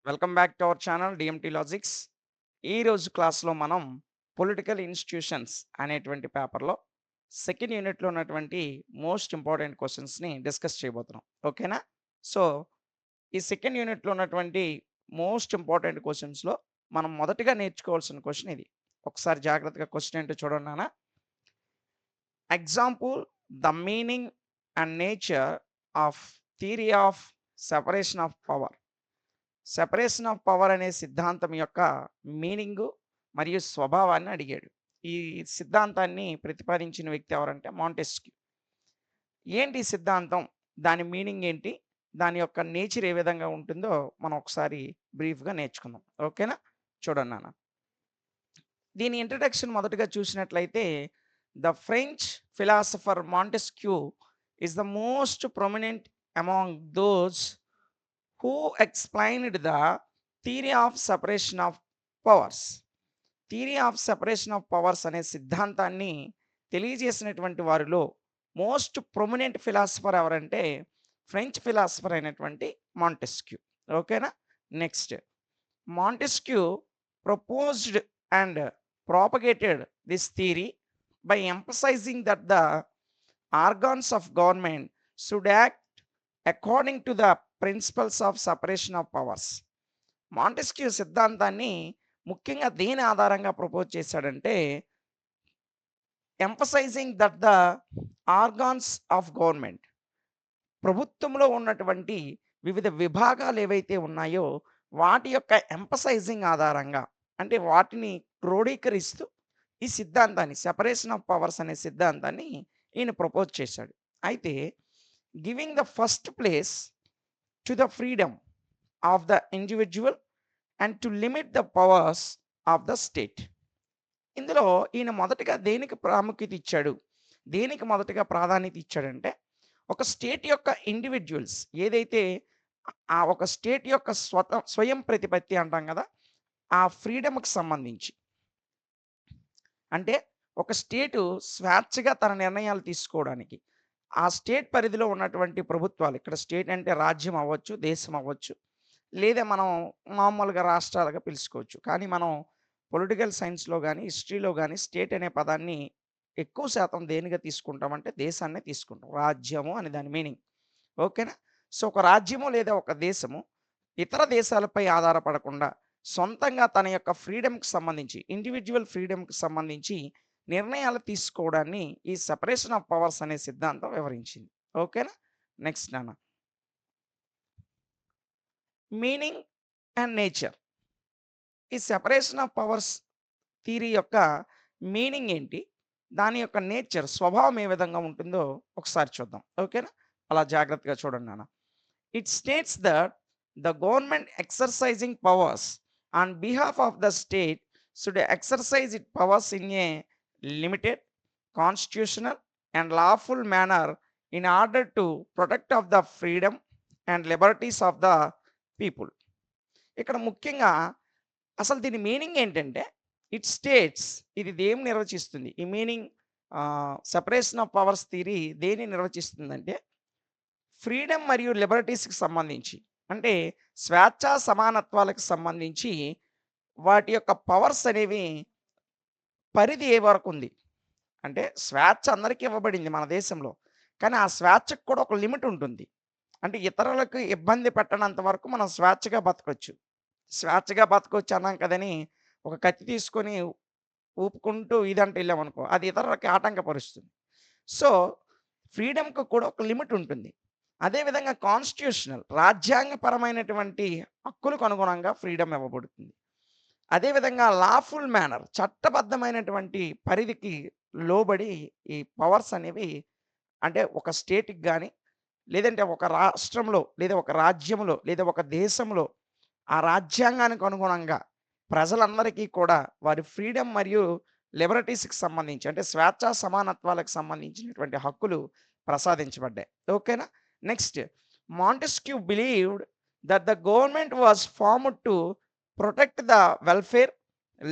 Welcome back to our channel DMT logics. ఈరోజు క్లాస్లో మనం పొలిటికల్ ఇన్స్టిట్యూషన్స్ అనేటువంటి పేపర్లో సెకండ్ యూనిట్లో ఉన్నటువంటి మోస్ట్ ఇంపార్టెంట్ క్వశ్చన్స్ని డిస్కస్ చేయబోతున్నాం. ఓకేనా? సో ఈ సెకండ్ యూనిట్లో ఉన్నటువంటి మోస్ట్ ఇంపార్టెంట్ క్వశ్చన్స్లో మనం మొదటగా నేర్చుకోవాల్సిన క్వశ్చన్ ఇది. ఒకసారి జాగ్రత్తగా క్వశ్చన్ ఏంటో చూడండి నాన్న. Example the meaning and nature of theory of separation of power. Separation of power అనే సిద్ధాంతం యొక్క మీనింగు మరియు స్వభావాన్ని అడిగాడు. ఈ సిద్ధాంతాన్ని ప్రతిపాదించిన వ్యక్తి ఎవరంటే మాంటెస్క్యూ. ఏంటి ఈ సిద్ధాంతం? దాని మీనింగ్ ఏంటి? దాని యొక్క నేచర్ ఏ విధంగా ఉంటుందో మనం ఒకసారి బ్రీఫ్‌గా నేర్చుకుందాం. ఓకేనా? చూడండి నాన్న. దీని ఇంట్రడక్షన్ మొదటగా చూసినట్లయితే the French philosopher Montesquieu is the most prominent among those who explained the theory of separation of powers. Theory of separation of powers అనే సిద్ధాంతాన్ని తెలియజేసినటువంటి వారిలో మోస్ట్ ప్రొమినెంట్ ఫిలాసఫర్ ఎవరంటే ఫ్రెంచ్ ఫిలాసఫర్ అయినటువంటి మాంటెస్క్యూ. ఓకేనా? Next, Montesquieu proposed and propagated this theory by emphasizing that the organs of government should act according to the principles of separation of powers. Montesquieu సిద్ధాంతాన్ని ముఖ్యంగా దేని ఆధారంగా propose చేశాడంటే emphasising that the organs of government, ప్రభుత్వంలో ఉన్నటువంటి వివిధ విభాగాలు ఏవైతే ఉన్నాయో వాటి యొక్క ఎంఫసైజింగ్ ఆధారంగా, అంటే వాటిని క్రోడీకరిస్తూ ఈ సిద్ధాంతాన్ని సెపరేషన్ ఆఫ్ పవర్స్ అనే సిద్ధాంతాన్ని ఈయన ప్రపోజ్ చేశాడు. అయితే giving the first place to the freedom of the individual and to limit the powers of the state. ఇందులో ఈయన మొదటగా దేనికి ప్రాముఖ్యత ఇచ్చాడు, దేనికి మొదటగా ప్రాధాన్యత ఇచ్చాడంటే ఒక స్టేట్ యొక్క ఇండివిజువల్స్ ఏదైతే ఆ ఒక స్టేట్ యొక్క స్వయం ప్రతిపత్తి అంటాం కదా, ఆ ఫ్రీడమ్‌కి సంబంధించి, అంటే ఒక స్టేటు స్వేచ్ఛగా తన నిర్ణయాలు తీసుకోవడానికి, ఆ స్టేట్ పరిధిలో ఉన్నటువంటి ప్రభుత్వాలు, ఇక్కడ స్టేట్ అంటే రాజ్యం అవ్వచ్చు, దేశం అవ్వచ్చు, లేదా మనం మామూలుగా రాష్ట్రాలుగా పిలుచుకోవచ్చు. కానీ మనం పొలిటికల్ సైన్స్‌లో గాని, హిస్టరీలో గాని స్టేట్ అనే పదాన్ని ఎక్కువ శాతం దేనిగా తీసుకుంటామంటే దేశాన్నే తీసుకుంటాం. రాజ్యము అని దాని మీనింగ్. ఓకేనా? సో, ఒక రాజ్యము లేదా ఒక దేశము ఇతర దేశాలపై ఆధారపడకుండా సొంతంగా తన యొక్క ఫ్రీడమ్‌కి సంబంధించి, ఇండివిడ్యువల్ ఫ్రీడమ్‌కి సంబంధించి నిర్ణయాలు తీసుకోవడాన్ని ఈ సెపరేషన్ ఆఫ్ పవర్స్ అనే సిద్ధాంతం వివరించింది. ఓకేనా? నెక్స్ట్ నాన్న. Meaning and nature. ఈ సెపరేషన్ ఆఫ్ పవర్స్ థియరీ యొక్క మీనింగ్ ఏంటి? దాని యొక్క నేచర్, స్వభావం ఏ విధంగా ఉంటుందో ఒకసారి చూద్దాం. ఓకేనా? అలా జాగ్రత్తగా చూడండి నాన్న. It states that the government exercising powers on behalf of the state should exercise its powers in a limited, constitutional, and lawful manner in order to protect of the freedom and liberties of the people. ఇక్కడ ముఖ్యంగా అసలు దీని meaning ఏంటంటే it states, ఇది దేని నిర్వచిస్తుంది? ఈ meaning separation of powers theory దేన్ని నిర్వచిస్తుందంటే ఫ్రీడమ్ మరియు లిబర్టీస్‌కి సంబంధించి, అంటే స్వేచ్ఛ, సమానత్వాలకు సంబంధించి వాటి యొక్క పవర్స్ అనేవి పరిధి ఏ వరకు ఉంది? అంటే స్వేచ్ఛ అందరికీ ఇవ్వబడింది మన దేశంలో. కానీ ఆ స్వేచ్ఛకు కూడా ఒక లిమిట్ ఉంటుంది. అంటే ఇతరులకు ఇబ్బంది పెట్టనంత వరకు మనం స్వేచ్ఛగా బతకొచ్చు. స్వేచ్ఛగా బతకొచ్చు అన్నాం కదని ఒక కత్తి తీసుకొని ఊపుకుంటూ ఇదంటే ఎళ్ళామనుకో, అది ఇతరులకి ఆటంకపరుస్తుంది. సో, ఫ్రీడమ్‌కి కూడా ఒక లిమిట్ ఉంటుంది. అదేవిధంగా కాన్స్టిట్యూషనల్, రాజ్యాంగపరమైనటువంటి హక్కులకు అనుగుణంగా ఫ్రీడమ్ ఇవ్వబడుతుంది. అదేవిధంగా లాఫుల్ మేనర్, చట్టబద్ధమైనటువంటి పరిధికి లోబడి ఈ పవర్స్ అనేవి, అంటే ఒక స్టేట్‌కి గాని, లేదంటే ఒక రాష్ట్రంలో, లేదా ఒక రాజ్యంలో, లేదా ఒక దేశంలో ఆ రాజ్యాంగానికి అనుగుణంగా ప్రజలందరికీ కూడా వారి ఫ్రీడమ్ మరియు లిబర్టీస్‌కి సంబంధించి, అంటే స్వేచ్ఛ, సమానత్వాలకు సంబంధించినటువంటి హక్కులు ప్రసాదించబడ్డాయి. ఓకేనా? Next, Montesquieu believed that the government was formed to protect the welfare,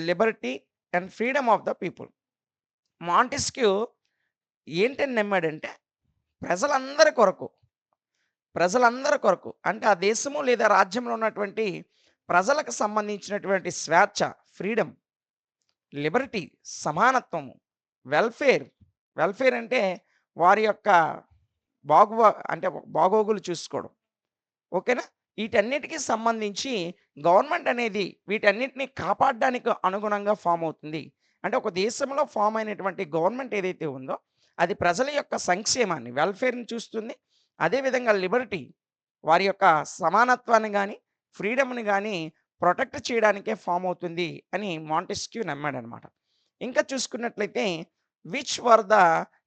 Liberty and freedom of the people. Montesquieu ఏంటని నమ్మాడంటే ప్రజలందరి కొరకు, ప్రజలందరి కొరకు, అంటే ఆ దేశము లేదా రాజ్యంలో ఉన్నటువంటి ప్రజలకు సంబంధించినటువంటి స్వేచ్ఛ, ఫ్రీడమ్, లిబర్టీ, సమానత్వము, వెల్ఫేర్, వెల్ఫేర్ అంటే వారి యొక్క అంటే బాగోగులు చూసుకోవడం. ఓకేనా? ఈటన్నిటికి సంబంధించి గవర్నమెంట్ అనేది వీటన్నిటిని కాపాడడానికి అనుగుణంగా ఫార్మ్ అవుతుంది. అంటే ఒక దేశంలో ఫార్మ్ అయినటువంటి గవర్నమెంట్ ఏదైతే ఉందో, అది ప్రజల యొక్క సంక్షేమాన్ని, వెల్ఫేర్‌ని చూస్తుంది. అదే విధంగా లిబర్టీ, వారి యొక్క సమానత్వాన్ని గాని, ఫ్రీడమ్‌ని గాని ప్రొటెక్ట్ చేయడానికే ఫార్మ్ అవుతుంది అని మాంటెస్క్యూ నమ్మాడనమాట. ఇంకా చూసుకున్నట్లయితే which were the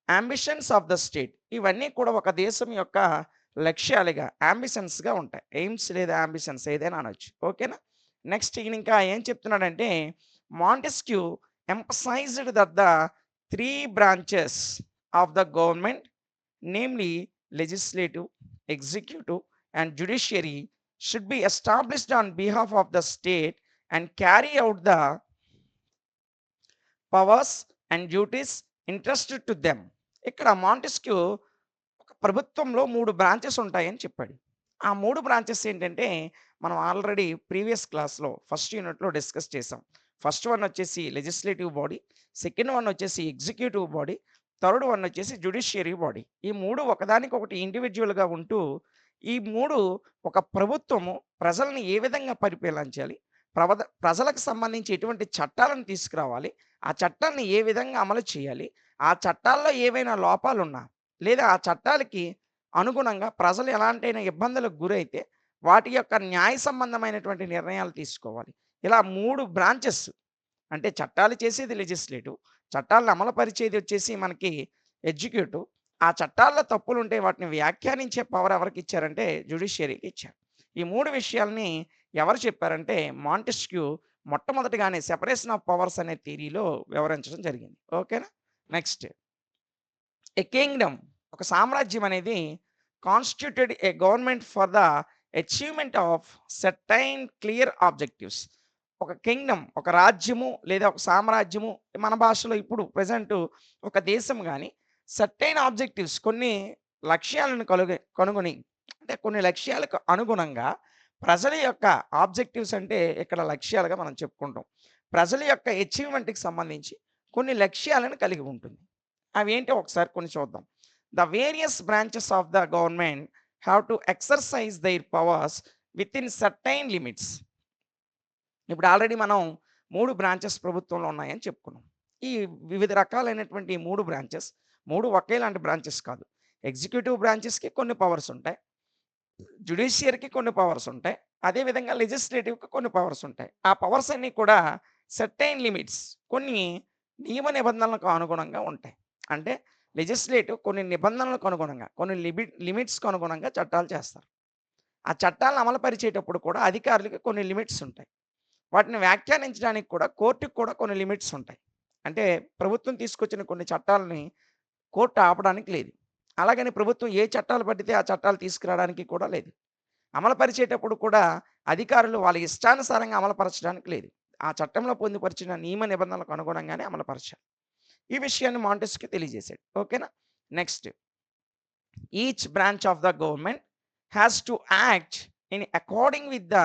ambitions of the state, ఇవన్నీ కూడా ఒక దేశం యొక్క లక్ష్యాలుగా, యాంబిషన్స్‌గా ఉంటాయి. ఎయిమ్స్ లేదా యాంబిషన్స్ ఏదైనా అనొచ్చు. ఓకేనా? నెక్స్ట్ ఈయన ఇంకా ఏం చెప్తున్నాడంటే, Montesquieu emphasised that the 3 branches of the government, namely legislative, executive and judiciary should be established on behalf of the state and carry out the powers and duties interested to them. ఇక్కడ Montesquieu ఒక ప్రభుత్వంలో 3 branches ఉంటాయని చెప్పాడు. ఆ 3 branches ఏంటంటే, మనం already previous క్లాస్‌లో first యూనిట్‌లో డిస్కస్ చేసాం. ఫస్ట్ వన్ వచ్చేసి లెజిస్లేటివ్ బాడీ, సెకండ్ వన్ వచ్చేసి ఎగ్జిక్యూటివ్ బాడీ, థర్డ్ వన్ వచ్చేసి జ్యుడిషియరీ బాడీ. ఈ 3 ఒకదానికొకటి ఇండివిడ్యువల్‌గా ఉంటూ, ఈ 3 ఒక ప్రభుత్వము ప్రజల్ని ఏ విధంగా పరిపాలించాలి, ప్రజలకు సంబంధించి ఎటువంటి చట్టాలను తీసుకురావాలి, ఆ చట్టాన్ని ఏ విధంగా అమలు చేయాలి, ఆ చట్టాల్లో ఏవైనా లోపాలున్నా, లేదా ఆ చట్టాలకి అనుగుణంగా ప్రజలు ఎలాంటైనా ఇబ్బందులకు గురైతే వాటి యొక్క న్యాయ సంబంధమైనటువంటి నిర్ణయాలు తీసుకోవాలి. ఇలా 3 బ్రాంచెస్, అంటే చట్టాలు చేసేది లెజిస్లేటివ్, చట్టాలను అమలుపరిచేది వచ్చేసి మనకి ఎగ్జిక్యూటివ్. ఆ చట్టాల్లో తప్పులుంటే వాటిని వ్యాఖ్యానించే పవర్ ఎవరికిచ్చారంటే జ్యుడిషియరీకి ఇచ్చారు. ఈ 3 విషయాల్ని ఎవరు చెప్పారంటే మాంటెస్క్యూ మొట్టమొదటిగానే సెపరేషన్ ఆఫ్ పవర్స్ అనే థియరీలో వివరించడం జరిగింది. ఓకేనా? నెక్స్ట్, ఎ కింగ్డమ్, ఒక సామ్రాజ్యం అనేది constituted A government for the achievement of certain clear objectives. ఒక కింగ్డమ్, ఒక రాజ్యము లేదా ఒక సామ్రాజ్యము, మన భాషలో ఇప్పుడు ప్రెజెంట్ ఒక దేశం గాని సర్టైన్ ఆబ్జెక్టివ్స్, కొన్ని లక్ష్యాలను కనుగొని, అంటే కొన్ని లక్ష్యాలకు అనుగుణంగా ప్రజల యొక్క ఆబ్జెక్టివ్స్ అంటే ఇక్కడ లక్ష్యాలుగా మనం చెప్పుకుంటాం. ప్రజల యొక్క అచీవ్‌మెంట్‌కి సంబంధించి కొన్ని లక్ష్యాలను కలిగి ఉంటుంది. అవేంటో ఒకసారి కొన్ని చూద్దాం. The various branches of the government have to exercise their powers within certain limits. ఇప్పుడు ఆల్రెడీ మనం 3 బ్రాంచెస్ ప్రభుత్వంలో ఉన్నాయని చెప్పుకున్నాం. ఈ వివిధ రకాలైనటువంటి 3 బ్రాంచెస్, 3 ఒకేలాంటి బ్రాంచెస్ కాదు. ఎగ్జిక్యూటివ్ బ్రాంచెస్‌కి కొన్ని పవర్స్ ఉంటాయి. జ్యుడిషియరీకి కొన్ని పవర్స్ ఉంటాయి. అదే విధంగా లెజిస్లేటివ్‌కి కొన్ని పవర్స్ ఉంటాయి. ఆ పవర్స్ అన్నీ కూడా సర్టైన్ లిమిట్స్, కొన్ని నియమ నిబంధనలకు అనుగుణంగా ఉంటాయి. అంటే లెజిస్లేటివ్ కొన్ని నిబంధనలకు అనుగుణంగా, కొన్ని లిమిట్స్‌కి అనుగుణంగా చట్టాలు చేస్తారు. ఆ చట్టాలను అమలుపరిచేటప్పుడు కూడా అధికారులకి కొన్ని లిమిట్స్ ఉంటాయి. వాటిని వ్యాఖ్యానించడానికి కూడా కోర్టుకి కూడా కొన్ని లిమిట్స్ ఉంటాయి. అంటే ప్రభుత్వం తీసుకొచ్చిన కొన్ని చట్టాలని కోర్టు ఆపడానికి లేదు. అలాగని ప్రభుత్వం ఏ చట్టాలు పడితే ఆ చట్టాలు తీసుకురావడానికి కూడా లేదు. అమలుపరిచేటప్పుడు కూడా అధికారులు వాళ్ళ ఇష్టానుసారంగా అమలుపరచడానికి లేదు. ఆ చట్టంలో పొందుపరిచిన నియమ నిబంధనలకు అనుగుణంగానే అమలుపరచాలి. ఈ విషయాన్ని మాంటెస్క్యూ తెలియజేశాడు. ఓకేనా? Next, each branch of the government has to act in according with the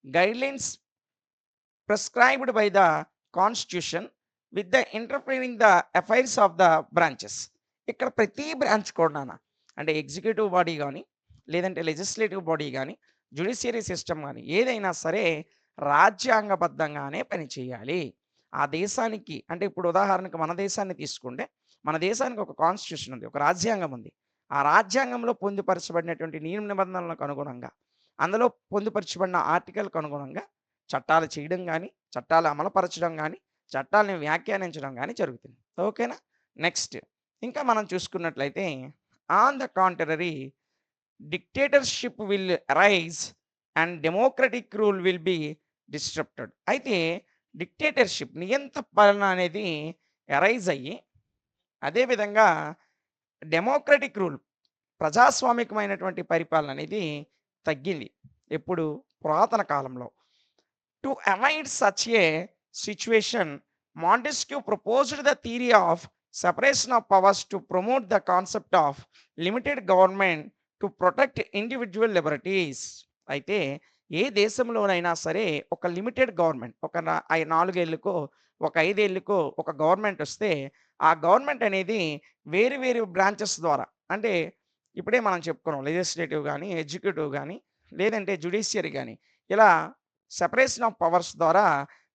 guidelines prescribed by the constitution with the interfering the affairs of the branches. ఇక్కడ ప్రతి బ్రాంచ్ కూడాన, అంటే ఎగ్జిక్యూటివ్ బాడీ గాని, లేదంటే లెజిస్లేటివ్ బాడీ గాని, judiciary system గాని ఏదైనా సరే రాజ్యాంగబద్ధంగానే పనిచేయాలి. ఆ దేశానికి, అంటే ఇప్పుడు ఉదాహరణకు మన దేశాన్ని తీసుకుంటే, మన దేశానికి ఒక కాన్స్టిట్యూషన్ ఉంది. ఒక రాజ్యాంగం ఉంది. ఆ రాజ్యాంగంలో పొందుపరచబడినటువంటి నియమ నిబంధనలకు అనుగుణంగా, అందులో పొందుపరచబడిన ఆర్టికల్‌కు అనుగుణంగా చట్టాలు చేయడం గాని, చట్టాలు అమలుపరచడం గాని, చట్టాలను వ్యాఖ్యానించడం గాని జరుగుతుంది. ఓకేనా? నెక్స్ట్, ఇంకా మనం చూసుకున్నట్లయితే, on the contrary dictatorship will arise and democratic rule will be disrupted. అయితే డిక్టేటర్‌షిప్, నియంత పాలన అనేది అరైజ్ అయ్యి, అదే విధంగా డెమోక్రటిక్ రూల్, ప్రజాస్వామికమైనటువంటి పరిపాలన అనేది తగ్గింది. ఎప్పుడు? పురాతన కాలంలో. To avoid such a situation, Montesquieu proposed the theory of separation of powers to promote the concept of limited government to protect individual liberties. అయితే ఏ దేశంలోనైనా సరే ఒక లిమిటెడ్ గవర్నమెంట్ ఒక 4 ఏళ్ళకో, ఒక 5 ఏళ్ళకో ఒక గవర్నమెంట్ వస్తే, ఆ గవర్నమెంట్ అనేది వేరు వేరు బ్రాంచెస్ ద్వారా అంటే ఇప్పుడే మనం చెప్పుకున్నాం లెజిస్లేటివ్ గాని, ఎగ్జిక్యూటివ్ గాని, లేదంటే జ్యుడిషియరీ గాని ఇలా సెపరేషన్ ఆఫ్ పవర్స్ ద్వారా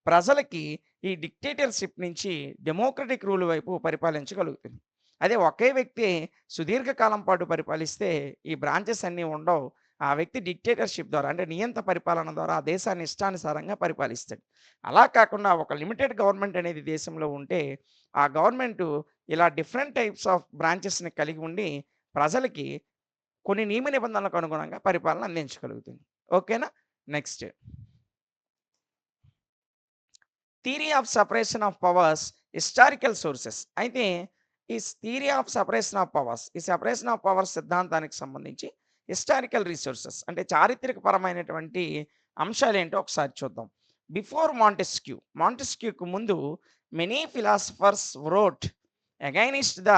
ప్రజలకి ఈ డిక్టేటర్‌షిప్ నుంచి డెమోక్రటిక్ రూల్ వైపు పరిపాలించగలుగుతుంది. అదే ఒకే వ్యక్తి సుదీర్ఘకాలం పాటు పరిపాలిస్తే ఈ బ్రాంచెస్ అన్నీ ఉండవు. ఆ వ్యక్తి డిక్టేటర్‌షిప్ ద్వారా అంటే నియంత పరిపాలన ద్వారా ఆ దేశాన్ని ఇష్టానుసారంగా పరిపాలిస్తాడు. అలా కాకుండా ఒక లిమిటెడ్ గవర్నమెంట్ అనేది దేశంలో ఉంటే, ఆ గవర్నమెంటు ఇలా డిఫరెంట్ టైప్స్ ఆఫ్ బ్రాంచెస్‌ని కలిగి ఉండి ప్రజలకి కొన్ని నియమ నిబంధనలకు అనుగుణంగా పరిపాలన అందించగలుగుతుంది. ఓకేనా? Next. Theory of separation of powers historical sources. అయితే theory of separation of powers ఈ సెపరేషన్ ఆఫ్ పవర్స్ సిద్ధాంతానికి సంబంధించి హిస్టారికల్ రిసోర్సెస్ అంటే చారిత్రక పరమైనటువంటి అంశాలేంటో ఒకసారి చూద్దాం. బిఫోర్ మాంటెస్క్యూ, మాంటెస్క్యూకు ముందు many philosophers wrote against the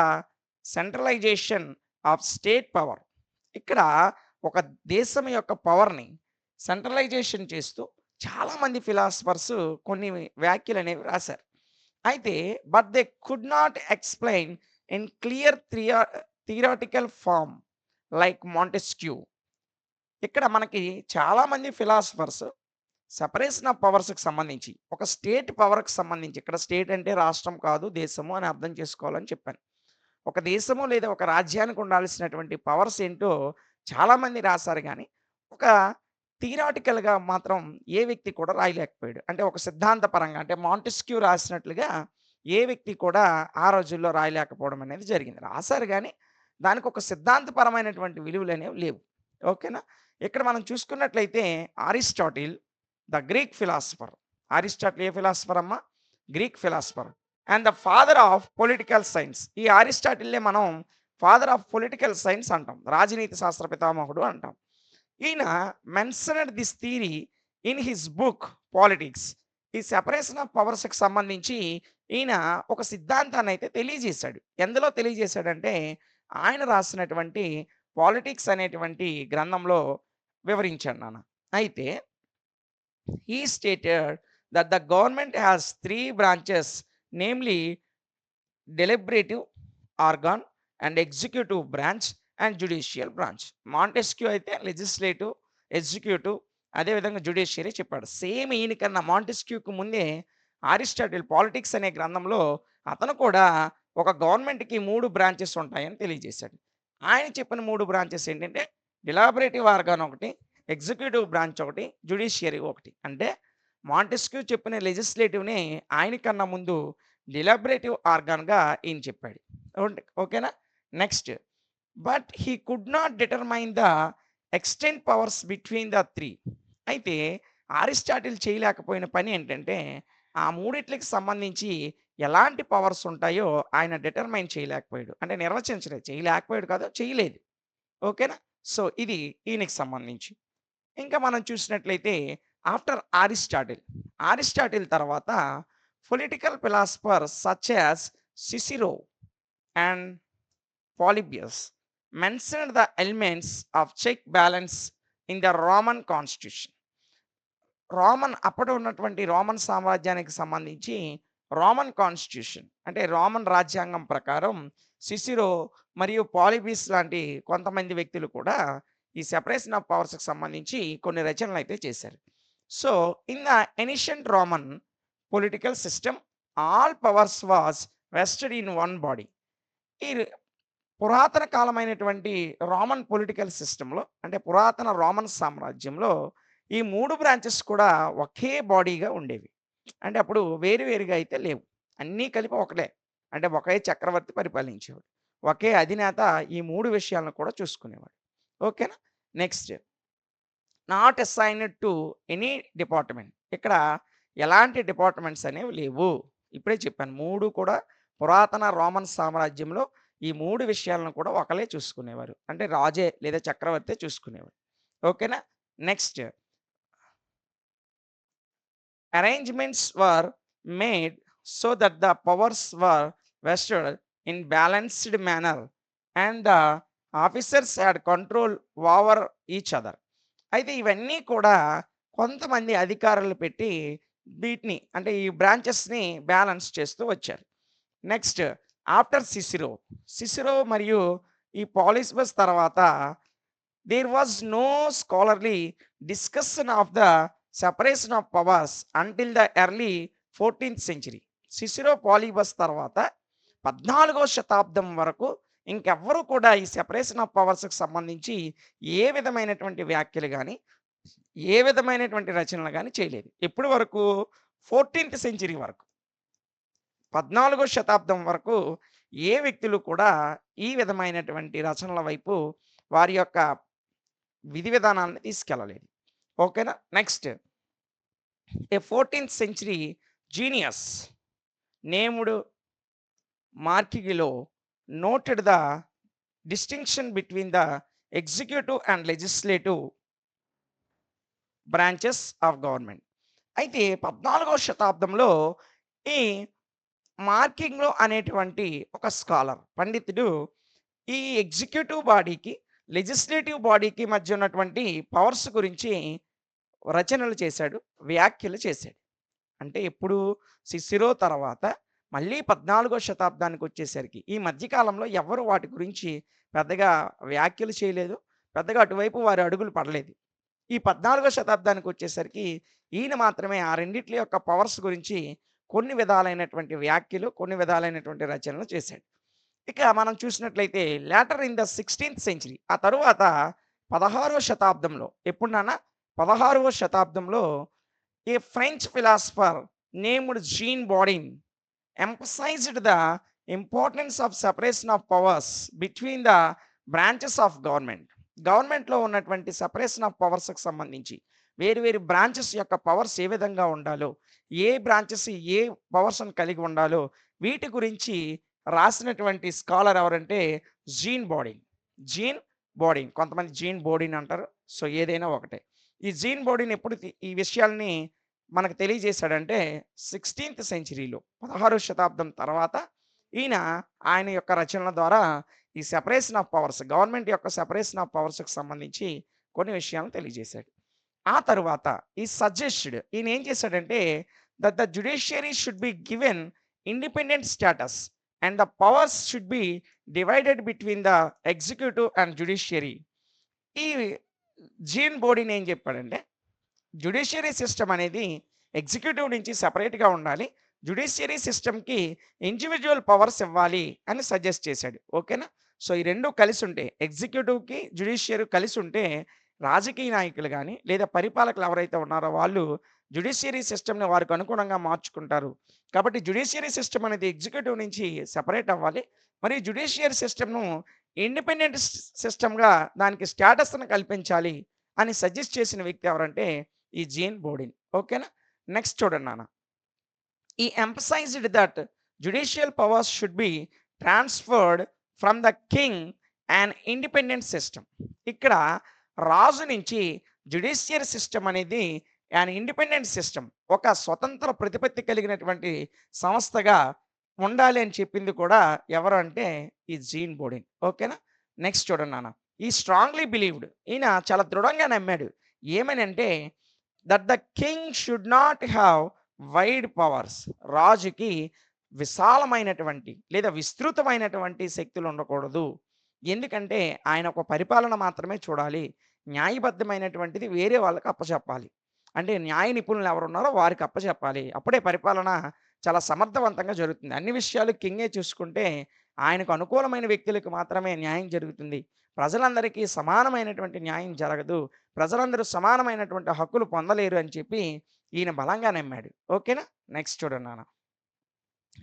centralisation of state power. ఇక్కడ ఒక దేశం యొక్క పవర్‌ని సెంట్రలైజేషన్ చేస్తూ చాలామంది ఫిలాసఫర్స్ కొన్ని వ్యాఖ్యలనేవి రాశారు. అయితే but they could not explain in clear theoretical form like Montesquieu. ఇక్కడ మనకి చాలామంది ఫిలాసఫర్స్ సెపరేషన్ ఆఫ్ పవర్స్‌కి సంబంధించి, ఒక స్టేట్ పవర్‌కి సంబంధించి ఇక్కడ స్టేట్ అంటే రాష్ట్రం కాదు, దేశము అని అర్థం చేసుకోవాలని చెప్పాను. ఒక దేశము లేదా ఒక రాజ్యానికి ఉండాల్సినటువంటి పవర్స్ ఏంటో చాలామంది రాశారు గానీ, ఒక థియరాటికల్‌గా మాత్రం ఏ వ్యక్తి కూడా రాయలేకపోయాడు. అంటే ఒక సిద్ధాంతపరంగా అంటే మాంటెస్క్యూ రాసినట్లుగా ఏ వ్యక్తి కూడా ఆ రోజుల్లో రాయలేకపోవడం అనేది జరిగింది. రాశారు గానీ, దానికొక సిద్ధాంతపరమైనటువంటి విలువలనేవి లేవు. ఓకేనా? ఇక్కడ మనం చూసుకున్నట్లయితే Aristotle the Greek philosopher. Aristotle ఏ ఫిలాసఫర్ అమ్మా? Greek philosopher. And the father of political science. ఈ అరిస్టాటిల్‌నే మనం ఫాదర్ ఆఫ్ పొలిటికల్ సైన్స్ అంటాం. రాజనీతి శాస్త్ర పితామహుడు అంటాం. ఈయన mentioned this theory in his book politics. ఈ సెపరేషన్ ఆఫ్ పవర్స్‌కి సంబంధించి ఈయన ఒక సిద్ధాంతాన్ని అయితే తెలియజేశాడు. ఎందులో తెలియజేశాడంటే ఆయన రాసినటువంటి పాలిటిక్స్ అనేటువంటి గ్రంథంలో వివరించాడు నాన్న. అయితే he stated that the government has three branches, namely deliberative organ and executive branch and judicial branch. Montesquieu అయితే లెజిస్లేటివ్, ఎగ్జిక్యూటివ్ అదేవిధంగా జ్యుడిషియరీ చెప్పాడు. సేమ్ ఈయనకన్నా మాంటెస్క్యూకి ముందే అరిస్టాటిల్ పాలిటిక్స్ అనే గ్రంథంలో అతను కూడా ఒక గవర్నమెంట్‌కి 3 బ్రాంచెస్ ఉంటాయని తెలియజేశాడు. ఆయన చెప్పిన 3 బ్రాంచెస్ ఏంటంటే డిలాబరేటివ్ ఆర్గాన్ ఒకటి, ఎగ్జిక్యూటివ్ బ్రాంచ్ ఒకటి, జ్యుడిషియరీ ఒకటి. అంటే మాంటెస్క్యూ చెప్పిన లెజిస్లేటివ్‌ని ఆయనకన్నా ముందు డిలాబరేటివ్ ఆర్గాన్‌గా ఈయన చెప్పాడు. ఓకేనా? Next. But he could not determine the extent powers between the 3. అయితే అరిస్టాటిల్ చేయలేకపోయిన పని ఏంటంటే, ఆ మూడిట్లకి సంబంధించి ఎలాంటి పవర్స్ ఉంటాయో ఆయన డిటర్మైన్ చేయలేకపోయాడు. అంటే నిర్వచించలేదు. చేయలేకపోయాడు కాదు, చేయలేదు. ఓకేనా? సో, ఇది ఈయనకి సంబంధించి. ఇంకా మనం చూసినట్లయితే ఆఫ్టర్ అరిస్టాటిల్, అరిస్టాటిల్ తర్వాత political philosophers such as Cicero and Polybius mentioned the elements of check balance in the Roman constitution. Roman అప్పటి ఉన్నటువంటి రోమన్ సామ్రాజ్యానికి సంబంధించి రోమన్ కాన్స్టిట్యూషన్ అంటే రోమన్ రాజ్యాంగం ప్రకారం సిసిరో మరియు పాలిబిస్ లాంటి కొంతమంది వ్యక్తులు కూడా ఈ సెపరేషన్ ఆఫ్ పవర్స్‌కి సంబంధించి కొన్ని రచనలైతే చేశారు. So, in the ancient Roman political system all powers was vested in one body. ఈ పురాతన కాలమైనటువంటి రోమన్ పొలిటికల్ సిస్టమ్‌లో అంటే పురాతన రోమన్ సామ్రాజ్యంలో ఈ 3 బ్రాంచెస్ కూడా ఒకే బాడీగా ఉండేవి. అంటే అప్పుడు వేరు వేరుగా అయితే లేవు. అన్నీ కలిపి ఒకటే. అంటే ఒకే చక్రవర్తి పరిపాలించేవాడు. ఒకే అధినేత ఈ 3 విషయాలను కూడా చూసుకునేవాడు. ఓకేనా? Next. Not assigned to any department. ఇక్కడ ఎలాంటి డిపార్ట్‌మెంట్స్ అనేవి లేవు. ఇప్పుడే చెప్పాను. 3 కూడా పురాతన రోమన్ సామ్రాజ్యంలో ఈ 3 విషయాలను కూడా ఒకలే చూసుకునేవారు. అంటే రాజే లేదా చక్రవర్తే చూసుకునేవాడు. ఓకేనా? Next. Arrangements were made so that the powers were vested in balanced manner and the officers had control over each other. అయితే ఇవన్నీ కూడా కొంతమంది అధికారులు పెట్టి వీటిని అంటే ఈ బ్రాంచెస్‌ని బ్యాలెన్స్ చేస్తూ వచ్చారు. నెక్స్ట్ ఆఫ్టర్ సిసిరో, సిసిరో మరియు ఈ పాలిస్బస్ తర్వాత there was no scholarly discussion of the separation of powers until the early 14th century. Cicero Polybius తర్వాత 14వ శతాబ్దం వరకు ఇంకెవ్వరు కూడా ఈ సెపరేషన్ ఆఫ్ పవర్స్‌కి సంబంధించి ఏ విధమైనటువంటి వ్యాఖ్యలు గాని, ఏ విధమైనటువంటి రచనలు గాని చేయలేదు. ఎప్పటి వరకు? 14th సెంచరీ వరకు. 14వ శతాబ్దం వరకు ఏ వ్యక్తులు కూడా ఈ విధమైనటువంటి రచనల వైపు వారి యొక్క విధి విధానాలను తీసుకెళ్ళలేదు. ఓకేనా? Next a 14th century genius named మార్కిగిలో noted the distinction between the executive and legislative branches of government. అయితే 14వ శతాబ్దంలో ఈ మార్కింగ్‌లో అనేటువంటి ఒక స్కాలర్ పండితుడు ఈ ఎగ్జిక్యూటివ్ బాడీకి, లెజిస్లేటివ్ బాడీకి మధ్య ఉన్నటువంటి పవర్స్ గురించి రచనలు చేశాడు, వ్యాఖ్యలు చేశాడు. అంటే ఎప్పుడు? సిసిరో తర్వాత మళ్ళీ 14వ శతాబ్దానికొచ్చేసరికి ఈ మధ్య కాలంలో ఎవ్వరు వాటి గురించి పెద్దగా వ్యాఖ్యలు చేయలేదు. పెద్దగా అటువైపు వారి అడుగులు పడలేదు. ఈ 14వ శతాబ్దానికొచ్చేసరికి ఈయన మాత్రమే ఆ రెండిట్ల యొక్క పవర్స్ గురించి కొన్ని విధాలైనటువంటి వ్యాఖ్యలు, కొన్ని విధాలైనటువంటి రచనలు చేశాడు. ఇక మనం చూసినట్లయితే later in the 16th century ఆ తరువాత 16వ శతాబ్దంలో ఎప్పుడు నాన్న? 16వ శతాబ్దంలో a French philosopher named Jean Bodin emphasized the importance of separation of powers between the branches of government. గవర్నమెంట్‌లో ఉన్నటువంటి సెపరేషన్ ఆఫ్ పవర్స్‌కి సంబంధించి వేరు వేరు బ్రాంచెస్ యొక్క పవర్స్ ఏ విధంగా ఉండాలో, ఏ బ్రాంచెస్ ఏ పవర్స్‌ని కలిగి ఉండాలో వీటి గురించి రాసినటువంటి స్కాలర్ ఎవరంటే జీన్ బాడిన్. జీన్ బాడిన్. కొంతమంది జీన్ బోడిన్ అంటారు. సో, ఏదైనా ఒకటే. ఈ జీన్ బాడిన్ ఎప్పుడు ఈ విషయాల్ని మనకు తెలియజేశాడంటే 16th సెంచరీలో 16వ శతాబ్దం తర్వాత ఆయన యొక్క రచనల ద్వారా ఈ సెపరేషన్ ఆఫ్ పవర్స్ గవర్నమెంట్ యొక్క సెపరేషన్ ఆఫ్ పవర్స్‌కి సంబంధించి కొన్ని విషయాలను తెలియజేశాడు. ఆ తరువాత ఈయన ఏం చేశాడంటే that the judiciary should be given independent status and the powers should be divided between the executive and judiciary. ఈ జీన్ బోడిన్ ఏం చెప్పాడంటే జ్యుడిషియరీ సిస్టమ్ అనేది ఎగ్జిక్యూటివ్ నుంచి సెపరేట్‌గా ఉండాలి. జ్యుడిషియరీ సిస్టమ్‌కి ఇండివిడ్యువల్ పవర్స్ ఇవ్వాలి అని సజెస్ట్ చేశాడు. ఓకేనా? సో, ఈ 2 కలిసుంటే ఎగ్జిక్యూటివ్‌కి, జ్యుడిషియరీ కలిసుంటే రాజకీయ నాయకులు గాని, లేదా పరిపాలకులు ఎవరైతే ఉన్నారో వాళ్ళు జ్యుడిషియరీ సిస్టమ్‌ని వారికి అనుగుణంగా మార్చుకుంటారు. కాబట్టి జ్యుడిషియరీ సిస్టమ్ అనేది ఎగ్జిక్యూటివ్ నుంచి సెపరేట్ అవ్వాలి. మరియు జ్యుడిషియరీ సిస్టమ్‌ను ఇండిపెండెంట్ సిస్టమ్‌గా దానికి స్టేటస్‌ని కల్పించాలి అని సజెస్ట్ చేసిన వ్యక్తి ఎవరంటే ఈ జీన్ బోడిన్. ఓకేనా? నెక్స్ట్ చూడండి నాన్న. ఈ emphasised that judicial powers should be transferred from the king and independent system. ఇక్కడ రాజు నుంచి జ్యుడిషియరీ సిస్టమ్ అనేది ఇండిపెండెంట్ సిస్టమ్ ఒక స్వతంత్ర ప్రతిపత్తి కలిగినటువంటి సంస్థగా ఉండాలి అని చెప్పింది కూడా ఎవరు అంటే ఈ జీన్ బోడిన్. ఓకేనా? నెక్స్ట్ చూడండి నాన్న. ఈ స్ట్రాంగ్లీ బిలీవ్డ్ ఈయన చాలా దృఢంగా నమ్మాడు. ఏమనంటే that the king should not have wide powers. రాజుకి విశాలమైనటువంటి లేదా విస్తృతమైనటువంటి శక్తులు ఉండకూడదు. ఎందుకంటే ఆయన ఒక పరిపాలన మాత్రమే చూడాలి. న్యాయబద్ధమైనటువంటిది వేరే వాళ్ళకి అప్పచెప్పాలి. అంటే న్యాయ నిపుణులు ఎవరున్నారో వారికి అప్పచెప్పాలి. అప్పుడే పరిపాలన చాలా సమర్థవంతంగా జరుగుతుంది. అన్ని విషయాలు కింగే చూసుకుంటే ఆయనకు అనుకూలమైన వ్యక్తులకు మాత్రమే న్యాయం జరుగుతుంది. ప్రజలందరికీ సమానమైనటువంటి న్యాయం జరగదు. ప్రజలందరూ సమానమైనటువంటి హక్కులు పొందలేరు అని చెప్పి ఈయన బలంగా నమ్మాడు. ఓకేనా? నెక్స్ట్ చూడండి నాన్న.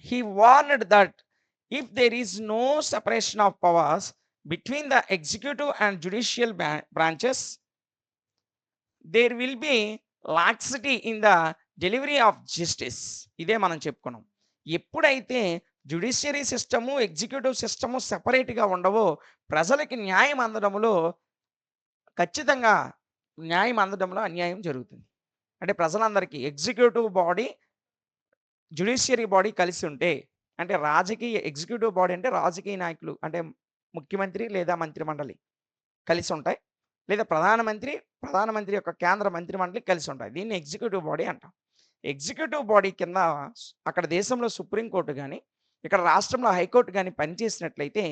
He warned that if there is no separation of powers between the executive and judicial branches there will be laxity in the delivery of justice. ఇదే మనం చెప్పుకున్నాం. ఎప్పుడైతే జ్యుడిషియరీ సిస్టము, ఎగ్జిక్యూటివ్ సిస్టము సెపరేట్‌గా ఉండవో ప్రజలకి న్యాయం అందడంలో ఖచ్చితంగా న్యాయం అందడంలో అన్యాయం జరుగుతుంది. అంటే ప్రజలందరికీ ఎగ్జిక్యూటివ్ బాడీ, జ్యుడిషియరీ బాడీ కలిసి ఉంటే అంటే ఎగ్జిక్యూటివ్ బాడీ అంటే రాజకీయ నాయకులు అంటే ముఖ్యమంత్రి లేదా మంత్రిమండలి కలిసి ఉంటాయి. లేదా ప్రధానమంత్రి యొక్క కేంద్ర మంత్రిమండలి కలిసి ఉంటాయి. దీన్ని ఎగ్జిక్యూటివ్ బాడీ అంటాం. ఎగ్జిక్యూటివ్ బాడీ కింద అక్కడ దేశంలో సుప్రీం కోర్ట్ గాని, ఇక్కడ రాష్ట్రంలో హైకోర్ట్ గాని పనిచేసినట్లయితే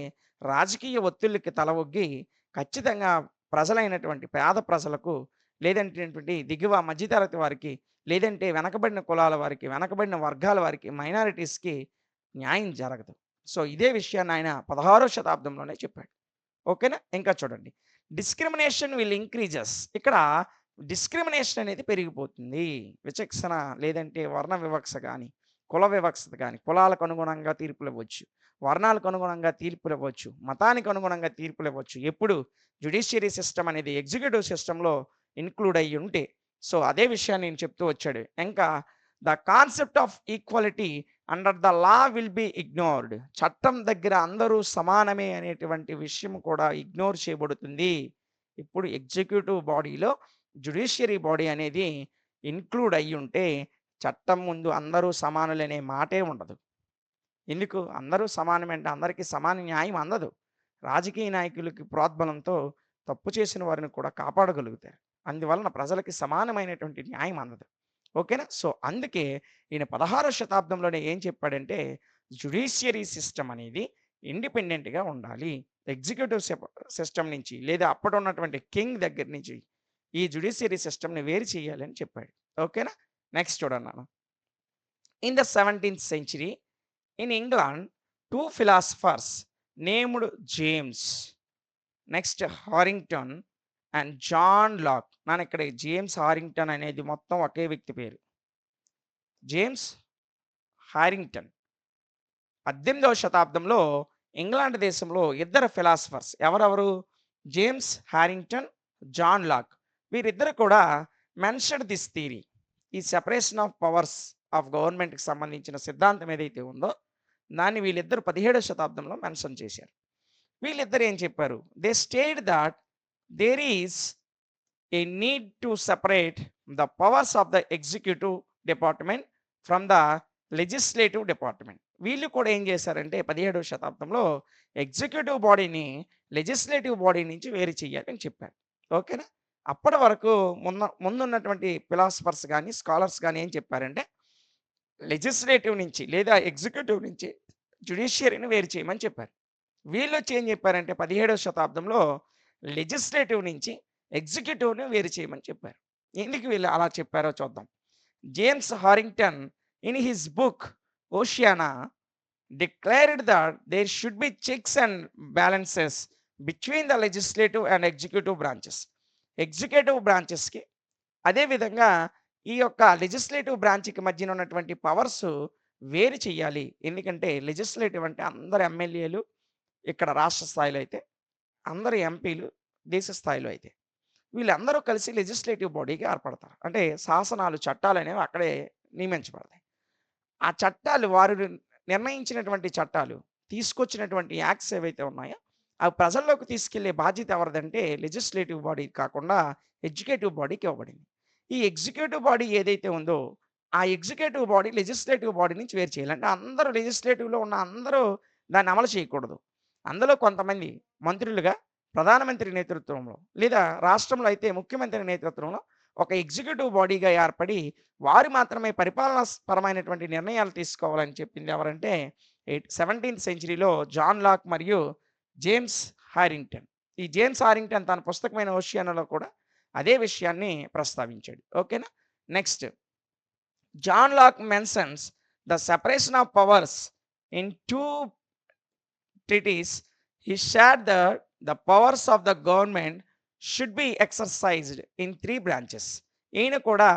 రాజకీయ ఒత్తిళ్ళకి తల ఒగ్గి ఖచ్చితంగా ప్రజలైనటువంటి పేద ప్రజలకు, లేదంటేటువంటి దిగువ మధ్యతరగతి వారికి, లేదంటే వెనకబడిన కులాల వారికి, వెనకబడిన వర్గాల వారికి, మైనారిటీస్‌కి న్యాయం జరగదు. సో, ఇదే విషయాన్ని ఆయన 16వ శతాబ్దంలోనే చెప్పాడు. ఓకేనా? ఇంకా చూడండి. Discrimination will increases. ఇక్కడ డిస్క్రిమినేషన్ అనేది పెరిగిపోతుంది. విచక్షణ లేదంటే వర్ణ వివక్ష గాని, కుల వివక్షత గాని, కులాలకు అనుగుణంగా తీర్పులివ్వచ్చు. వర్ణాలకు అనుగుణంగా తీర్పులివ్వచ్చు. మతానికి అనుగుణంగా తీర్పులివ్వచ్చు. ఎప్పుడు జ్యుడిషియరీ సిస్టమ్ అనేది ఎగ్జిక్యూటివ్ సిస్టమ్‌లో ఇన్‌క్లూడ్ అయ్యుంటే. సో, అదే విషయాన్ని నేను చెప్తూ వచ్చాడు. ఇంకా the concept of equality under the law will be ignored. చట్టం దగ్గర అందరూ సమానమే అనేటువంటి విషయం కూడా ఇగ్నోర్ చేయబడుతుంది. ఇప్పుడు ఎగ్జిక్యూటివ్ బాడీలో జ్యుడిషియరీ బాడీ అనేది ఇన్క్లూడ్ అయ్యుంటే చట్టం ముందు అందరూ సమానులనే మాటే ఉండదు. ఎందుకు? అందరూ సమానమే అంటే అందరికీ సమాన న్యాయం అందదు. రాజకీయ నాయకులకి ప్రోద్బలంతో తప్పు చేసిన వారిని కూడా కాపాడగలుగుతారు. అందువలన ప్రజలకి సమానమైనటువంటి న్యాయం అందదు. ఓకేనా? సో, అందుకే ఈయన 16వ శతాబ్దంలోనే ఏం చెప్పాడంటే, జ్యుడిషియరీ సిస్టమ్ అనేది ఇండిపెండెంట్‌గా ఉండాలి. ఎగ్జిక్యూటివ్ సిస్టమ్ నుంచి లేదా అప్పుడున్నటువంటి కింగ్ దగ్గర నుంచి ఈ జ్యుడిషియరీ సిస్టమ్‌ని వేరు చేయాలి అని చెప్పాడు. ఓకేనా? నెక్స్ట్ చూడండి నాన్న. In the 17th century in England 2 philosophers named James, next Harrington and John Locke. నాన్న ఇక్కడ జేమ్స్ హారింగ్టన్ అనేది మొత్తం ఒకే వ్యక్తి పేరు. జేమ్స్ హారింగ్టన్ 18వ శతాబ్దంలో ఇంగ్లాండ్ దేశంలో ఇద్దరు ఫిలాసఫర్స్ ఎవరెవరు? James Harrington, John Locke. వీరిద్దరు కూడా మెన్షన్డ్ దిస్ థియరీ. ఈ సెపరేషన్ ఆఫ్ పవర్స్ ఆఫ్ గవర్నమెంట్‌కి సంబంధించిన సిద్ధాంతం ఏదైతే ఉందో దాన్ని వీళ్ళిద్దరు 17వ శతాబ్దంలో మెన్షన్ చేశారు. వీళ్ళిద్దరు ఏం చెప్పారు? They state that there is a need to separate the powers of the executive department from the legislative department. వీళ్ళు కూడా ఏం చేశారంటే 17వ శతాబ్దంలో ఎగ్జిక్యూటివ్ బాడీని లెజిస్లేటివ్ బాడీ నుంచి వేరు చేయాలి అని చెప్పారు. ఓకేనా? అప్పటి వరకు ముందున్నటువంటి ఫిలాసఫర్స్ గాని, స్కాలర్స్ గాని ఏం చెప్పారంటే లెజిస్లేటివ్ నుంచి లేదా ఎగ్జిక్యూటివ్ నుంచి జ్యుడిషియరీని వేరు చేయమని చెప్పారు. వీళ్ళొచ్చి ఏం చెప్పారంటే 17వ శతాబ్దంలో లెజిస్లేటివ్ నుంచి ఎగ్జిక్యూటివ్‌ని వేరు చేయమని చెప్పారు. ఎందుకు వీళ్ళు అలా చెప్పారో చూద్దాం. James Harrington in his book Oceana declared that there should be checks and balances between the legislative and executive branches. Executive బ్రాంచెస్‌కి అదే విధంగా ఈ యొక్క లెజిస్లేటివ్ బ్రాంచ్‌కి మధ్యన ఉన్నటువంటి పవర్స్ వేరు చేయాలి. ఎందుకంటే లెజిస్లేటివ్ అంటే అందరు ఎమ్మెల్యేలు ఇక్కడ రాష్ట్ర స్థాయిలో అయితే, అందరు ఎంపీలు దేశ స్థాయిలో అయితే. వీళ్ళందరూ కలిసి లెజిస్లేటివ్ బాడీగా ఏర్పడతారు. అంటే శాసనాలు, చట్టాలనేవి అక్కడే నియమించబడతాయి. ఆ చట్టాలు వారు నిర్ణయించినటువంటి చట్టాలు, తీసుకొచ్చినటువంటి యాక్ట్స్ ఏవైతే ఉన్నాయో, అవి ప్రజల్లోకి తీసుకెళ్ళే బాధ్యత ఎవరిదంటే లెజిస్లేటివ్ బాడీ కాకుండా ఎగ్జిక్యూటివ్ బాడీకి ఇవ్వబడింది. ఈ ఎగ్జిక్యూటివ్ బాడీ ఏదైతే ఉందో, ఆ ఎగ్జిక్యూటివ్ బాడీ లెజిస్లేటివ్ బాడీ నుంచి వేరు చేయాలి. అంటే అందరూ లెజిస్లేటివ్‌లో ఉన్న అందరూ దాన్ని అమలు చేయకూడదు. అందులో కొంతమంది మంత్రులుగా ప్రధానమంత్రి నేతృత్వంలో, లేదా రాష్ట్రంలో అయితే ముఖ్యమంత్రి నేతృత్వంలో ఒక ఎగ్జిక్యూటివ్ బాడీగా ఏర్పడి వారు మాత్రమే పరిపాలనా పరమైనటువంటి నిర్ణయాలు తీసుకోవాలని చెప్పింది ఎవరంటే 17th సెంచరీలో జాన్ లాక్ మరియు జేమ్స్ హారింగ్టన్. ఈ జేమ్స్ హారింగ్టన్ తన పుస్తకమైన ఓషియానాలో కూడా అదే విషయాన్ని ప్రస్తావించాడు. ఓకేనా? Next John Locke mentions the separation of powers in 2 treatise. He shared that the powers of the government should be exercised in 3 branches. ఈయన కూడా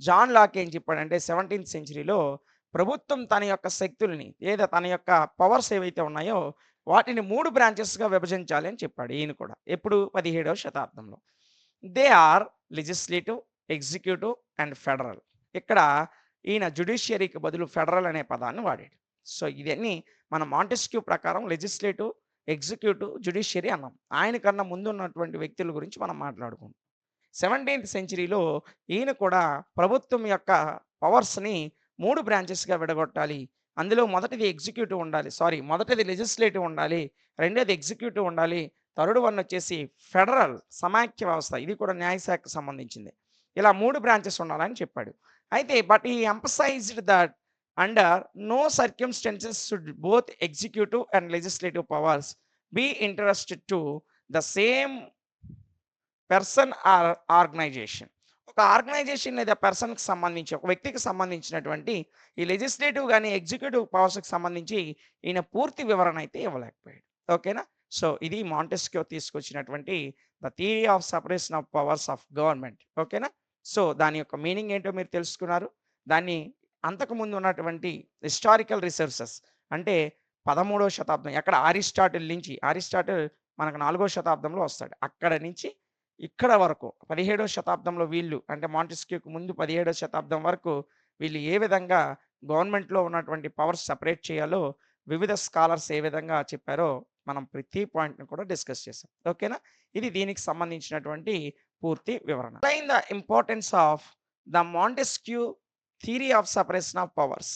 జాన్ లాక్ ఏం చెప్పాడంటే 17th సెంచరీలో ప్రభుత్వం తన యొక్క శక్తుల్ని లేదా తన యొక్క పవర్స్ ఏవైతే ఉన్నాయో వాటిని 3 బ్రాంచెస్‌గా విభజించాలి అని చెప్పాడు ఈయన కూడా. ఎప్పుడు 17వ శతాబ్దంలో. They are legislative, executive and federal. ఇక్కడ ఈయన జ్యుడిషియరీకి బదులు ఫెడరల్ అనే పదాన్ని వాడాడు. సో, ఇవన్నీ మన మాంటెస్క్యూ ప్రకారం లెజిస్లేటివ్, ఎగ్జిక్యూటివ్, జ్యుడిషియరీ అన్నాం. ఆయన కన్నా ముందున్నటువంటి వ్యక్తుల గురించి మనం మాట్లాడుకుంటాం. 17th సెంచరీలో ఈయన కూడా ప్రభుత్వం యొక్క పవర్స్‌ని 3 బ్రాంచెస్‌గా విడగొట్టాలి. అందులో మొదటిది లెజిస్లేటివ్ ఉండాలి. రెండోది ఎగ్జిక్యూటివ్ ఉండాలి. థర్డ్ వన్ వచ్చేసి ఫెడరల్ సమాఖ్య వ్యవస్థ. ఇది కూడా న్యాయశాఖకు సంబంధించింది. ఇలా 3 బ్రాంచెస్ ఉండాలని చెప్పాడు. అయితే but he emphasised that under no circumstances should both executive and legislative powers be intrusted to the same person or organisation. ఒక ఆర్గనైజేషన్ లేదా పర్సన్‌కి సంబంధించి, ఒక వ్యక్తికి సంబంధించినటువంటి ఈ లెజిస్లేటివ్ గాని, ఎగ్జిక్యూటివ్ పవర్స్‌కి సంబంధించి ఈయన పూర్తి వివరణ అయితే ఇవ్వలేకపోయాడు. ఓకేనా? సో, ఇది మాంటెస్క్యూ తీసుకొచ్చినటువంటి the theory of separation of powers of government. ఓకేనా? సో, దాని యొక్క మీనింగ్ ఏంటో మీరు తెలుసుకున్నారు. దాన్ని అంతకుముందు ఉన్నటువంటి హిస్టారికల్ రిసోర్సెస్ అంటే 13వ శతాబ్దం ఎక్కడ అరిస్టాటిల్ నుంచి, అరిస్టాటిల్ మనకు 4వ శతాబ్దంలో వస్తాడు. అక్కడ నుంచి ఇక్కడ వరకు 17వ శతాబ్దంలో వీళ్ళు అంటే మాంటెస్క్యూకి ముందు 17వ శతాబ్దం వరకు వీళ్ళు ఏ విధంగా గవర్నమెంట్‌లో ఉన్నటువంటి పవర్స్ సెపరేట్ చేయాలో వివిధ స్కాలర్స్ ఏ విధంగా చెప్పారో మనం ప్రతి పాయింట్‌ని కూడా డిస్కస్ చేసాం. ఓకేనా? ఇది దీనికి సంబంధించినటువంటి పూర్తి వివరణ. Explain the importance of the Montesquieu theory of separation of powers.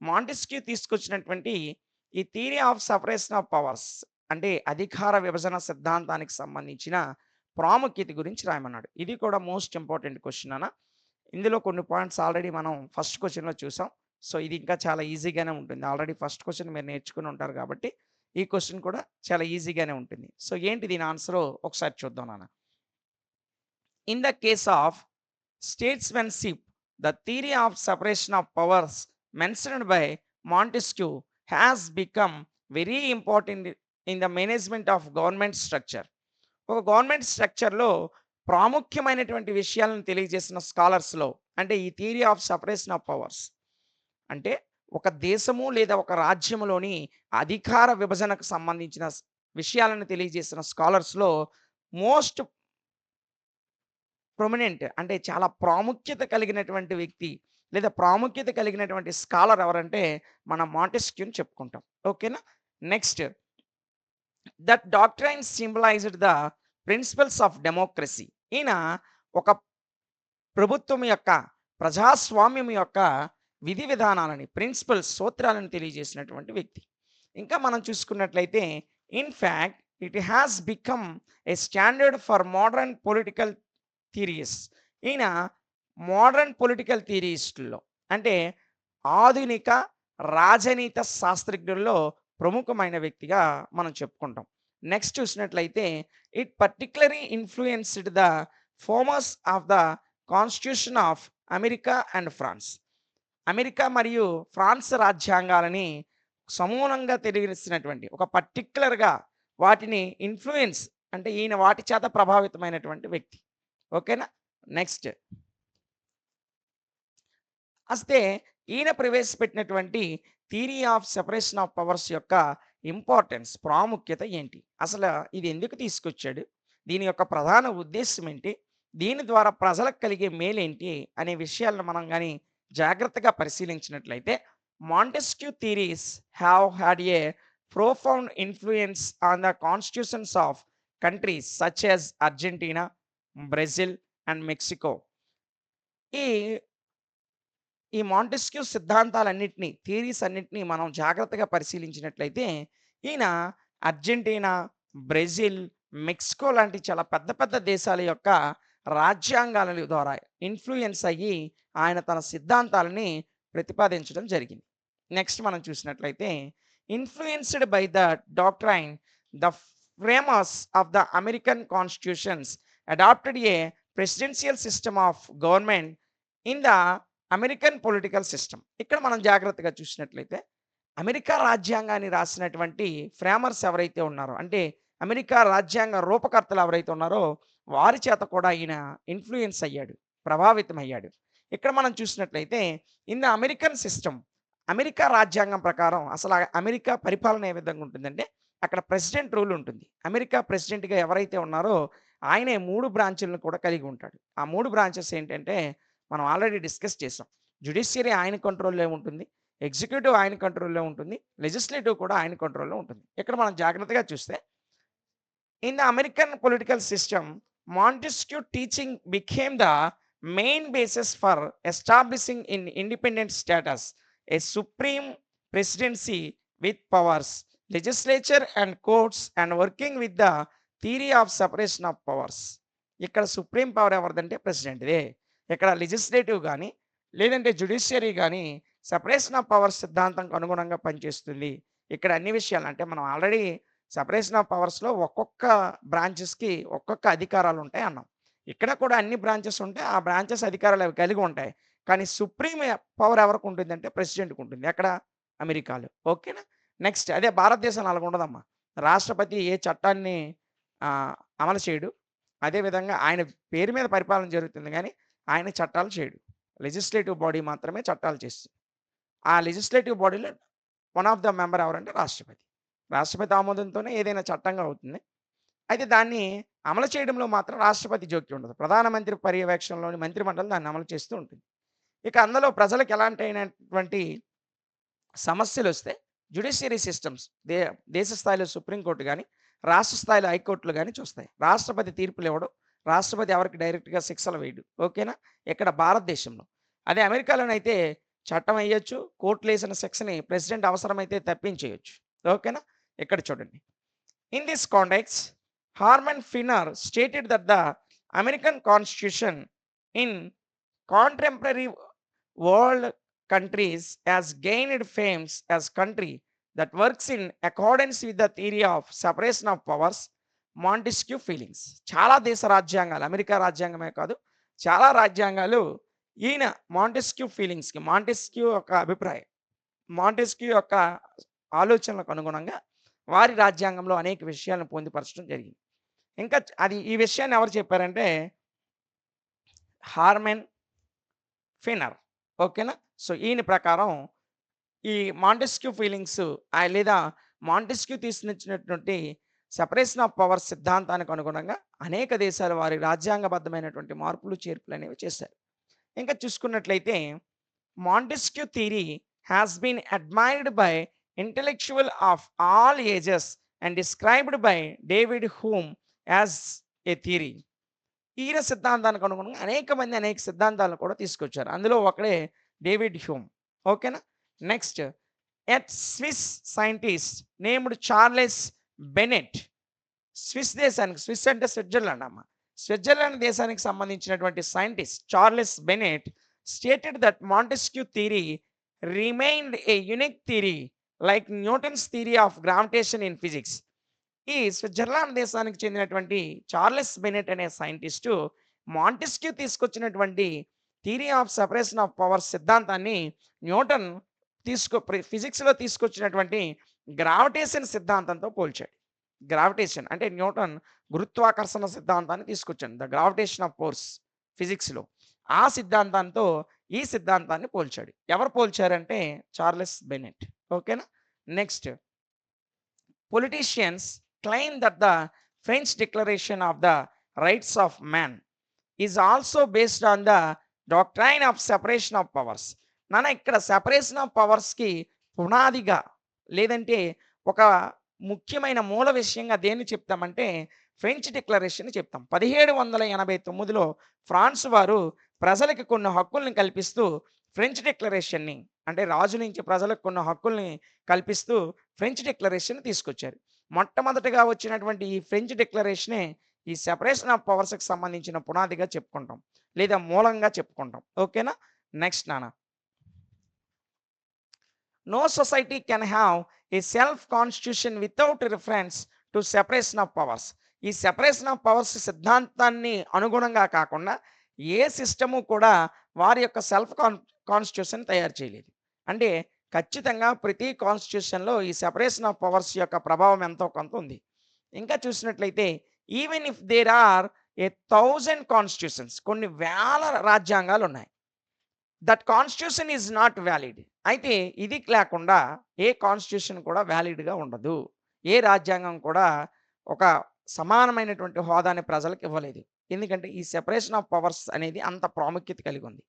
Montesquieu తీసుకొచ్చినటువంటి ఈ theory of separation of powers అంటే అధికార విభజన సిద్ధాంతానికి సంబంధించిన ప్రాముఖ్యత గురించి రాయమన్నాడు. ఇది కూడా మోస్ట్ ఇంపార్టెంట్ క్వెషన్ అన్న. ఇందులో కొన్ని పాయింట్స్ ఆల్రెడీ మనం ఫస్ట్ క్వెషన్‌లో చూసాం. సో, ఇది ఇంకా చాలా ఈజీగానే ఉంటుంది. ఆల్రెడీ ఫస్ట్ క్వెషన్ మీరు నేర్చుకొని ఉంటారు కాబట్టి, ఈ క్వెషన్ కూడా చాలా ఈజీగానే ఉంటుంది. సో, ఏంటి దీని ఆన్సరో ఒకసారి చూద్దాం నాన్న. In the case of statesmanship, the theory of separation of powers mentioned by Montesquieu has become very important in the management of government structure. ఒక గవర్నమెంట్ స్ట్రక్చర్‌లో ప్రాముఖ్యమైనటువంటి విషయాలను తెలియజేసిన స్కాలర్స్‌లో అంటే ఈ theory of separation of powers అంటే ఒక దేశము లేదా ఒక రాజ్యములోని అధికార విభజనకు సంబంధించిన విషయాలను తెలియజేసిన స్కాలర్స్‌లో మోస్ట్ ప్రొమినెంట్ అంటే చాలా ప్రాముఖ్యత కలిగినటువంటి వ్యక్తి లేదా ప్రాముఖ్యత కలిగినటువంటి స్కాలర్ ఎవరంటే మన మాంటెస్క్యూని చెప్పుకుంటాం. ఓకేనా? Next that doctrine symbolised the principles of democracy. ఈయన ఒక ప్రభుత్వం యొక్క ప్రజాస్వామ్యం యొక్క విధి విధానాలని ప్రిన్సిపల్స్ సూత్రాలను తెలియజేసినటువంటి వ్యక్తి. ఇంకా మనం చూసుకున్నట్లయితే in fact it has become a standard for modern political theories. ఈయన మోడర్న్ పొలిటికల్ థియరిస్టుల్లో అంటే ఆధునిక రాజనీత శాస్త్రజ్ఞుల్లో ప్రముఖమైన వ్యక్తిగా మనం చెప్పుకుంటాం. నెక్స్ట్ చూసినట్లయితే it particularly influenced the framers of the constitution of America and France. America మరియు ఫ్రాన్స్ రాజ్యాంగాలని సమూలంగా తెలియజేసినటువంటి ఒక పర్టిక్యులర్‌గా వాటిని ఇన్‌ఫ్లూయెన్స్ అంటే ఈయన వాటి చేత ప్రభావితమైనటువంటి వ్యక్తి. ఓకేనా? నెక్స్ట్ అస్తే ఈయన ప్రవేశపెట్టినటువంటి theory of separation of powers యొక్క ఇంపార్టెన్స్ ప్రాముఖ్యత ఏంటి? అసలు ఇది ఎందుకు తీసుకొచ్చాడు? దీని యొక్క ప్రధాన ఉద్దేశ్యం ఏంటి? దీని ద్వారా ప్రజలకు కలిగే మేలేంటి? అనే విషయాలను మనం గాని జాగ్రత్తగా పరిశీలించినట్లయితే Montesquieu theories have had a profound influence on the constitutions of countries such as Argentina, Brazil and Mexico. ఈ ఈ మాంటెస్క్యూ సిద్ధాంతాలన్నిటిని, థియరీస్ అన్నిటిని మనం జాగ్రత్తగా పరిశీలించినట్లయితే ఈయన అర్జెంటీనా, బ్రెజిల్, మెక్సికో లాంటి చాలా పెద్ద పెద్ద దేశాల యొక్క రాజ్యాంగాల ద్వారా ఇన్‌ఫ్లూయెన్స్ అయ్యి ఆయన తన సిద్ధాంతాలని ప్రతిపాదించడం జరిగింది. నెక్స్ట్ మనం చూసినట్లయితే influenced by the doctrine the framers of the American constitutions adopted a presidential system of government in the American political system. ఇక్కడ మనం జాగ్రత్తగా చూసినట్లయితే అమెరికా రాజ్యాంగాన్ని రాసినటువంటి ఫ్రేమర్స్ ఎవరైతే ఉన్నారో అంటే అమెరికా రాజ్యాంగ రూపకర్తలు ఎవరైతే ఉన్నారో వారి చేత కూడా ఈయన ఇన్‌ఫ్లూయెన్స్ అయ్యాడు, ప్రభావితం అయ్యాడు. ఇక్కడ మనం చూసినట్లయితే in the American system America రాజ్యాంగం ప్రకారం అసలు అమెరికా పరిపాలన ఏ విధంగా ఉంటుందంటే అక్కడ ప్రెసిడెంట్ రూల్ ఉంటుంది. అమెరికా ప్రెసిడెంట్‌గా ఎవరైతే ఉన్నారో ఆయనే 3 బ్రాంచులను కూడా కలిగి ఉంటాడు. ఆ 3 బ్రాంచెస్ ఏంటంటే మనం ఆల్రెడీ డిస్కస్ చేసాం. జ్యుడిషియరీ ఆయన కంట్రోల్‌లో ఉంటుంది. ఎగ్జిక్యూటివ్ ఆయన కంట్రోల్‌లో ఉంటుంది. లెజిస్లేటివ్ కూడా ఆయన కంట్రోల్‌లో ఉంటుంది. ఇక్కడ మనం జాగ్రత్తగా చూస్తే in the American political system Montesquieu teaching became the main basis for establishing in independent status A supreme presidency with powers, legislature and courts and working with the theory of separation of powers. ఇక్కడ supreme power ఎవరిదంటే ప్రెసిడెంట్‌దే. ఇక్కడ legislative గాని, లేదంటే judiciary గాని separation of powers సిద్ధాంతంకు అనుగుణంగా పనిచేస్తుంది. ఇక్కడ అన్ని విషయాలు అంటే మనం ఆల్రెడీ సెపరేషన్ ఆఫ్ పవర్స్‌లో ఒక్కొక్క బ్రాంచెస్‌కి ఒక్కొక్క అధికారాలుంటాయి అన్నాం. ఇక్కడ కూడా అన్ని బ్రాంచెస్ ఉంటాయి. ఆ బ్రాంచెస్ అధికారాలు అవి కలిగి ఉంటాయి. కానీ సుప్రీం పవర్ ఎవరికుంటుందంటే ప్రెసిడెంట్‌కుంటుంది. ఎక్కడ? అమెరికాలో. ఓకేనా? నెక్స్ట్ అదే భారతదేశంలో అలాగుండదమ్మా. రాష్ట్రపతి ఏ చట్టాన్ని అమలు చేయడు. అదే విధంగా ఆయన పేరు మీద పరిపాలన జరుగుతుంది గానీ, ఆయన చట్టాలు చేయడు. లెజిస్లేటివ్ బాడీ మాత్రమే చట్టాలు చేస్తుంది. ఆ లెజిస్లేటివ్ బాడీలో వన్ ఆఫ్ ద మెంబర్ ఎవరంటే రాష్ట్రపతి. రాష్ట్రపతి ఆమోదంతోనే ఏదైనా చట్టంగా అవుతుంది. అయితే దాన్ని అమలు చేయడంలో మాత్రం రాష్ట్రపతి జోక్యం ఉండదు. ప్రధానమంత్రి పర్యవేక్షణలోని మంత్రిమండలి దాన్ని అమలు చేస్తూ ఉంటుంది. ఇక అందులో ప్రజలకు ఎలాంటైనటువంటి సమస్యలొస్తే జ్యుడిషియరీ సిస్టమ్స్ దేశ స్థాయిలో సుప్రీం కోర్ట్ గాని, రాష్ట్ర స్థాయిలో హైకోర్టులు గాని చూస్తాయి. రాష్ట్రపతి తీర్పులివ్వడు. రాష్ట్రపతి ఎవరికి డైరెక్ట్‌గా శిక్షలు వేయడు. ఓకేనా? ఇక్కడ భారతదేశంలో. అదే అమెరికాలోనైతే చట్టం ఎయొచ్చు. కోర్టులేసిన శిక్షని ప్రెసిడెంట్ అవసరమైతే తప్పించేయొచ్చు. ఓకేనా? ఇక్కడ చూడండి. In this context Herman Finer stated that the American constitution in contemporary world countries has gained fame as country that works in accordance with the theory of separation of powers Montesquieu feelings. చాలా దేశ రాజ్యాంగాలు America రాజ్యాంగమే కాదు, చాలా రాజ్యాంగాలు ఈయన Montesquieu ఫీలింగ్స్‌కి Montesquieu యొక్క అభిప్రాయం, Montesquieu యొక్క ఆలోచనలకు అనుగుణంగా వారి రాజ్యాంగంలో అనేక విషయాలను పొందుపరచడం జరిగింది. ఇంకా అది ఈ విషయాన్ని ఎవరు చెప్పారంటే హార్మెన్ ఫిన్నర్. ఓకేనా? సో, ఈయన ప్రకారం ఈ మాంటెస్క్యూ ఫీలింగ్స్ లేదా మాంటెస్క్యూ తీసుకొచ్చినటువంటి సెపరేషన్ ఆఫ్ పవర్స్ సిద్ధాంతానికి అనుగుణంగా అనేక దేశాలు వారి రాజ్యాంగబద్ధమైనటువంటి మార్పులు, చేర్పులు అనేవి చేశారు. ఇంకా చూసుకున్నట్లయితే Montesquieu theory has been admired by intellectual of all ages and described by David Hume as a theory. ఈయన సిద్ధాంతానికి అనుగుణంగా అనేక మంది అనేక సిద్ధాంతాలను కూడా తీసుకొచ్చారు. అందులో ఒకడే డేవిడ్ హ్యూమ్. ఓకేనా? Next at Swiss scientist named Charles Bennett. Swiss దేశానికి, స్విస్ అంటే స్విట్జర్లాండ్ అమ్మ. స్విట్జర్లాండ్ దేశానికి సంబంధించినటువంటి scientist Charles Bennett stated that Montesquieu theory remained a unique theory like Newton's theory of gravitation in physics. ఈ Switzerland దేశానికి చెందినటువంటి Charles Bennett అనే scientist Montesquieu తీసుకొచ్చినటువంటి theory of separation of powers సిద్ధాంతాన్ని న్యూటన్ ఫిజిక్స్‌లో తీసుకొచ్చినటువంటి గ్రావిటేషన్ సిద్ధాంతంతో పోల్చాడు. గ్రావిటేషన్ అంటే న్యూటన్ గురుత్వాకర్షణ సిద్ధాంతాన్ని తీసుకొచ్చాడు. ద గ్రావిటేషన్ ఆఫ్ ఫోర్స్ ఫిజిక్స్‌లో. ఆ సిద్ధాంతంతో ఈ సిద్ధాంతాన్ని పోల్చాడు. ఎవరు పోల్చారంటే చార్లెస్ బెనెట్. ఓకేనా? Next politicians claim that the French declaration of the rights of man is also based on the doctrine of separation of powers. ఇక్కడ సెపరేషన్ ఆఫ్ పవర్స్‌కి పునాదిగా లేదంటే ఒక ముఖ్యమైన మూల విషయంగా దేన్ని చెప్తామంటే ఫ్రెంచ్ డిక్లరేషన్ చెప్తాం. 1789లో ఫ్రాన్స్ వారు ప్రజలకి కొన్ని హక్కుల్ని కల్పిస్తూ ఫ్రెంచ్ డిక్లరేషన్‌ని అంటే రాజు నుంచి ప్రజలకు కొన్ని హక్కుల్ని కల్పిస్తూ ఫ్రెంచ్ డిక్లరేషన్ తీసుకొచ్చారు. మొట్టమొదటగా వచ్చినటువంటి ఈ ఫ్రెంచ్ డిక్లరేషనే ఈ సెపరేషన్ ఆఫ్ పవర్స్‌కి సంబంధించిన పునాదిగా చెప్పుకుంటాం. లేదా మూలంగా చెప్పుకుంటాం. ఓకేనా? నెక్స్ట్ నాన్న. No society can have a self constitution without reference to separation of powers. ఈ సెపరేషన్ ఆఫ్ పవర్స్ సిద్ధాంతాన్ని అనుగుణంగా కాకుండా ఏ సిస్టము కూడా వారి యొక్క సెల్ఫ్ కాన్స్టిట్యూషన్ తయారు చేయలేదు. అంటే ఖచ్చితంగా ప్రతి కాన్స్టిట్యూషన్‌లో ఈ సెపరేషన్ ఆఫ్ పవర్స్ యొక్క ప్రభావం ఎంతో కొంత ఉంది. ఇంకా చూసినట్లయితే even if there are a 1000 constitutions కొన్ని వేల రాజ్యాంగాలు ఉన్నాయి. That constitution is not valid. అయితే ఇది లేకుండా ఏ కాన్స్టిట్యూషన్ కూడా వ్యాలిడ్‌గా ఉండదు. ఏ రాజ్యాంగం కూడా ఒక సమానమైనటువంటి హోదాని ప్రజలకు ఇవ్వలేదు. ఎందుకంటే ఈ సెపరేషన్ ఆఫ్ పవర్స్ అనేది అంత ప్రాముఖ్యత కలిగి ఉంది.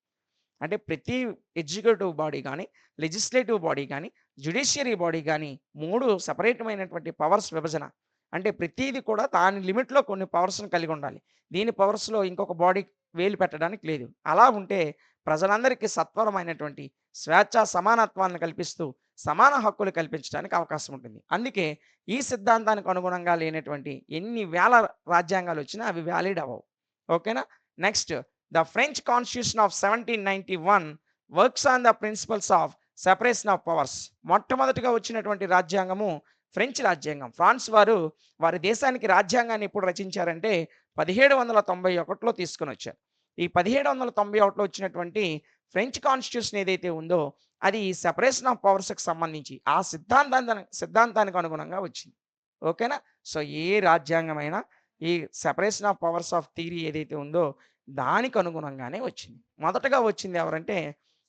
అంటే ప్రతి ఎగ్జిక్యూటివ్ బాడీ గాని, లెజిస్లేటివ్ బాడీ గాని, జ్యుడిషియరీ బాడీ గాని 3 సెపరేటమైనటువంటి పవర్స్ విభజన. అంటే ప్రతీది కూడా దాని లిమిట్‌లో కొన్ని పవర్స్‌ని కలిగి ఉండాలి. దీని పవర్స్‌లో ఇంకొక బాడీ వేలు పెట్టడానికి లేదు. అలా ఉంటే ప్రజలందరికీ సత్వరమైనటువంటి స్వేచ్ఛ, సమానత్వాన్ని కల్పిస్తూ సమాన హక్కులు కల్పించడానికి అవకాశం ఉంటుంది. అందుకే ఈ సిద్ధాంతానికి అనుగుణంగా లేనటువంటి ఎన్ని వేల రాజ్యాంగాలొచ్చినా అవి వాలిడ్ అవ్వవు. ఓకేనా? Next the French constitution of 1791 works on the principles of separation of powers. మొట్టమొదటిగా వచ్చినటువంటి రాజ్యాంగము ఫ్రెంచ్ రాజ్యాంగం. ఫ్రాన్స్ వారు వారి దేశానికి రాజ్యాంగాన్ని ఎప్పుడు రచించారంటే 1791లో తీసుకొనొచ్చారు. ఈ 1791లో వచ్చినటువంటి ఫ్రెంచ్ కాన్స్టిట్యూషన్ ఏదైతే ఉందో అది సెపరేషన్ ఆఫ్ పవర్స్‌కి సంబంధించి ఆ సిద్ధాంతానికి అనుగుణంగా వచ్చింది. ఓకేనా? సో, ఏ రాజ్యాంగమైనా ఈ separation of powers of theory ఏదైతే ఉందో దానికి అనుగుణంగానే వచ్చింది. మొదటగా వచ్చింది ఎవరంటే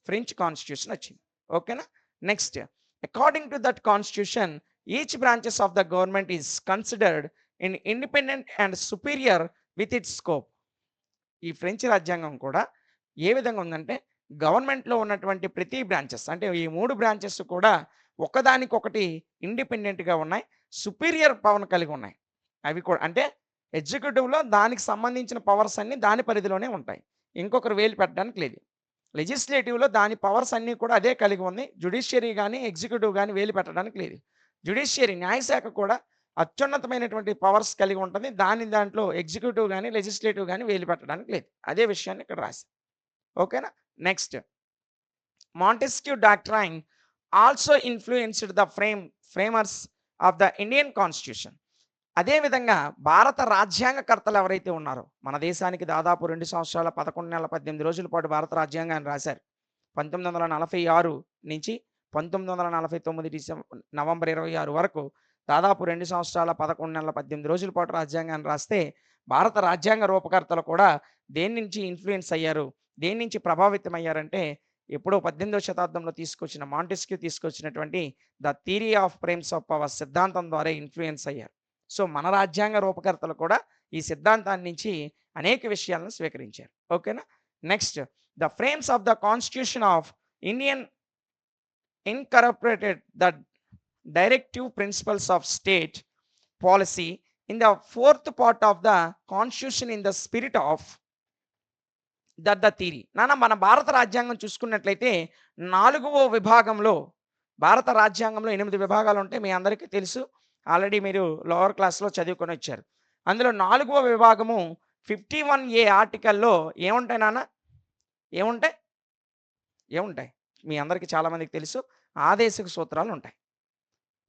ఫ్రెంచ్ కాన్స్టిట్యూషన్ వచ్చింది. ఓకేనా? Next according to that constitution each branches of the government is considered independent and superior with its scope. ఈ ఫ్రెంచ్ రాజ్యాంగం కూడా ఏ విధంగా ఉందంటే గవర్నమెంట్‌లో ఉన్నటువంటి ప్రతి బ్రాంచెస్ అంటే ఈ 3 బ్రాంచెస్ కూడా ఒకదానికొకటి ఇండిపెండెంట్‌గా ఉన్నాయి. సుపీరియర్ పవర్‌ని కలిగి ఉన్నాయి. అవి కూడా అంటే ఎగ్జిక్యూటివ్‌లో దానికి సంబంధించిన పవర్స్ అన్నీ దాని పరిధిలోనే ఉంటాయి. ఇంకొకరు వేలు పెట్టడానికి లేదు. లెజిస్లేటివ్‌లో దాని పవర్స్ అన్నీ కూడా అదే కలిగి ఉంది. జ్యుడిషియరీ గాని, ఎగ్జిక్యూటివ్ గాని వేలు పెట్టడానికి లేదు. జ్యుడిషియరీ న్యాయశాఖ కూడా అత్యున్నతమైనటువంటి పవర్స్ కలిగి ఉంటుంది. దాంట్లో ఎగ్జిక్యూటివ్ గాని, లెజిస్లేటివ్ గాని వేలు పెట్టడానికి లేదు. అదే విషయాన్ని ఇక్కడ రాశారు. ఓకేనా? Next Montesquieu doctrine also influenced the framers of the Indian constitution. అదే విధంగా భారత రాజ్యాంగకర్తలు ఎవరైతే ఉన్నారో, మన దేశానికి దాదాపు 2 సంవత్సరాల 11 నెలల 18 రోజుల పాటు భారత రాజ్యాంగాన్ని రాశారు. 1946 నుంచి 1949 నవంబర్ 26 వరకు దాదాపు 2 సంవత్సరాల 11 నెలల 18 రోజుల పాటు రాజ్యాంగాన్ని రాస్తే, భారత రాజ్యాంగ రూపకర్తలు కూడా దేని నుంచి ఇన్‌ఫ్లూయెన్స్ అయ్యారు? దేని నుంచి ప్రభావితం అయ్యారంటే, ఎప్పుడో 18వ శతాబ్దంలో తీసుకొచ్చిన మాంటెస్క్యూ తీసుకొచ్చినటువంటి the theory of frames of power సిద్ధాంతం ద్వారా ఇన్‌ఫ్లూయెన్స్ అయ్యారు. సో, మన రాజ్యాంగ రూపకర్తలు కూడా ఈ సిద్ధాంతాన్ని నుంచి అనేక విషయాలను స్వీకరించారు. ఓకేనా? Next the framers of the constitution of Indian incorporated the directive principles of state policy in the 4th part of the constitution in the spirit of the theory. మన భారత రాజ్యాంగం చూసుకున్నట్లయితే 4వ విభాగంలో భారత రాజ్యాంగంలో 8 విభాగాలు ఉంటాయి. మీ అందరికీ తెలుసు. ఆల్రెడీ మీరు లోవర్ క్లాస్‌లో చదువుకొనొచ్చారు. అందులో 4వ విభాగము 51A ఆర్టికల్‌లో ఏముంటాయి నాన్న? ఏముంటాయి? ఏముంటాయి? మీ అందరికీ చాలా మందికి తెలుసు. ఆదేశిక సూత్రాలు ఉంటాయి.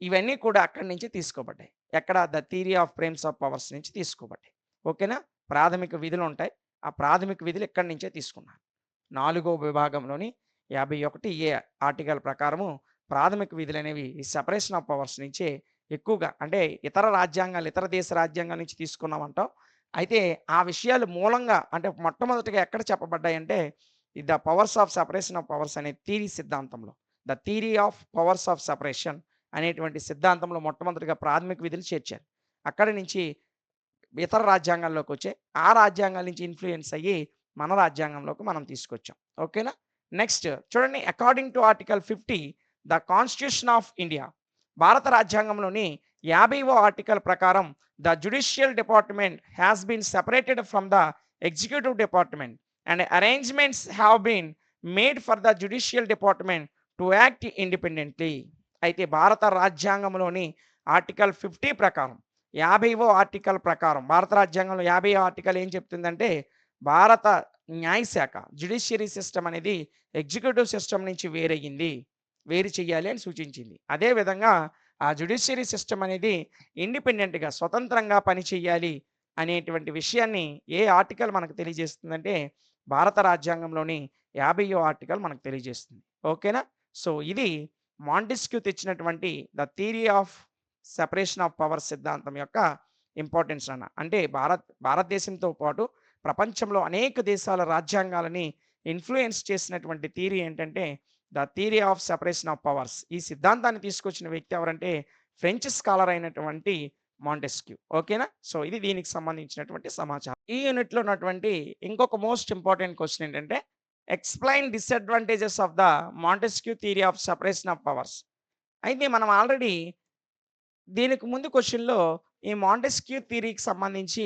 ఇవన్నీ కూడా అక్కడి నుంచి తీసుకోబడ్డాయి. ఎక్కడ? The theory of frames of powers నుంచి తీసుకోబడ్డాయి. ఓకేనా? ప్రాథమిక విధులు ఉంటాయి. ఆ ప్రాథమిక విధులు ఇక్కడి నుంచే తీసుకున్నారు. 4వ విభాగంలోని 51A ఆర్టికల్ ప్రకారము ప్రాథమిక విధులనేవి ఈ సెపరేషన్ ఆఫ్ పవర్స్ నుంచే ఎక్కువగా అంటే ఇతర దేశ రాజ్యాంగాల నుంచి తీసుకున్నామంటాం. అయితే ఆ విషయాలు మూలంగా అంటే మొట్టమొదటిగా ఎక్కడ చెప్పబడ్డాయంటే the powers of separation of powers అనే థియరీ సిద్ధాంతంలో. The theory of powers of separation అనేటువంటి సిద్ధాంతంలో మొట్టమొదటిగా ప్రాథమిక విధులు చేర్చారు. అక్కడి నుంచి ఇతర రాజ్యాంగాల్లోకి వచ్చాయి. ఆ రాజ్యాంగాల నుంచి ఇన్‌ఫ్లూయెన్స్ అయ్యి మన రాజ్యాంగంలోకి మనం తీసుకొచ్చాం. ఓకేనా? నెక్స్ట్ చూడండి according to article 50 the constitution of India. భారత రాజ్యాంగంలోని 50వ ఆర్టికల్ ప్రకారం the judicial department has been separated from the executive department and arrangements have been made for the judicial department to act independently. అయితే భారత రాజ్యాంగంలోని article 50 ప్రకారం 50వ article ప్రకారం భారత రాజ్యాంగంలో 50వ ఆర్టికల్ ఏం చెప్తుందంటే భారత న్యాయశాఖ జ్యుడిషియరీ సిస్టమ్ అనేది ఎగ్జిక్యూటివ్ సిస్టమ్ నుంచి వేరు చేయాలి అని సూచించింది. అదే విధంగా ఆ జ్యుడిషియరీ సిస్టమ్ అనేది ఇండిపెండెంట్‌గా స్వతంత్రంగా పనిచేయాలి అనేటువంటి విషయాన్ని ఏ ఆర్టికల్ మనకు తెలియజేస్తుందంటే భారత రాజ్యాంగంలోని 50వ ఆర్టికల్ మనకు తెలియజేస్తుంది. ఓకేనా? సో, ఇది మాంటెస్క్యూ తెచ్చినటువంటి the theory of separation of power సిద్ధాంతం యొక్క ఇంపార్టెన్స్ అన్న. అంటే భారతదేశంతో పాటు ప్రపంచంలో అనేక దేశాల రాజ్యాంగాలని ఇన్‌ఫ్లూయెన్స్ చేసినటువంటి థియరీ ఏంటంటే the theory of separation of powers. ఈ సిద్ధాంతాన్ని తీసుకొచ్చిన వ్యక్తి ఎవరంటే ఫ్రెంచ్ స్కాలర్ అయినటువంటి మాంటెస్క్యూ. ఓకేనా? సో, ఇది దీనికి సంబంధించినటువంటి సమాచారం. ఈ యూనిట్‌లో ఉన్నటువంటి ఇంకొక మోస్ట్ ఇంపార్టెంట్ క్వెషన్ ఏంటంటే explain disadvantages of the Montesquieu theory of separation of powers. అయితే మనం ఆల్రెడీ దీనికి ముందు క్వెషన్‌లో ఈ మాంటెస్క్యూ థియరీకి సంబంధించి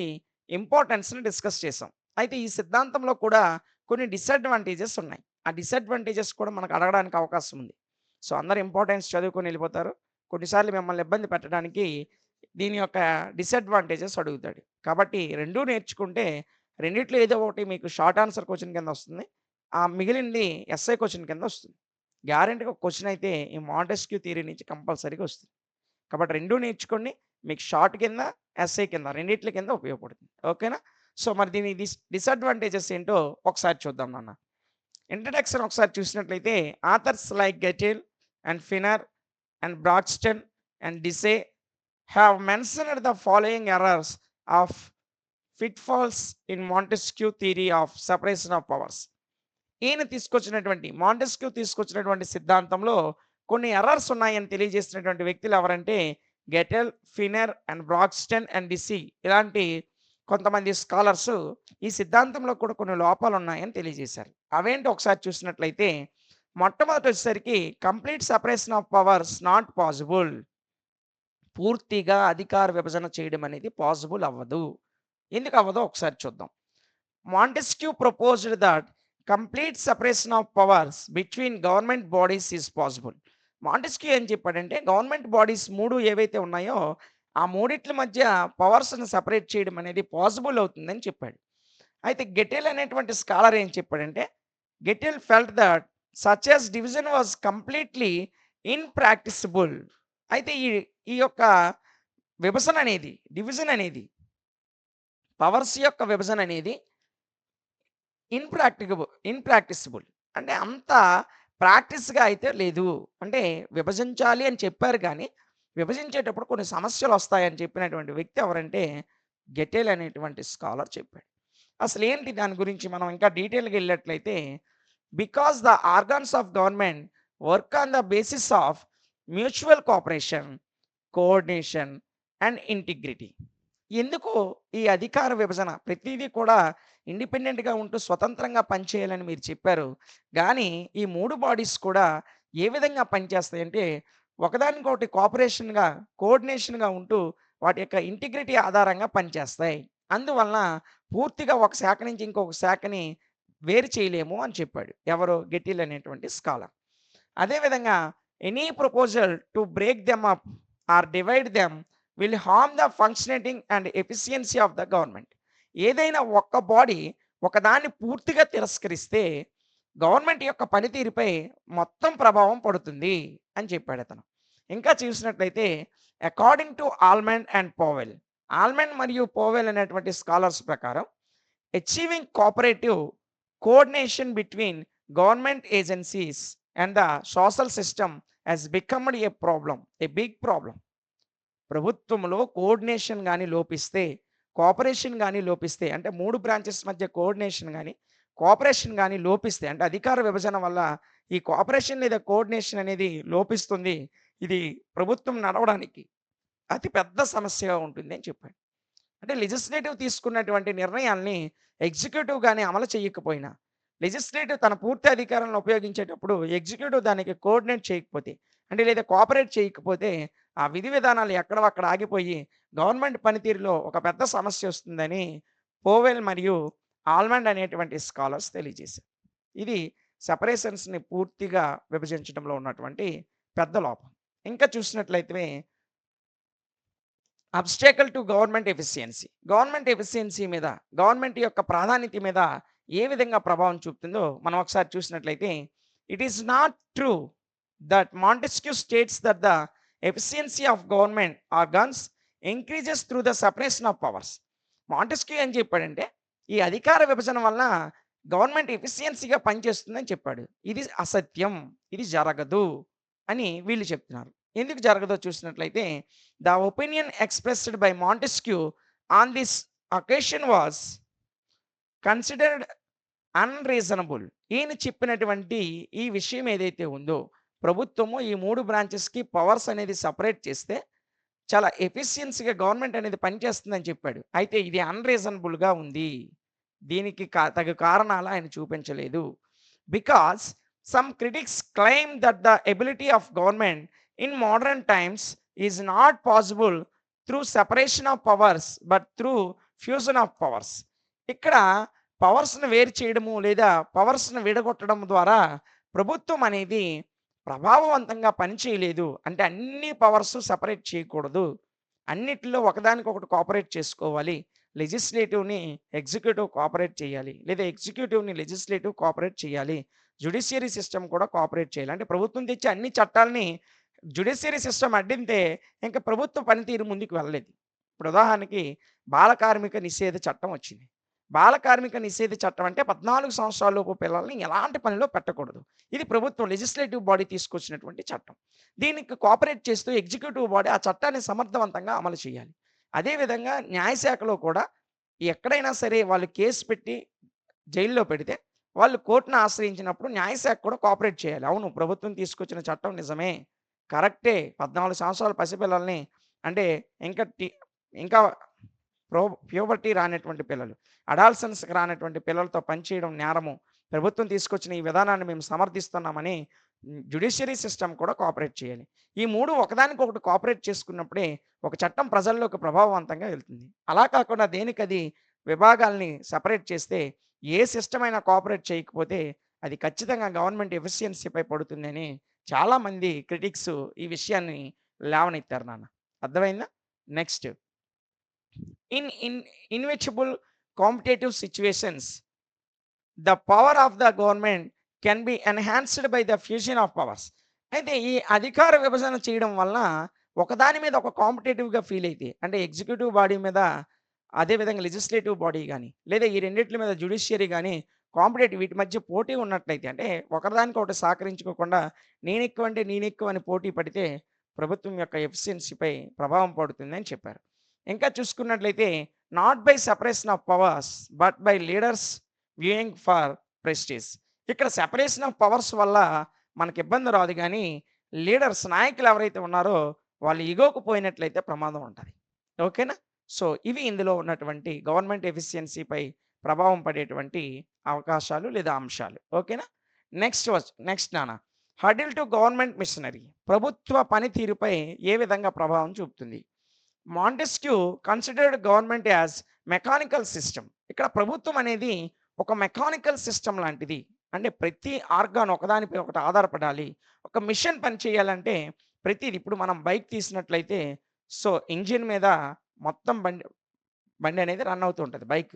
ఇంపార్టెన్స్‌ని డిస్కస్ చేసాం. అయితే ఈ సిద్ధాంతంలో కూడా కొన్ని డిసడ్వాంటేజెస్ ఉన్నాయి. ఆ డిసడ్వాంటేజెస్ కూడా మనకు అడగడానికి అవకాశం ఉంది. సో, అందరూ ఇంపార్టెన్స్ చదువుకొని ఎళ్ళిపోతారు. కొన్నిసార్లు మిమ్మల్ని ఇబ్బంది పెట్టడానికి దీని యొక్క డిసడ్వాంటేజెస్ అడుగుతాడు. కాబట్టి రెండూ నేర్చుకుంటే రెండిట్లో ఏదో ఒకటి మీకు షార్ట్ ఆన్సర్ క్వెషన్ కింద వస్తుంది. ఆ మిగిలింది ఎస్ఐ క్వెషన్ కింద వస్తుంది. గ్యారంటీగా ఒక క్వెషన్ అయితే ఈ మాంటెస్క్యూ థియరీ నుంచి కంపల్సరీగా వస్తుంది. కాబట్టి రెండూ నేర్చుకోండి. మీకు షార్ట్ కింద, ఎస్ఐ కింద రెండిట్ల కింద ఉపయోగపడుతుంది. ఓకేనా? సో, మరి దీని డిసడ్వాంటేజెస్ ఏంటో ఒకసారి చూద్దాం నాన్న. ఇంట్రడక్షన్ ఒకసారి చూసినట్లయితే authors like Gettell and Finer and Braxton and Dicey have mentioned the following errors of pitfalls in Montesquieu theory of separation of powers. Montesquieu తీసుకొచ్చినటువంటి సిద్ధాంతంలో కొన్ని ఎర్రర్స్ ఉన్నాయని తెలియజేసినటువంటి వ్యక్తులు ఎవరంటే Gettell, Finer and Braxton and Dicey ఇలాంటి కొంతమంది scholars ఈ సిద్ధాంతంలో కూడా కొన్ని లోపాలు ఉన్నాయని తెలియజేశారు. అవేంటో ఒకసారి చూసినట్లయితే మొట్టమొదటి వచ్చేసరికి complete separation of powers not possible. పూర్తిగా అధికార విభజన చేయడం అనేది పాసిబుల్ అవ్వదు. ఎందుకు అవ్వదో ఒకసారి చూద్దాం. Montesquieu proposed that complete separation of powers between government bodies is possible. Montesquieu ఏం చెప్పాడంటే గవర్నమెంట్ బాడీస్ 3 ఏవైతే ఉన్నాయో ఆ మూడిట్ల మధ్య పవర్స్‌ని సెపరేట్ చేయడం అనేది పాసిబుల్ అవుతుందని చెప్పాడు. అయితే గెటెల్ అనేటువంటి స్కాలర్ ఏం చెప్పాడంటే Gettell felt that such as division was completely impracticable. అయితే ఈ ఈ యొక్క డివిజన్ అనేది పవర్స్ యొక్క విభజన అనేది ఇన్‌ప్రాక్టిసబుల్ అంటే అంత ప్రాక్టీస్‌గా అయితే లేదు. అంటే విభజించాలి అని చెప్పారు గానీ, విభజించేటప్పుడు కొన్ని సమస్యలొస్తాయని చెప్పినటువంటి వ్యక్తి ఎవరంటే గెటెల్ అనేటువంటి స్కాలర్ చెప్పాడు. అసలేంటి దాని గురించి మనం ఇంకా డీటెయిల్‌గా ఎళ్ళినట్లయితే because the organs of government work on the basis of mutual cooperation, coordination and integrity. ఎందుకు ఈ అధికార విభజన ప్రతీదీ కూడా ఇండిపెండెంట్‌గా ఉంటూ స్వతంత్రంగా పనిచేయాలని మీరు చెప్పారు. గానీ ఈ 3 బాడీస్ కూడా ఏ విధంగా పనిచేస్తాయంటే ఒకదానికొకటి కోఆపరేషన్‌గా, కోఆర్డినేషన్‌గా ఉంటూ వాటి యొక్క ఇంటిగ్రిటీ ఆధారంగా పనిచేస్తాయి. అందువలన పూర్తిగా ఒక శాఖ నుంచి ఇంకొక శాఖని వేరు చేయలేము అని చెప్పాడు. ఎవరు? గెటిల్ అనేటువంటి స్కాలర్. అదేవిధంగా any proposal to break them up or divide them will harm the functionating and efficiency of the government. ఏదైనా ఒక్క బాడీ ఒకదాన్ని పూర్తిగా తిరస్కరిస్తే గవర్నమెంట్ యొక్క పనితీరుపై మొత్తం ప్రభావం పడుతుంది అని చెప్పాడు అతను. ఇంకా చూసినట్లయితే according to Almond and Powell, Almond మరియు పోవెల్ అనేటువంటి స్కాలర్స్ ప్రకారం achieving cooperative coordination between government agencies and the social system has becomed a big problem. ప్రభుత్వంలో కోఆర్డినేషన్ గాని లోపిస్తే, కోఆపరేషన్ గాని లోపిస్తే అంటే 3 బ్రాంచెస్ మధ్య కోఆర్డినేషన్ గాని, కోఆపరేషన్ గాని లోపిస్తే అంటే అధికార విభజన వల్ల ఈ కోఆపరేషన్ లేదా కోఆర్డినేషన్ అనేది లోపిస్తుంది. ఇది ప్రభుత్వం నడవడానికి అతి పెద్ద సమస్యగా ఉంటుంది అని చెప్పాడు. అంటే లెజిస్లేటివ్ తీసుకున్నటువంటి నిర్ణయాల్ని ఎగ్జిక్యూటివ్ గాని అమలు చేయకపోయినా, లెజిస్లేటివ్ తన పూర్తి అధికారాలను ఉపయోగించేటప్పుడు ఎగ్జిక్యూటివ్ దానికి కోఆర్డినేట్ చేయకపోతే, అంటే లేదా కోఆపరేట్ చేయకపోతే ఆ విధి విధానాలు ఎక్కడో అక్కడ ఆగిపోయి గవర్నమెంట్ పనితీరులో ఒక పెద్ద సమస్య వస్తుందని పోవెల్ మరియు ఆల్మండ్ అనేటువంటి స్కాలర్స్ తెలియజేశారు. ఇది సెపరేషన్స్‌ని పూర్తిగా విభజించడంలో ఉన్నటువంటి పెద్ద లోపం. ఇంకా చూసినట్లయితే అబ్స్టాకిల్ టు గవర్నమెంట్ ఎఫిషియన్సీ మీద, గవర్నమెంట్ యొక్క ప్రాధాన్యత మీద ఏ విధంగా ప్రభావం చూపుతుందో మనం ఒకసారి చూసినట్లయితే it is not true that Montesquieu states that the efficiency of government organs increases through the separation of powers. Montesquieu ఏం చెప్పాడంటే ఈ అధికార విభజన వలన గవర్నమెంట్ ఎఫిషియన్సీగా పనిచేస్తుందని చెప్పాడు. ఇది అసత్యం. ఇది జరగదు అని వీళ్ళు చెప్తున్నారు. ఎందుకు జరగదో చూసినట్లయితే the opinion expressed by Montesquieu on this occasion was considered unreasonable. ఈయన చెప్పినటువంటి ఈ విషయం ఏదైతే ఉందో ప్రభుత్వము ఈ 3 బ్రాంచెస్‌కి పవర్స్ అనేది సెపరేట్ చేస్తే చాలా ఎఫిషియన్సీగా గవర్నమెంట్ అనేది పనిచేస్తుందని చెప్పాడు. అయితే ఇది అన్‌రీజనబుల్‌గా ఉంది. దీనికి తగు కారణాలు ఆయన చూపించలేదు. Because some critics claim that the ability of government in modern times is not possible through separation of powers but through fusion of powers. ఇక్కడ పవర్స్‌ని వేరు చేయడము లేదా పవర్స్‌ని విడగొట్టడం ద్వారా ప్రభుత్వం అనేది ప్రభావవంతంగా పని చేయలేదు అంటే అన్ని పవర్స్ సెపరేట్ చేయకూడదు. అన్నిటిలో ఒకదానికొకటి కోఆపరేట్ చేసుకోవాలి. లెజిస్లేటివ్‌ని ఎగ్జిక్యూటివ్ కోఆపరేట్ చేయాలి. లేదా ఎగ్జిక్యూటివ్‌ని లెజిస్లేటివ్ కోఆపరేట్ చేయాలి. జ్యుడిషియరీ సిస్టమ్ కూడా కోఆపరేట్ చేయాలి. అంటే ప్రభుత్వం తెచ్చే అన్ని చట్టాల్ని జ్యుడిషియరీ సిస్టమ్ అడ్డింతే ఇంక ప్రభుత్వ పనితీరు ముందుకు వెళ్ళలేదు. ఇప్పుడు ఉదాహరణకి బాల కార్మిక నిషేధ చట్టం వచ్చింది. బాల కార్మిక నిషేధ చట్టం అంటే 14 సంవత్సరాలలోపు పిల్లల్ని ఎలాంటి పనిలో పెట్టకూడదు. ఇది ప్రభుత్వం లెజిస్లేటివ్ బాడీ తీసుకొచ్చినటువంటి చట్టం. దీనికి కోఆపరేట్ చేస్తూ ఎగ్జిక్యూటివ్ బాడీ ఆ చట్టాన్ని సమర్థవంతంగా అమలు చేయాలి. అదే విధంగా న్యాయశాఖలో కూడా ఎక్కడైనా సరే వాళ్ళు కేస్ పెట్టి జైల్లో పెడితే వాళ్ళు కోర్ట్‌ని ఆశ్రయించినప్పుడు న్యాయశాఖ కూడా కోఆపరేట్ చేయాలి. అవును, ప్రభుత్వం తీసుకొచ్చిన చట్టం నిజమే. కరెక్టే. 14 సంవత్సరాల పసిపిల్లల్ని అంటే ఇంకా ఇంకా ప్యూబర్టీ రానటువంటి పిల్లలు, అడాలసెన్స్‌కి రానటువంటి పిల్లలతో పనిచేయడం నేరము. ప్రభుత్వం తీసుకొచ్చిన ఈ విధానాన్ని మేము సమర్థిస్తున్నామని జ్యుడిషియరీ సిస్టమ్ కూడా కోఆపరేట్ చేయాలి. ఈ 3 ఒకదానికొకటి కోఆపరేట్ చేసుకున్నప్పుడే ఒక చట్టం ప్రజల్లోకి ప్రభావవంతంగా వెళ్తుంది. అలా కాకుండా దేనికది విభాగాల్ని సెపరేట్ చేస్తే ఏ సిస్టమ్ అయినా కోఆపరేట్ చేయకపోతే అది ఖచ్చితంగా గవర్నమెంట్ ఎఫిషియన్సీపై పడుతుందని చాలామంది క్రిటిక్స్ ఈ విషయాన్ని లేవనెత్తారు నాన్న. అర్థమైందా? Next in inevitable competitive situations, the power of the government can be enhanced by the fusion of powers. అయితే ఈ అధికార విభజన చేయడం వలన ఒకదాని మీద ఒక కాంపిటేటివ్‌గా ఫీల్ అయితే అంటే ఎగ్జిక్యూటివ్ బాడీ మీద అదే విధంగా లెజిస్లేటివ్ బాడీ గాని లేదా ఈ రెండిట్ల మీద జ్యుడిషియరీ గాని కాంపిటేటివ్ వీటి మధ్య పోటీ ఉన్నట్లయితే అంటే ఒకదానికొకటి సహకరించుకోకుండా నేనెక్కువ అంటే నేనెక్కువ అని పోటీ పడితే ప్రభుత్వం యొక్క ఎఫిషియన్సీపై ప్రభావం పడుతుందని చెప్పారు. ఇంకా చూసుకున్నట్లయితే not by separation of powers but by leaders viewing for prestige. ఇక్కడ సెపరేషన్ ఆఫ్ పవర్స్ వల్ల మనకి ఇబ్బంది రాదు కానీ లీడర్స్ నాయకులు ఎవరైతే ఉన్నారో వాళ్ళు ఇగోకు పోయినట్లయితే ప్రమాదం ఉంటుంది. ఓకేనా? సో ఇవి ఇందులో ఉన్నటువంటి గవర్నమెంట్ ఎఫిషియన్సీపై ప్రభావం పడేటువంటి అవకాశాలు లేదా అంశాలు. ఓకేనా? నెక్స్ట్ నాన్న, హడిల్ టు గవర్నమెంట్ మిషనరీ ప్రభుత్వ పనితీరుపై ఏ విధంగా ప్రభావం చూపుతుంది? Montesquieu considered government as mechanical system. ఇక్కడ ప్రభుత్వం అనేది ఒక మెకానికల్ సిస్టమ్ లాంటిది. అంటే ప్రతి ఆర్గాన్ ఒకదానిపై ఒకటి ఆధారపడాలి. ఒక మిషన్ పని చేయాలంటే ప్రతిది ఇప్పుడు మనం బైక్ తీసినట్లయితే సో ఇంజిన్ మీద మొత్తం బండి బండి అనేది రన్ అవుతూ ఉంటుంది బైక్.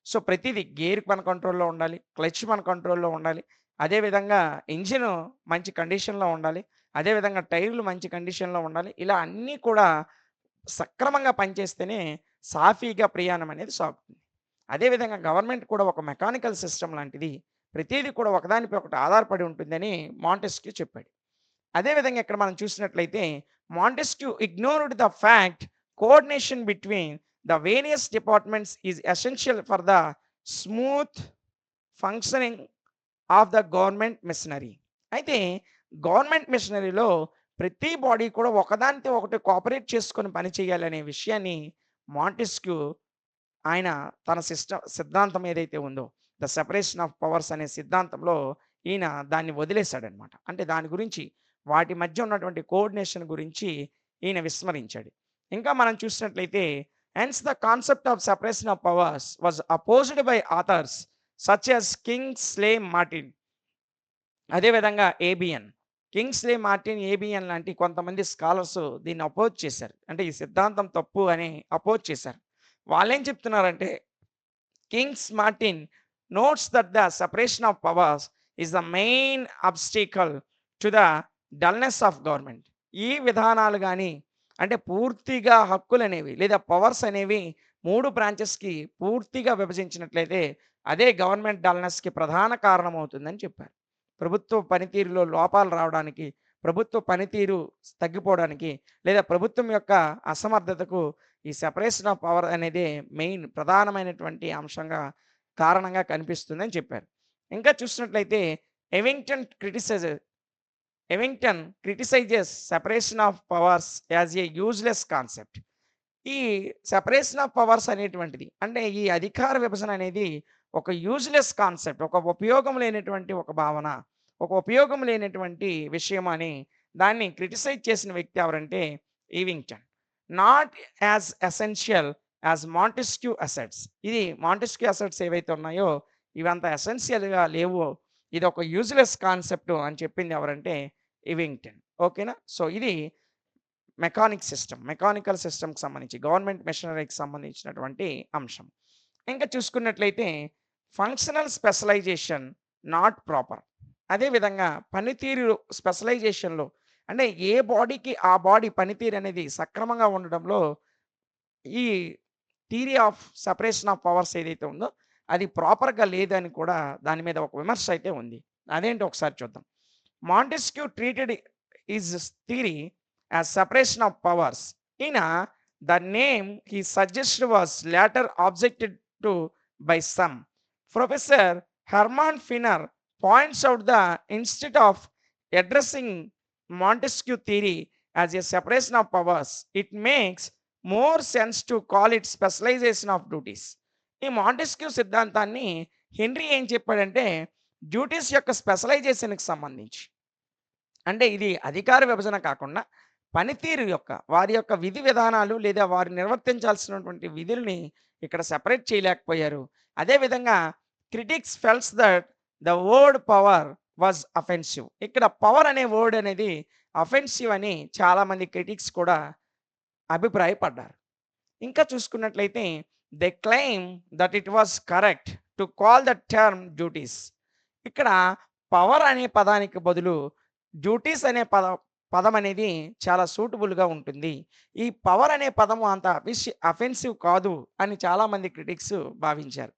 సో ప్రతిది గేర్ మన కంట్రోల్‌లో ఉండాలి. క్లచ్ మన కంట్రోల్‌లో ఉండాలి. అదేవిధంగా ఇంజిన్ మంచి కండిషన్‌లో ఉండాలి. అదేవిధంగా టైర్‌లు మంచి కండిషన్‌లో ఉండాలి. ఇలా అన్నీ కూడా సక్రమంగా పనిచేస్తేనే సాఫీగా ప్రయాణం అనేది సాగుతుంది. అదేవిధంగా గవర్నమెంట్ కూడా ఒక మెకానికల్ సిస్టమ్ లాంటిది. ప్రతీది కూడా ఒకదానిపై ఒకటి ఆధారపడి ఉంటుందని మాంటెస్క్యూ చెప్పాడు. అదేవిధంగా ఇక్కడ మనం చూసినట్లయితే Montesquieu ignored the fact coordination between the various departments is essential for the smooth functioning of the government machinery. అయితే గవర్నమెంట్ మిషనరీలో ప్రతి బాడీ కూడా ఒకదానితో ఒకటి కోఆపరేట్ చేసుకొని పని చేయాలనే విషయాన్ని మాంటెస్క్యూ ఆయన తన సిద్ధాంతం ఏదైతే ఉందో ద సెపరేషన్ ఆఫ్ పవర్స్ అనే సిద్ధాంతంలో ఈయన దాన్ని వదిలేశాడనమాట. అంటే దాని గురించి వాటి మధ్య ఉన్నటువంటి కోఆర్డినేషన్ గురించి ఈయన విస్మరించాడు. ఇంకా మనం చూసినట్లయితే hence the concept of separation of powers was opposed by authors such as Kingsley Martin, అదేవిధంగా ఏబిఎన్. కింగ్స్లే మార్టిన్, ఏబిఎన్ లాంటి కొంతమంది స్కాలర్స్ దీన్ని అపోజ్ చేశారు. అంటే ఈ సిద్ధాంతం తప్పు అని అపోజ్ చేశారు. వాళ్ళేం చెప్తున్నారంటే Kings Martin notes that the separation of powers is the main obstacle to the dullness of government. ఈ విధానాలు కానీ అంటే పూర్తిగా హక్కులు అనేవి లేదా పవర్స్ అనేవి 3 బ్రాంచెస్కి పూర్తిగా విభజించినట్లయితే అదే గవర్నమెంట్ డల్నెస్కి ప్రధాన కారణమవుతుందని చెప్పారు. ప్రభుత్వ పనితీరులో లోపాలు రావడానికి, ప్రభుత్వ పనితీరు తగ్గిపోవడానికి లేదా ప్రభుత్వం యొక్క అసమర్థతకు ఈ సెపరేషన్ ఆఫ్ పవర్ అనేది మెయిన్ ప్రధానమైనటువంటి అంశంగా కారణంగా కనిపిస్తుందని చెప్పారు. ఇంకా చూసినట్లయితే Ewington criticises separation of powers as a useless concept. ఈ సెపరేషన్ ఆఫ్ పవర్స్ అనేటువంటిది అంటే ఈ అధికార విభజన అనేది ఒక యూజ్లెస్ కాన్సెప్ట్, ఒక ఉపయోగం లేనటువంటి ఒక భావన, ఒక ఉపయోగం లేనటువంటి విషయం అని దాన్ని క్రిటిసైజ్ చేసిన వ్యక్తి ఎవరంటే Ewington. Not as essential as Montesquieu assets. ఇది మాంటెస్క్యూ అసెట్స్ ఏవైతే ఉన్నాయో ఇవంత ఎసెన్షియల్గా లేవు, ఇది ఒక యూజ్లెస్ కాన్సెప్ట్ అని చెప్పింది ఎవరంటే ఇవింగ్టన్. ఓకేనా? సో, ఇది మెకానికల్ సిస్టమ్‌కి సంబంధించి గవర్నమెంట్ మెషినరీకి సంబంధించినటువంటి అంశం. ఇంకా చూసుకున్నట్లయితే ఫంక్షనల్ స్పెషలైజేషన్ నాట్ ప్రాపర్. అదే విధంగా పనితీరు స్పెషలైజేషన్‌లో అంటే ఏ బాడీకి ఆ బాడీ పనితీరు అనేది సక్రమంగా ఉండడంలో ఈ theory of separation of powers ఏదైతే ఉందో అది ప్రాపర్‌గా లేదని కూడా దాని మీద ఒక విమర్శ అయితే ఉంది. అదేంటో ఒకసారి చూద్దాం. Montesquieu treated his theory as separation of powers. ఈయన the name he suggested was later objected to by some. Professor Herman Finer points out the instead of addressing Montesquieu theory as a separation of powers, it makes more sense to call it specialization of duties. ఈ Montesquieu సిద్ధాంతాన్ని henry ఏం చెప్పాడంటే duties యొక్క స్పెషలైజేషన్‌కి సంబంధించి. అంటే ఇది అధికార విభజన కాకుండా పనితీరు యొక్క వారి యొక్క విధి విధానాలు లేదా వారు నిర్వర్తించాల్సినటువంటి విధుల్ని ఇక్కడ సెపరేట్ చేయలేకపోయారు. అదే విధంగా critics feels that the word power was offensive. ఇక్కడ పవర్ అనే వర్డ్ అనేది అఫెన్సివ్ అని చాలామంది క్రిటిక్స్ కూడా అభిప్రాయపడ్డారు. ఇంకా చూసుకున్నట్లయితే they claim that it was correct to call the term duties. ఇక్కడ పవర్ అనే పదానికి బదులు డ్యూటీస్ అనే పదం అనేది చాలా సూటబుల్‌గా ఉంటుంది. ఈ పవర్ అనే పదము అంత అఫెన్సివ్ కాదు అని చాలామంది క్రిటిక్స్ భావించారు.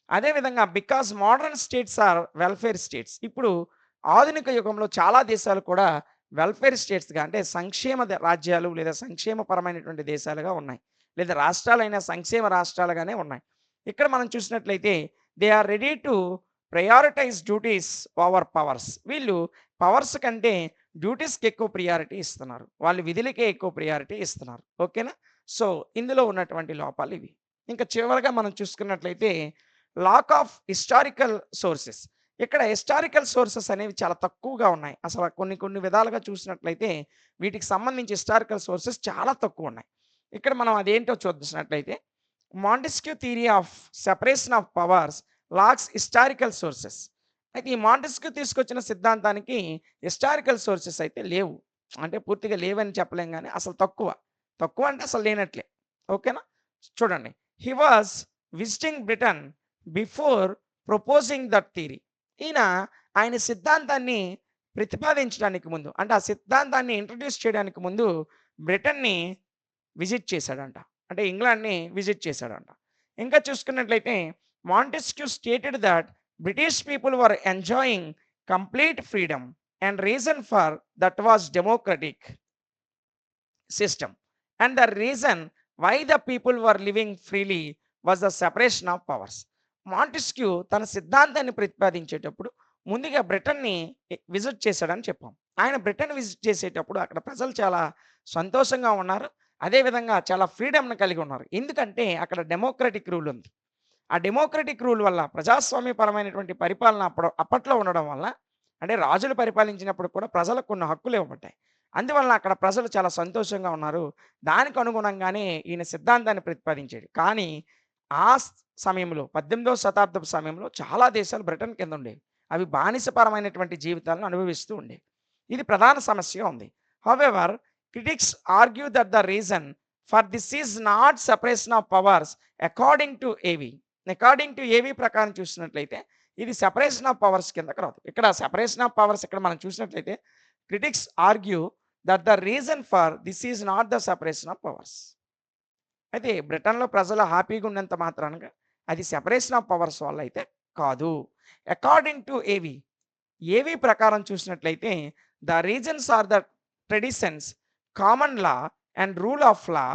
అదే విధంగా because modern states are welfare states. ఇప్పుడు ఆధునిక యుగంలో చాలా దేశాలు కూడా వెల్‌ఫేర్ స్టేట్స్‌గా అంటే సంక్షేమ రాజ్యాలు లేదా సంక్షేమపరమైనటువంటి దేశాలుగా ఉన్నాయి. లేదా రాష్ట్రాలైన సంక్షేమ రాష్ట్రాలుగానే ఉన్నాయి. ఇక్కడ మనం చూసినట్లయితే they are ready to prioritize duties over powers. వీళ్ళు పవర్స్ కంటే డ్యూటీస్‌కి ఎక్కువ ప్రియారిటీ ఇస్తున్నారు. వాళ్ళు విధులకే ఎక్కువ ప్రియారిటీ ఇస్తున్నారు. ఓకేనా? సో, ఇందులో ఉన్నటువంటి లోపాలు ఇవి. ఇంకా చివరగా మనం చూసుకున్నట్లయితే లాక్ ఆఫ్ హిస్టారికల్ సోర్సెస్. ఇక్కడ హిస్టారికల్ సోర్సెస్ అనేవి చాలా తక్కువగా ఉన్నాయి. అసలు కొన్ని కొన్ని విధాలుగా చూసినట్లయితే వీటికి సంబంధించి హిస్టారికల్ సోర్సెస్ చాలా తక్కువ ఉన్నాయి. ఇక్కడ మనం అదేంటో చూసినట్లయితే Montesquieu theory of separation of powers lakhs historical sources. అయితే ఈ మాంటెస్క్యూ తీసుకొచ్చిన సిద్ధాంతానికి హిస్టారికల్ సోర్సెస్ అయితే లేవు. అంటే పూర్తిగా లేవని చెప్పలేం గానీ అసలు తక్కువ. తక్కువ అంటే అసలు లేనట్లే. ఓకేనా? చూడండి. He was visiting Britain before proposing that theory. ఈయన ఆయన సిద్ధాంతాన్ని ప్రతిపాదించడానికి ముందు అంటే ఆ సిద్ధాంతాన్ని ఇంట్రొడ్యూస్ చేయడానికి ముందు బ్రిటన్‌ని విజిట్ చేశాడంట. అంటే ఇంగ్లాండ్‌ని విజిట్ చేశాడంట. ఇంకా చూసుకున్నట్లయితే Montesquieu stated that British people were enjoying complete freedom and reason for that was democratic system. And the reason why the people were living freely was the separation of powers. Montesquieu తన సిద్ధాంతాన్ని ప్రతిపాదించేటప్పుడు ముందుగా బ్రిటన్‌ని visit చేశాడని చెప్పాం. ఆయన Britain visit చేసేటప్పుడు అక్కడ ప్రజలు చాలా సంతోషంగా ఉన్నారు. అదే విధంగా చాలా ఫ్రీడమ్‌ని కలిగి ఉన్నారు. ఎందుకంటే అక్కడ డెమోక్రటిక్ రూల్ ఉంది. ఆ డెమోక్రటిక్ రూల్ వల్ల ప్రజాస్వామ్యపరమైనటువంటి పరిపాలన అప్పట్లో ఉండడం వల్ల అంటే రాజులు పరిపాలించినప్పుడు కూడా ప్రజలకు కొన్ని హక్కులు ఇవ్వబడ్డాయి. అందువలన అక్కడ ప్రజలు చాలా సంతోషంగా ఉన్నారు. దానికి అనుగుణంగానే ఈయన సిద్ధాంతాన్ని ప్రతిపాదించాడు. కానీ ఆ సమయంలో 18వ శతాబ్దపు సమయంలో చాలా దేశాలు బ్రిటన్ కింద ఉండేవి. అవి బానిసపరమైనటువంటి జీవితాలను అనుభవిస్తూ ఉండేవి. ఇది ప్రధాన సమస్యగా ఉంది. However critics argue that the reason for this is not separation of powers according to ఏవి. అకార్డింగ్ టు ఏవి ప్రకారం చూసినట్లయితే ఇది సెపరేషన్ ఆఫ్ పవర్స్ కిందకి రాదు. ఇక్కడ సెపరేషన్ ఆఫ్ పవర్స్ ఇక్కడ మనం చూసినట్లయితే critics argue that the reason for this is not the separation of powers. అయితే బ్రిటన్‌లో ప్రజలు హ్యాపీగా ఉన్నంత మాత్రానగా అది సెపరేషన్ ఆఫ్ పవర్స్ వల్ల అయితే కాదు. అకార్డింగ్ టు ఏవి, ఏవి ప్రకారం చూసినట్లయితే the reasons are the traditions, common law and rule of law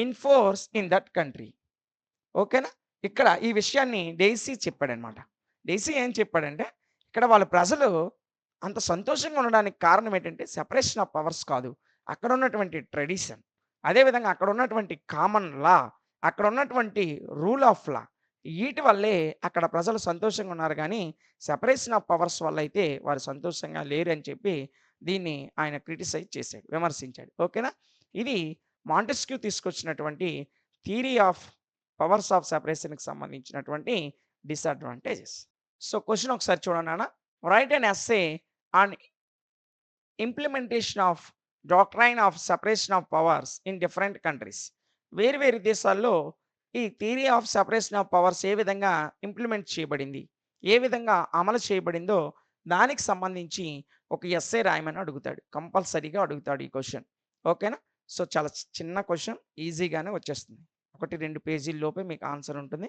in force in that country. ఓకేనా? ఇక్కడ ఈ విషయాన్ని డెయిసీ చెప్పాడనమాట. డెయిసీ ఏం చెప్పాడంటే ఇక్కడ వాళ్ళ ప్రజలు అంత సంతోషంగా ఉండడానికి కారణం ఏంటంటే సెపరేషన్ ఆఫ్ పవర్స్ కాదు. అక్కడ ఉన్నటువంటి ట్రెడిషన్, అదే విధంగా అక్కడ ఉన్నటువంటి కామన్ లా, అక్కడ ఉన్నటువంటి రూల్ ఆఫ్ లా ఈటి వల్లే అక్కడ ప్రజలు సంతోషంగా ఉన్నారు గానీ సెపరేషన్ ఆఫ్ పవర్స్ వల్ల అయితే వారు సంతోషంగా లేరు అని చెప్పి దీన్ని ఆయన క్రిటిసైజ్ చేశాడు, విమర్శించాడు. ఓకేనా? ఇది మాంటెస్క్యూ తీసుకొచ్చినటువంటి థియరీ ఆఫ్ పవర్స్ ఆఫ్ సెపరేషన్‌కి సంబంధించినటువంటి డిసడ్వాంటేజెస్. సో, క్వెషన్ ఒకసారి చూడండి నాన్న. Write an essay on implementation of doctrine of separation of powers in different countries. వేరు వేరు దేశాల్లో ఈ theory of separation of powers ఏ విధంగా ఇంప్లిమెంట్ చేయబడింది, ఏ విధంగా అమలు చేయబడిందో దానికి సంబంధించి ఒక ఎస్సే రాయమని అడుగుతాడు. కంపల్సరీగా అడుగుతాడు ఈ క్వశ్చన్. ఓకేనా? సో, చాలా చిన్న క్వశ్చన్, ఈజీగానే వచ్చేస్తుంది. 1, 2 పేజీల లోపే మీకు ఆన్సర్ ఉంటుంది.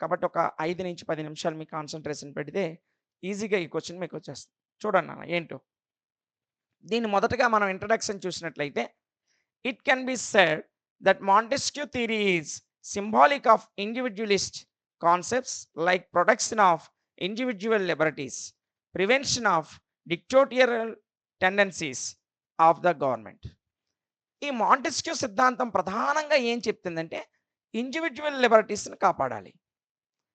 కాబట్టి ఒక 5-10 నిమిషాలు మీకు కాన్సంట్రేషన్ పెడితే ఈజీగా ఈ క్వశ్చన్ మీకు వచ్చేస్తుంది. చూడండి నాన్న ఏంటో. దీన్ని మొదటగా మనం ఇంట్రడక్షన్ చూసినట్లయితే, it can be said that Montesquieu theory is symbolic of individualist concepts like protection of individual liberties, prevention of dictatorial tendencies of the government. ఈ మాంటెస్క్యూ సిద్ధాంతం ప్రధానంగా ఏం చెప్తుందంటే, ఇండివిడ్యువల్ లిబర్టీస్‌ని కాపాడాలి.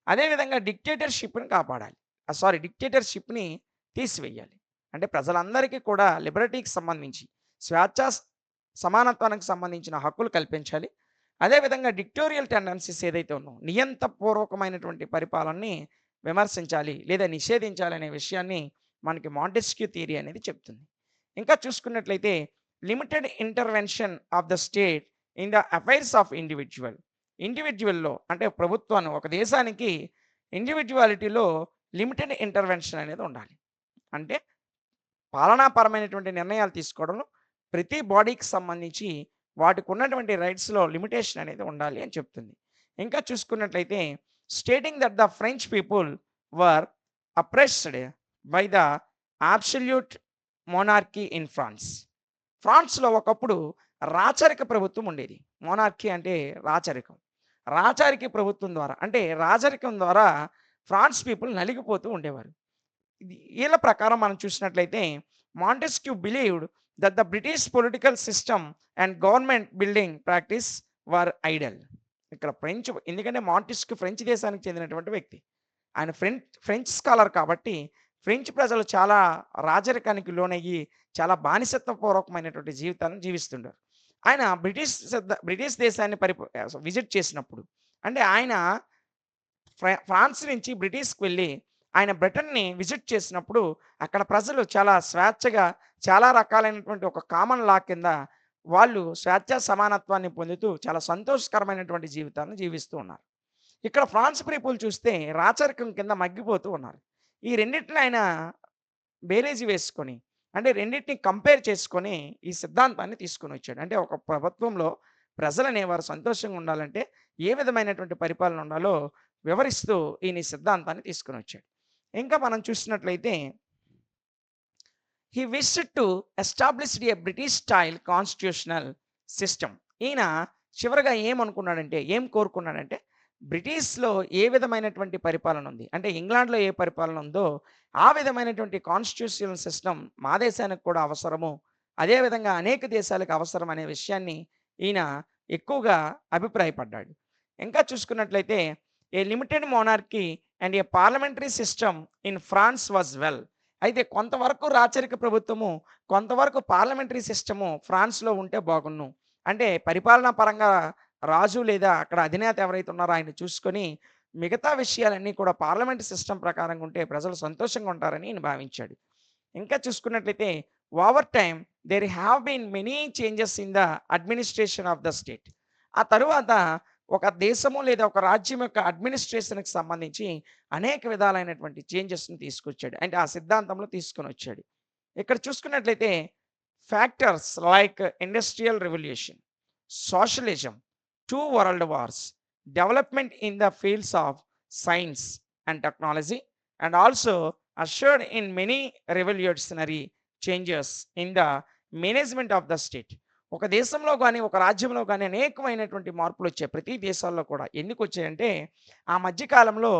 అదేవిధంగా డిక్టేటర్‌షిప్‌ని కాపాడాలి. డిక్టేటర్‌షిప్‌ని తీసివేయాలి. అంటే ప్రజలందరికీ కూడా లిబర్టీకి సంబంధించి, స్వేచ్ఛ, సమానత్వానికి సంబంధించిన హక్కులు కల్పించాలి. అదేవిధంగా డిక్టోరియల్ టెండెన్సీస్ ఏదైతే ఉన్నాయో, నియంతపూర్వకమైనటువంటి పరిపాలనని విమర్శించాలి లేదా నిషేధించాలి అనే విషయాన్ని మనకి మాంటెస్క్యూ థియరీ అనేది చెప్తుంది. ఇంకా చూసుకున్నట్లయితే limited intervention of the state in the affairs of individual. ఇండివిడ్యువల్‌లో అంటే ప్రభుత్వాన్ని, ఒక దేశానికి ఇండివిడ్యువాలిటీలో లిమిటెడ్ ఇంటర్వెన్షన్ అనేది ఉండాలి. అంటే పాలనాపరమైనటువంటి నిర్ణయాలు తీసుకోవడంలో ప్రతి బాడీకి సంబంధించి వాటికి ఉన్నటువంటి రైట్స్‌లో లిమిటేషన్ అనేది ఉండాలి అని చెప్తుంది. ఇంకా చూసుకున్నట్లయితే stating that the French people were oppressed by the absolute monarchy in France. ఫ్రాన్స్‌లో ఒకప్పుడు రాచరిక ప్రభుత్వం ఉండేది. మోనార్కీ అంటే రాచరికం. రాచరిక ప్రభుత్వం ద్వారా అంటే రాజరికం ద్వారా ఫ్రాన్స్ పీపుల్ నలిగిపోతూ ఉండేవారు. ఈళ్ళ ప్రకారం మనం చూసినట్లయితే Montesquieu believed that the British political system and government building practice were Idol. ఇక్కడ ఎందుకంటే మాంటెస్క్యూ ఫ్రెంచ్ దేశానికి చెందినటువంటి వ్యక్తి. ఆయన ఫ్రెంచ్ స్కాలర్ కాబట్టి ఫ్రెంచ్ ప్రజలు చాలా రాజరికానికి లోనయ్యి చాలా బానిసత్వపూర్వకమైనటువంటి జీవితాలను జీవిస్తుంటారు. ఆయన బ్రిటిష్ దేశాన్ని విజిట్ చేసినప్పుడు, అంటే ఆయన ఫ్రాన్స్ నుంచి బ్రిటిష్‌కి వెళ్ళి ఆయన బ్రిటన్‌ని విజిట్ చేసినప్పుడు అక్కడ ప్రజలు చాలా స్వేచ్ఛగా, చాలా రకాలైనటువంటి ఒక కామన్ లా కింద వాళ్ళు స్వేచ్ఛా సమానత్వాన్ని పొందుతూ చాలా సంతోషకరమైనటువంటి జీవితాన్ని జీవిస్తూ ఉన్నారు. ఇక్కడ ఫ్రాన్స్ పీపుల్ చూస్తే రాచరికం కింద మగ్గిపోతూ ఉన్నారు. ఈ రెండిటిని ఆయన బేరీజు వేసుకొని, అంటే రెండిటిని కంపేర్ చేసుకొని ఈ సిద్ధాంతాన్ని తీసుకొనొచ్చాడు. అంటే ఒక ప్రభుత్వంలో ప్రజలనేవారు సంతోషంగా ఉండాలంటే ఏ విధమైనటువంటి పరిపాలన ఉండాలో వివరిస్తూ ఈయన ఈ సిద్ధాంతాన్ని తీసుకొనొచ్చాడు. ఇంకా మనం చూసినట్లయితే he wished to established a British style constitutional system. ఈయన చివరగా ఏం కోరుకున్నాడంటే బ్రిటిష్‌లో ఏ విధమైనటువంటి పరిపాలన ఉంది, అంటే ఇంగ్లాండ్‌లో ఏ పరిపాలన ఉందో ఆ విధమైనటువంటి కాన్స్టిట్యూషనల్ సిస్టమ్ మా దేశానికి కూడా అవసరము. అదేవిధంగా అనేక దేశాలకు అవసరం అనే విషయాన్ని ఈయన ఎక్కువగా అభిప్రాయపడ్డాడు. ఇంకా చూసుకున్నట్లయితే a limited monarchy and a parliamentary system in France was well. అయితే కొంతవరకు రాచరిక ప్రభుత్వము, కొంతవరకు పార్లమెంటరీ సిస్టము ఫ్రాన్స్‌లో ఉంటే బాగున్ను. అంటే పరిపాలనా పరంగా రాజు లేదా అక్కడ అధినేత ఎవరైతే ఉన్నారో ఆయన చూసుకొని మిగతా విషయాలన్నీ కూడా పార్లమెంట్ సిస్టమ్ ప్రకారంగా ఉంటే ప్రజలు సంతోషంగా ఉంటారని ఈయన భావించాడు. ఇంకా చూసుకున్నట్లయితే over time there have been many changes in the administration of the state. ఆ తరువాత ఒక దేశము లేదా ఒక రాజ్యం యొక్క అడ్మినిస్ట్రేషన్‌కి సంబంధించి అనేక విధాలైనటువంటి చేంజెస్‌ని తీసుకొచ్చాడు. అంటే ఆ సిద్ధాంతంలో తీసుకొనొచ్చాడు. ఇక్కడ చూసుకున్నట్లయితే factors like industrial revolution, socialism, 2 world wars, development in the fields of science and technology, and also assured in many revolutionary changes in the management of the state. ఒక దేశంలో గాని, ఒక రాజ్యంలో గాని అనేకమైనటువంటి మార్పులొచ్చాయి. ప్రతి దేశాల్లో కూడా. ఎందుకొచ్చాయంటే, ఆ మధ్య కాలంలో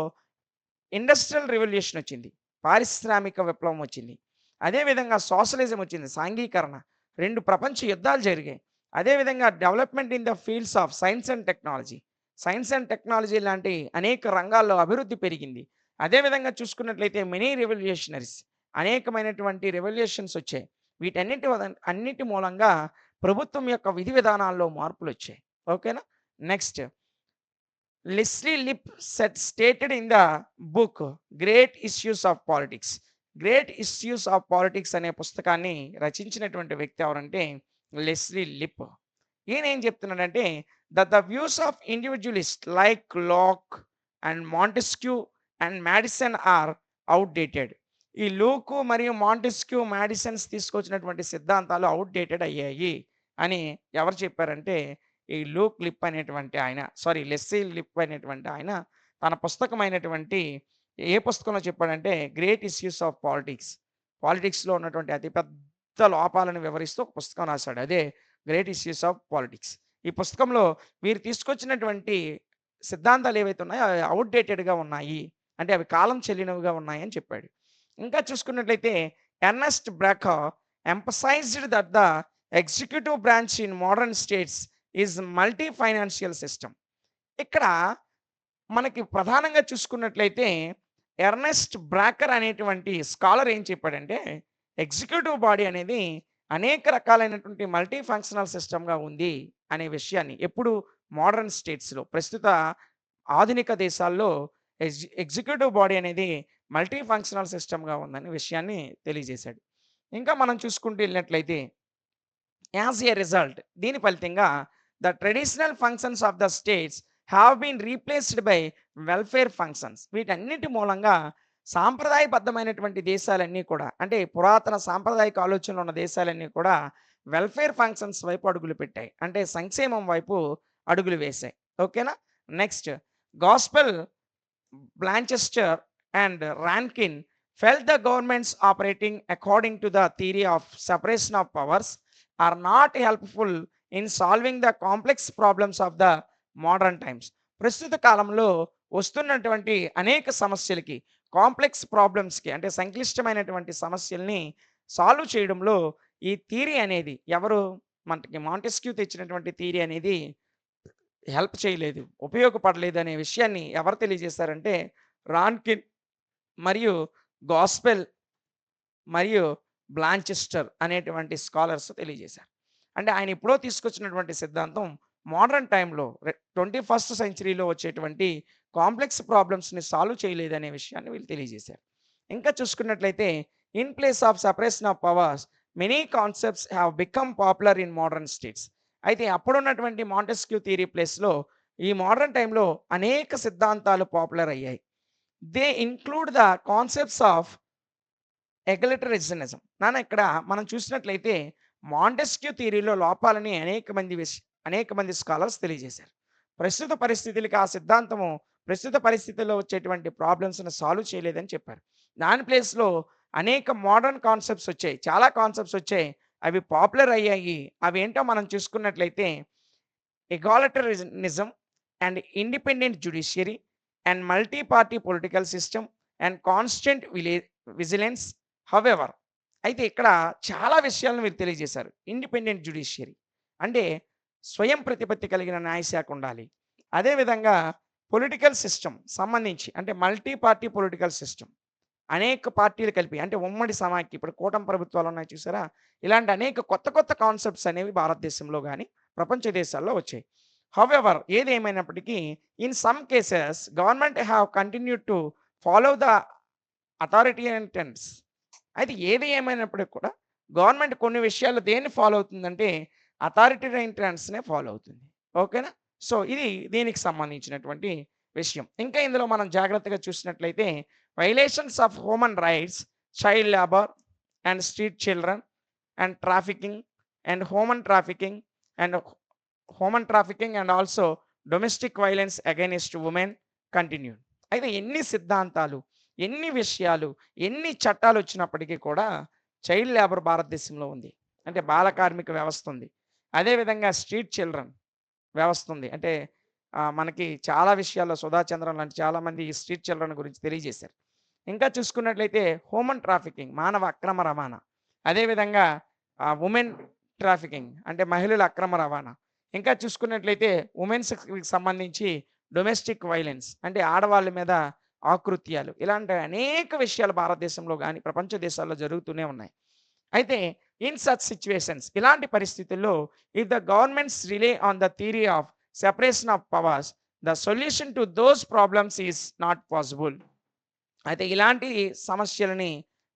ఇండస్ట్రియల్ రివల్యూషన్ వచ్చింది. పారిశ్రామిక విప్లవం వచ్చింది. అదేవిధంగా సోషలిజం వచ్చింది. సాంఘీకరణ. 2 ప్రపంచ యుద్ధాలు జరిగాయి. అదేవిధంగా development in the fields of science and technology. Science and technology లాంటి అనేక రంగాల్లో అభివృద్ధి పెరిగింది. అదేవిధంగా చూసుకున్నట్లయితే మెనీ రెవల్యూషనరీస్, అనేకమైనటువంటి రెవల్యూషన్స్ వచ్చాయి. అన్నిటి మూలంగా ప్రభుత్వం యొక్క విధి విధానాల్లో మార్పులొచ్చాయి. ఓకేనా? Next Leslie lip stated in the book great issues of politics great issues of politics అనే పుస్తకాన్ని రచించినటువంటి వ్యక్తి ఎవరంటే లెస్లీ లిప్. ఈయన ఏం చెప్తున్నాడంటే the views of individualist like Locke and Montesquieu and Madison are outdated. ఈ లూకు మరియు మాంటెస్క్యూ, మాడిసన్స్ తీసుకొచ్చినటువంటి సిద్ధాంతాలు అవుట్‌డేటెడ్ అయ్యాయి అని ఎవరు చెప్పారంటే ఈ లూక్ లిప్ అనేటువంటి ఆయన, సారీ లెస్సీ లిప్ అనేటువంటి ఆయన తన పుస్తకమైనటువంటి ఏ పుస్తకంలో చెప్పాడంటే గ్రేట్ ఇష్యూస్ ఆఫ్ పాలిటిక్స్. పాలిటిక్స్‌లో ఉన్నటువంటి అతి పెద్ద లోపాలను వివరిస్తూ ఒక పుస్తకం రాసాడు. అదే గ్రేట్ ఇష్యూస్ ఆఫ్ పాలిటిక్స్. ఈ పుస్తకంలో వీరు తీసుకొచ్చినటువంటి సిద్ధాంతాలు ఏవైతే ఉన్నాయో అవి అవుట్‌డేటెడ్‌గా ఉన్నాయి. అంటే అవి కాలం చెల్లినవిగా ఉన్నాయని చెప్పాడు. ఇంకా చూసుకున్నట్లయితే Ernest Barker emphasized that the executive branch in modern states is multi financial system. ఇక్కడ మనకి ప్రధానంగా చూసుకున్నట్లయితే ఎర్నెస్ట్ బ్రాకర్ అనేటువంటి స్కాలర్ ఏం చెప్పాడంటే ఎగ్జిక్యూటివ్ బాడీ అనేది అనేక రకాలైనటువంటి మల్టీ ఫంక్షనల్ సిస్టమ్‌గా ఉంది అనే విషయాన్ని ఎప్పుడు మోడర్న్ స్టేట్స్‌లో ప్రస్తుత ఆధునిక దేశాల్లో ఎగ్జిక్యూటివ్ బాడీ అనేది మల్టీ ఫంక్షనల్ సిస్టమ్‌గా ఉందనే విషయాన్ని తెలియజేశాడు. ఇంకా మనం చూసుకుంటూ వెళ్ళినట్లయితే యాజ్ ఏ రిజల్ట్ దీని ఫలితంగా the traditional functions of the states have been replaced by welfare functions. వీటన్నిటి మూలంగా సాంప్రదాయబద్ధమైనటువంటి దేశాలన్నీ కూడా అంటే పురాతన సాంప్రదాయక ఆలోచనలు ఉన్న దేశాలన్నీ కూడా వెల్ఫేర్ ఫంక్షన్స్ వైపు అడుగులు పెట్టాయి. అంటే సంక్షేమం వైపు అడుగులు వేశాయి. ఓకేనా? Next Gaspel Blanchester and Rankin felt the governments operating according to the theory of separation of powers are not helpful in solving the complex problems of the modern times. ప్రస్తుత కాలంలో వస్తున్నటువంటి అనేక సమస్యలకి కాంప్లెక్స్ ప్రాబ్లమ్స్‌కి అంటే సంక్లిష్టమైనటువంటి సమస్యల్ని సాల్వ్ చేయడంలో ఈ theory అనేది ఎవరు మనకి మాంటెస్క్యూ తెచ్చినటువంటి థియరీ అనేది హెల్ప్ చేయలేదు, ఉపయోగపడలేదు అనే విషయాన్ని ఎవరు తెలియజేశారంటే రాన్కిన్ మరియు గాస్పెల్ మరియు బ్లాంచెస్టర్ అనేటువంటి స్కాలర్స్ తెలియజేశారు. అంటే ఆయన ఎప్పుడో తీసుకొచ్చినటువంటి సిద్ధాంతం మోడర్న్ టైంలో 21st సెంచరీలో వచ్చేటువంటి కాంప్లెక్స్ ప్రాబ్లమ్స్‌ని సాల్వ్ చేయలేదనే విషయాన్ని వీళ్ళు తెలియజేశారు. ఇంకా చూసుకున్నట్లయితే in place of separation of powers many concepts have become popular in modern states. అయితే అప్పుడున్నటువంటి మాంటెస్క్యూ థియరీ ప్లేస్‌లో ఈ మోడర్న్ టైంలో అనేక సిద్ధాంతాలు పాపులర్ అయ్యాయి. They include the concepts of egalitarianism. ఇక్కడ మనం చూసినట్లయితే మాంటెస్క్యూ థియరీలో లోపాలని అనేక మంది స్కాలర్స్ తెలియజేశారు. ప్రస్తుత పరిస్థితులకి ఆ సిద్ధాంతము ప్రస్తుత పరిస్థితుల్లో వచ్చేటువంటి ప్రాబ్లమ్స్‌ని సాల్వ్ చేయలేదని చెప్పారు. దాని ప్లేస్‌లో అనేక మోడర్న్ కాన్సెప్ట్స్ వచ్చాయి. చాలా కాన్సెప్ట్స్ వచ్చాయి. అవి పాపులర్ అయ్యాయి. అవేంటో మనం చూసుకున్నట్లయితే egalitarianism and independent judiciary and multi party political system and constant vigilance. However అయితే ఇక్కడ చాలా విషయాలను మీరు తెలియజేశారు. ఇండిపెండెంట్ జ్యుడిషియరీ అంటే స్వయం ప్రతిపత్తి కలిగిన న్యాయశాఖ ఉండాలి. అదేవిధంగా పొలిటికల్ సిస్టమ్ సంబంధించి అంటే మల్టీ పార్టీ పొలిటికల్ సిస్టమ్ అనేక పార్టీలు కలిపి అంటే ఉమ్మడి సమాఖ్య ఇప్పుడు కూటమి ప్రభుత్వాలు ఉన్నాయి చూసారా? ఇలాంటి అనేక కొత్త కొత్త కాన్సెప్ట్స్ అనేవి భారతదేశంలో గాని, ప్రపంచ దేశాల్లో వచ్చాయి. హౌవెవర్ ఏదేమైనప్పటికీ in some cases government have continued to follow the authoritarians. అయితే ఏది ఏమైనప్పటికి కూడా గవర్నమెంట్ కొన్ని విషయాల్లో దేన్ని ఫాలో అవుతుందంటే అథారిటేరియన్స్‌నే ఫాలో అవుతుంది. ఓకేనా? సో ఇది దీనికి సంబంధించినటువంటి విషయం. ఇంకా ఇందులో మనం జాగ్రత్తగా చూసినట్లయితే violations of human rights, child labour and street children and trafficking and human trafficking and also domestic violence against women continued. అయితే ఎన్ని సిద్ధాంతాలు, ఎన్ని విషయాలు, ఎన్ని చట్టాలు వచ్చినప్పటికీ కూడా చైల్డ్ లేబర్ భారతదేశంలో ఉంది. అంటే బాల కార్మిక వ్యవస్థ ఉంది. అదేవిధంగా స్ట్రీట్ చిల్డ్రన్ వ్యవస్థ ఉంది. అంటే మనకి చాలా విషయాల్లో సుధా చంద్రన్ లాంటి చాలామంది ఈ స్ట్రీట్ చిల్డ్రన్ గురించి తెలియజేశారు. ఇంకా చూసుకున్నట్లయితే హ్యూమన్ ట్రాఫికింగ్ మానవ అక్రమ రవాణా, అదేవిధంగా ఉమెన్ ట్రాఫికింగ్ అంటే మహిళల అక్రమ రవాణా, ఇంకా చూసుకున్నట్లయితే ఉమెన్స్కి సంబంధించి డొమెస్టిక్ వైలెన్స్ అంటే ఆడవాళ్ళ మీద ఆకృత్యాలు, ఇలాంటి అనేక విషయాలు భారతదేశంలో కానీ ప్రపంచ దేశాల్లో జరుగుతూనే ఉన్నాయి. అయితే ఇన్ సచ్ సిచ్యువేషన్స్ ఇలాంటి పరిస్థితుల్లో if the governments relay on the theory of separation of powers the solution to those problems is not possible. అయితే ఇలాంటి సమస్యలని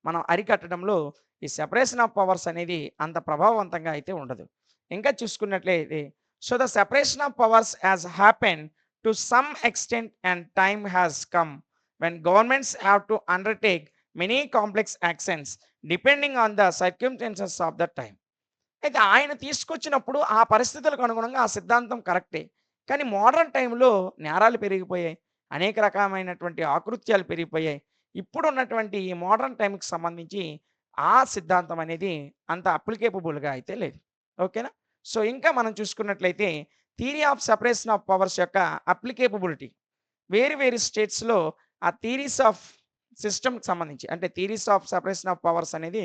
మనం అరికట్టడంలో ఈ సెపరేషన్ ఆఫ్ పవర్స్ అనేది అంత ప్రభావవంతంగా అయితే ఉండదు. ఇంకా చూసుకున్నట్లయితే so the separation of powers has happen to some extent and time has come when governments have to undertake many complex actions depending on the circumstances of the time. అయితే ఆయన తీసుకొచ్చినప్పుడు ఆ పరిస్థితులకు అనుగుణంగా ఆ సిద్ధాంతం కరెక్టే. కానీ మోడర్న్ టైమ్‌లో నేరాలు పెరిగిపోయాయి. అనేక రకమైనటువంటి ఆకృత్యాలు పెరిగిపోయాయి. ఇప్పుడున్నటువంటి ఈ మోడర్న్ టైమ్‌కి సంబంధించి ఆ సిద్ధాంతం అనేది అంత అప్లికేబుల్‌గా అయితే లేదు. ఓకేనా? సో, ఇంకా మనం చూసుకున్నట్లయితే theory of separation of powers యొక్క అప్లికేబిలిటీ వేరు వేరు స్టేట్స్‌లో ఆ థియరీస్ ఆఫ్ సిస్టమ్‌కి సంబంధించి అంటే theories of separation of powers అనేది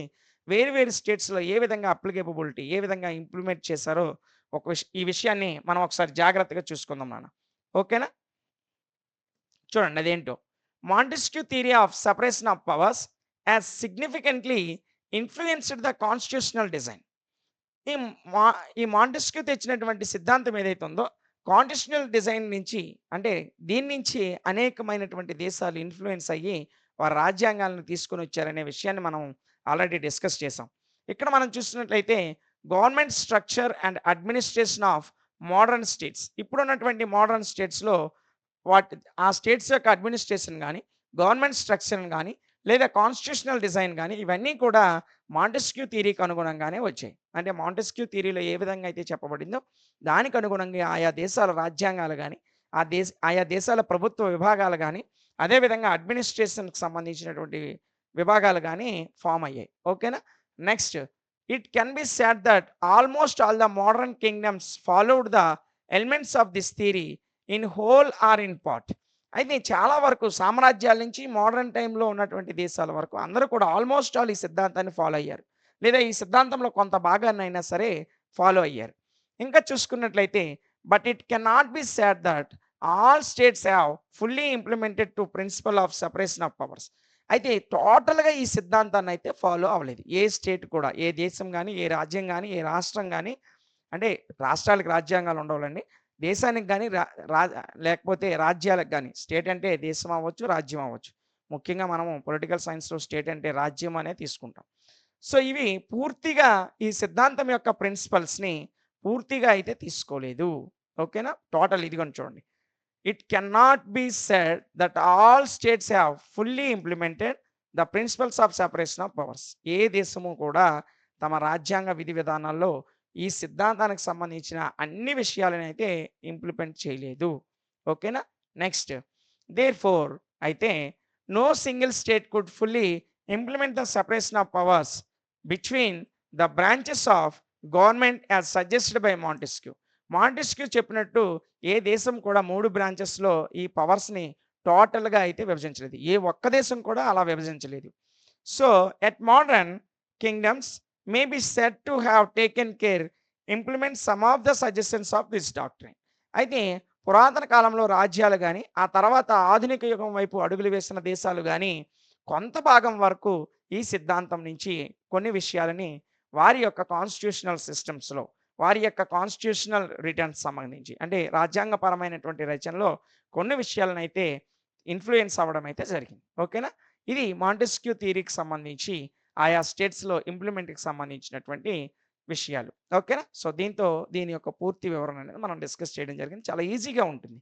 వేరు వేరు స్టేట్స్‌లో ఏ విధంగా అప్లికేబిలిటీ ఏ విధంగా ఇంప్లిమెంట్ చేశారో ఈ విషయాన్ని మనం ఒకసారి జాగ్రత్తగా చూసుకుందాం నాన్న. ఓకేనా? చూడండి అదేంటో. Montesquieu theory of separation of powers has significantly influenced the constitutional design. ఈ మా ఈ మాంటెస్క్యూ తెచ్చినటువంటి సిద్ధాంతం ఏదైతే ఉందో, కాన్స్టిట్యూషనల్ డిజైన్ నుంచి అంటే దీని నుంచి అనేకమైనటువంటి దేశాలు ఇన్‌ఫ్లూయెన్స్ అయ్యి, వారి రాజ్యాంగాలను తీసుకొనొచ్చారనే విషయాన్ని మనం ఆల్రెడీ డిస్కస్ చేసాం. ఇక్కడ మనం చూస్తున్నట్లయితే government structure and administration of modern states. ఇప్పుడున్నటువంటి మోడర్న్ స్టేట్స్‌లో ఆ స్టేట్స్ యొక్క అడ్మినిస్ట్రేషన్ గాని, గవర్నమెంట్ స్ట్రక్చర్‌ని గాని, లేదా కాన్స్టిట్యూషనల్ డిజైన్ గాని ఇవన్నీ కూడా మాంటెస్క్యూ థియరీకి అనుగుణంగానే వచ్చాయి. అంటే మాంటెస్క్యూ థియరీలో ఏ విధంగా అయితే చెప్పబడిందో దానికి అనుగుణంగా ఆయా దేశాల రాజ్యాంగాలు గాని, ఆయా దేశాల ప్రభుత్వ విభాగాలు గాని, అదే విధంగా అడ్మినిస్ట్రేషన్‌కి సంబంధించినటువంటి విభాగాలు గాని ఫార్మ్ అయ్యాయి. ఓకేనా? Next it can be said that almost all the modern kingdoms followed the elements of this theory in whole or in part. అయితే చాలా వరకు సామ్రాజ్యాల నుంచి మోడర్న్ టైమ్‌లో ఉన్నటువంటి దేశాల వరకు అందరూ కూడా ఆల్‌మోస్ట్ ఆల్ ఈ సిద్ధాంతాన్ని ఫాలో అయ్యారు. లేదా ఈ సిద్ధాంతంలో కొంత భాగాన్నైనా సరే ఫాలో అయ్యారు. ఇంకా చూసుకున్నట్లయితే but it cannot be said that all states have fully implemented to principle of separation of powers. అయితే టోటల్‌గా ఈ సిద్ధాంతాన్ని అయితే ఫాలో అవ్వలేదు. ఏ స్టేట్ కూడా, ఏ దేశం గాని, ఏ రాజ్యం గాని, ఏ రాష్ట్రం గాని అంటే రాష్ట్రాలకు రాజ్యాంగాలు ఉండవులెండి. దేశానికి గాని లేకపోతే రాజ్యాలకు గాని స్టేట్ అంటే దేశం అవ్వచ్చు, రాజ్యం అవ్వచ్చు. ముఖ్యంగా మనము పొలిటికల్ సైన్స్‌లో స్టేట్ అంటే రాజ్యం అనే తీసుకుంటాం. సో, ఇవి పూర్తిగా ఈ సిద్ధాంతం యొక్క ప్రిన్సిపల్స్‌ని పూర్తిగా అయితే తీసుకోలేదు. ఓకేనా? టోటల్ ఇదిగోండి చూడండి. It cannot be said that all states have fully implemented the principles of separation of powers. ఏ దేశము కూడా తమ రాజ్యాంగ విధి విధానాల్లో ఈ సిద్ధాంతానికి సంబంధించిన అన్ని విషయాలనైతే ఇంప్లిమెంట్ చేయలేదు. ఓకేనా? నెక్స్ట్ దేర్‌ఫోర్ అయితే no single state could fully implement the separation of powers between the branches of government as suggested by Montesquieu. Montesquieu చెప్పినట్టు ఏ దేశం కూడా 3 బ్రాంచెస్‌లో ఈ పవర్స్‌ని టోటల్‌గా అయితే విభజించలేదు. ఏ ఒక్క దేశం కూడా అలా విభజించలేదు. So, at modern kingdoms may be said to have taken care implement some of the suggestions of this doctrine. అయితే పురాతన కాలంలో రాజ్యాలు గాని, ఆ తర్వాత ఆధునిక యుగం వైపు అడుగులు వేసిన దేశాలు గాని, కొంత భాగం వరకు ఈ సిద్ధాంతం నుంచి కొన్ని విషయాలని వారి యొక్క కాన్స్టిట్యూషనల్ సిస్టమ్స్‌లో, వారి యొక్క కాన్స్టిట్యూషనల్ రిటర్న్స్ సంబంధించి అంటే రాజ్యాంగపరమైనటువంటి రచనలో కొన్ని విషయాలనైతే ఇన్‌ఫ్లూయెన్స్ అవ్వడం అయితే జరిగింది. ఓకేనా? ఇది మాంటెస్క్యూ థియరీకి సంబంధించి ఆయా స్టేట్స్‌లో ఇంప్లిమెంట్‌కి సంబంధించినటువంటి విషయాలు. ఓకేనా? సో, దీంతో దీని యొక్క పూర్తి వివరణ అనేది మనం డిస్కస్ చేయడం జరిగింది. చాలా ఈజీగా ఉంటుంది.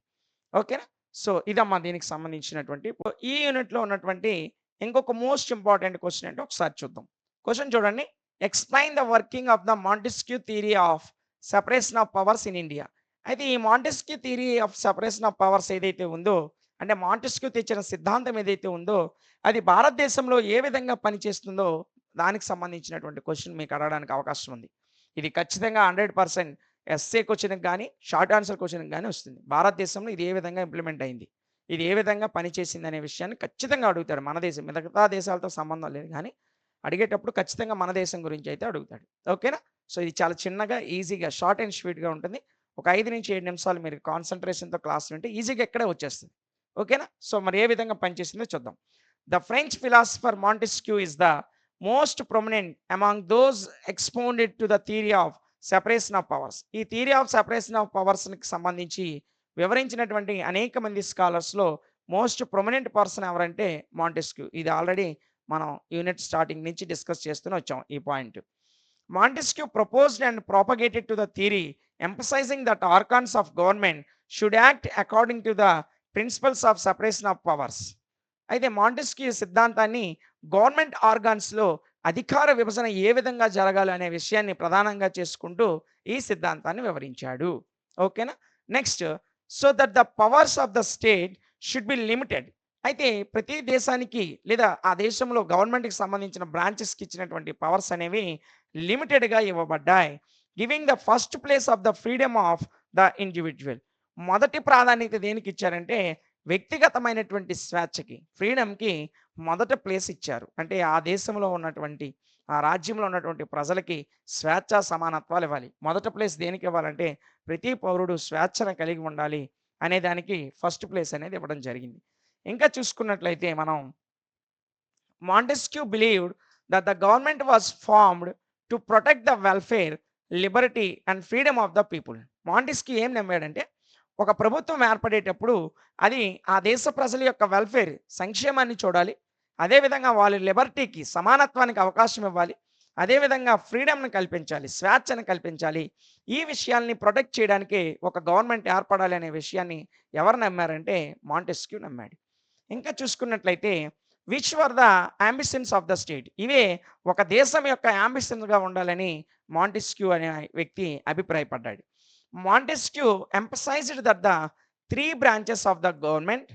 ఓకేనా? సో, ఇదమ్మా దీనికి సంబంధించినటువంటి ఈ యూనిట్‌లో ఉన్నటువంటి ఇంకొక మోస్ట్ ఇంపార్టెంట్ క్వెషన్ ఏంటో ఒకసారి చూద్దాం. క్వెషన్ చూడండి. Explain the working of the Montesquieu theory of separation of powers in India. అయితే ఈ Montesquieu theory of separation of powers ఏదైతే ఉందో, అంటే మాంటెస్క్యూ తెచ్చిన సిద్ధాంతం ఏదైతే ఉందో, అది భారతదేశంలో ఏ విధంగా పనిచేస్తుందో దానికి సంబంధించినటువంటి క్వెషన్ మీకు అడగడానికి అవకాశం ఉంది. ఇది ఖచ్చితంగా 100% ఎస్సే క్వెషన్‌కి గాని, షార్ట్ ఆన్సర్ క్వెషన్‌కి గాని వస్తుంది. భారతదేశంలో ఇది ఏ విధంగా ఇంప్లిమెంట్ అయింది? ఇది ఏ విధంగా పనిచేసిందనే విషయాన్ని ఖచ్చితంగా అడుగుతాడు. మన దేశం మిగతా దేశాలతో సంబంధం లేదు గానీ, అడిగేటప్పుడు ఖచ్చితంగా మన దేశం గురించి అయితే అడుగుతాడు. ఓకేనా? సో, ఇది చాలా చిన్నగా, ఈజీగా, షార్ట్ అండ్ స్వీట్‌గా ఉంటుంది. ఒక 5-7 నిమిషాలు మీరు కాన్సంట్రేషన్‌తో క్లాస్ వింటే ఈజీగా ఇక్కడే వచ్చేస్తుంది. ఓకేనా? సో, మరి ఏ విధంగా పనిచేసిందో చూద్దాం. The French philosopher Montesquieu is the most prominent among those expounded to the theory of separation of powers. ఈ థియరీ ఆఫ్ సెపరేషన్ ఆఫ్ పవర్స్‌కి సంబంధించి వివరించినటువంటి అనేక మంది స్కాలర్స్‌లో మోస్ట్ ప్రొమినెంట్ పర్సన్ ఎవరంటే మాంటెస్క్యూ. ఇది ఆల్రెడీ మనం యూనిట్ స్టార్టింగ్ నుంచి డిస్కస్ చేస్తూనే వచ్చాం ఈ point. Montesquieu proposed and propagated to the theory emphasizing that organs of government should act according to the principles of separation of powers. అయితే Montesquieu సిద్ధాంతాన్ని government ఆర్గాన్స్లో అధికార విభజన ఏ విధంగా జరగాలి అనే విషయాన్ని ప్రధానంగా చేసుకుంటూ ఈ సిద్ధాంతాన్ని వివరించాడు. ఓకేనా. Next, so that the powers of the state should be limited. అయితే ప్రతి దేశానికి లేదా ఆ దేశంలో గవర్నమెంట్కి సంబంధించిన బ్రాంచెస్కి ఇచ్చినటువంటి పవర్స్ అనేవి లిమిటెడ్గా ఇవ్వబడ్డాయి. Giving the first place of the freedom of the individual. మొదటి ప్రాధాన్యత దేనికి ఇచ్చారంటే వ్యక్తిగతమైనటువంటి స్వేచ్ఛకి, ఫ్రీడమ్కి మొదట ప్లేస్ ఇచ్చారు. అంటే ఆ దేశంలో ఉన్నటువంటి ఆ రాజ్యంలో ఉన్నటువంటి ప్రజలకి స్వేచ్ఛ సమానత్వాలు ఇవ్వాలి. మొదట ప్లేస్ దేనికి ఇవ్వాలంటే ప్రతి పౌరుడు స్వేచ్ఛను కలిగి ఉండాలి అనే దానికి ఫస్ట్ ప్లేస్ అనేది ఇవ్వడం జరిగింది. ఇంకా చూసుకున్నట్లయితే మనం Montesquieu believed that the government was formed to protect the welfare, Liberty and freedom of the people. Montesquieu ఏం నమ్మాడంటే ఒక ప్రభుత్వం ఏర్పడేటప్పుడు అది ఆ దేశ ప్రజల యొక్క వెల్ఫేర్, సంక్షేమాన్ని చూడాలి. అదేవిధంగా వాళ్ళ లిబర్టీకి, సమానత్వానికి అవకాశం ఇవ్వాలి. అదేవిధంగా ఫ్రీడమ్‌ని కల్పించాలి, స్వేచ్ఛను కల్పించాలి. ఈ విషయాల్ని ప్రొటెక్ట్ చేయడానికే ఒక గవర్నమెంట్ ఏర్పడాలి అనే విషయాన్ని ఎవరు నమ్మారంటే మాంటెస్క్యూ నమ్మాడు. ఇంకా చూసుకున్నట్లయితే which were the ambitions of the state. ఇవే ఒక దేశం యొక్క అంబిషన్‌గా ఉండాలని మాంటెస్క్యూ అనే వ్యక్తి అభిప్రాయపడ్డాడు. Montesquieu emphasized that the three branches of the government,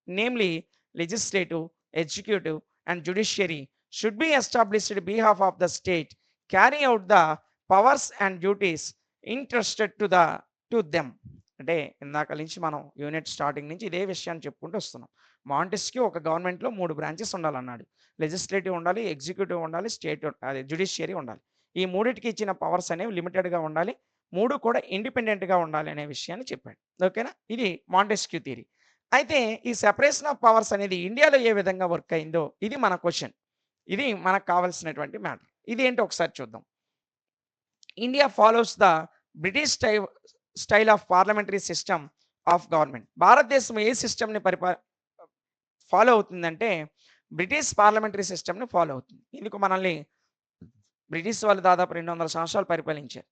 namely legislative, executive, and judiciary, should be established on behalf of the state, carry out the powers and duties entrusted to them. అంటే ఇందాక నుంచి మనం unit starting నుంచి ఇదే విషయాన్ని చెప్పుకుంటూ వస్తున్నాం. Montesquieu ఒక గవర్నమెంట్లో 3 బ్రాంచెస్ ఉండాలన్నాడు. లెజిస్లేటివ్ ఉండాలి, ఎగ్జిక్యూటివ్ ఉండాలి, అదే జ్యుడిషియరీ ఉండాలి. ఈ మూడిటికి ఇచ్చిన పవర్స్ అనేవి లిమిటెడ్‌గా ఉండాలి. 3 కూడా ఇండిపెండెంట్‌గా ఉండాలి అనే విషయాన్ని చెప్పాడు. ఓకేనా. ఇది మాంటెస్క్యూ థియరీ. అయితే ఈ సెపరేషన్ ఆఫ్ పవర్స్ అనేది ఇండియాలో ఏ విధంగా వర్క్ అయిందో ఇది మన క్వెషన్. ఇది మనకు కావాల్సినటువంటి మ్యాటర్. ఇది ఏంటో ఒకసారి చూద్దాం. India follows the British style of parliamentary system of government. భారతదేశం ఏ సిస్టమ్‌ని ఫాలో అవుతుందంటే బ్రిటిష్ పార్లమెంటరీ సిస్టమ్‌ని ఫాలో అవుతుంది. ఇందుకు మనల్ని బ్రిటిష్ వాళ్ళు దాదాపు 200 సంవత్సరాలు పరిపాలించారు.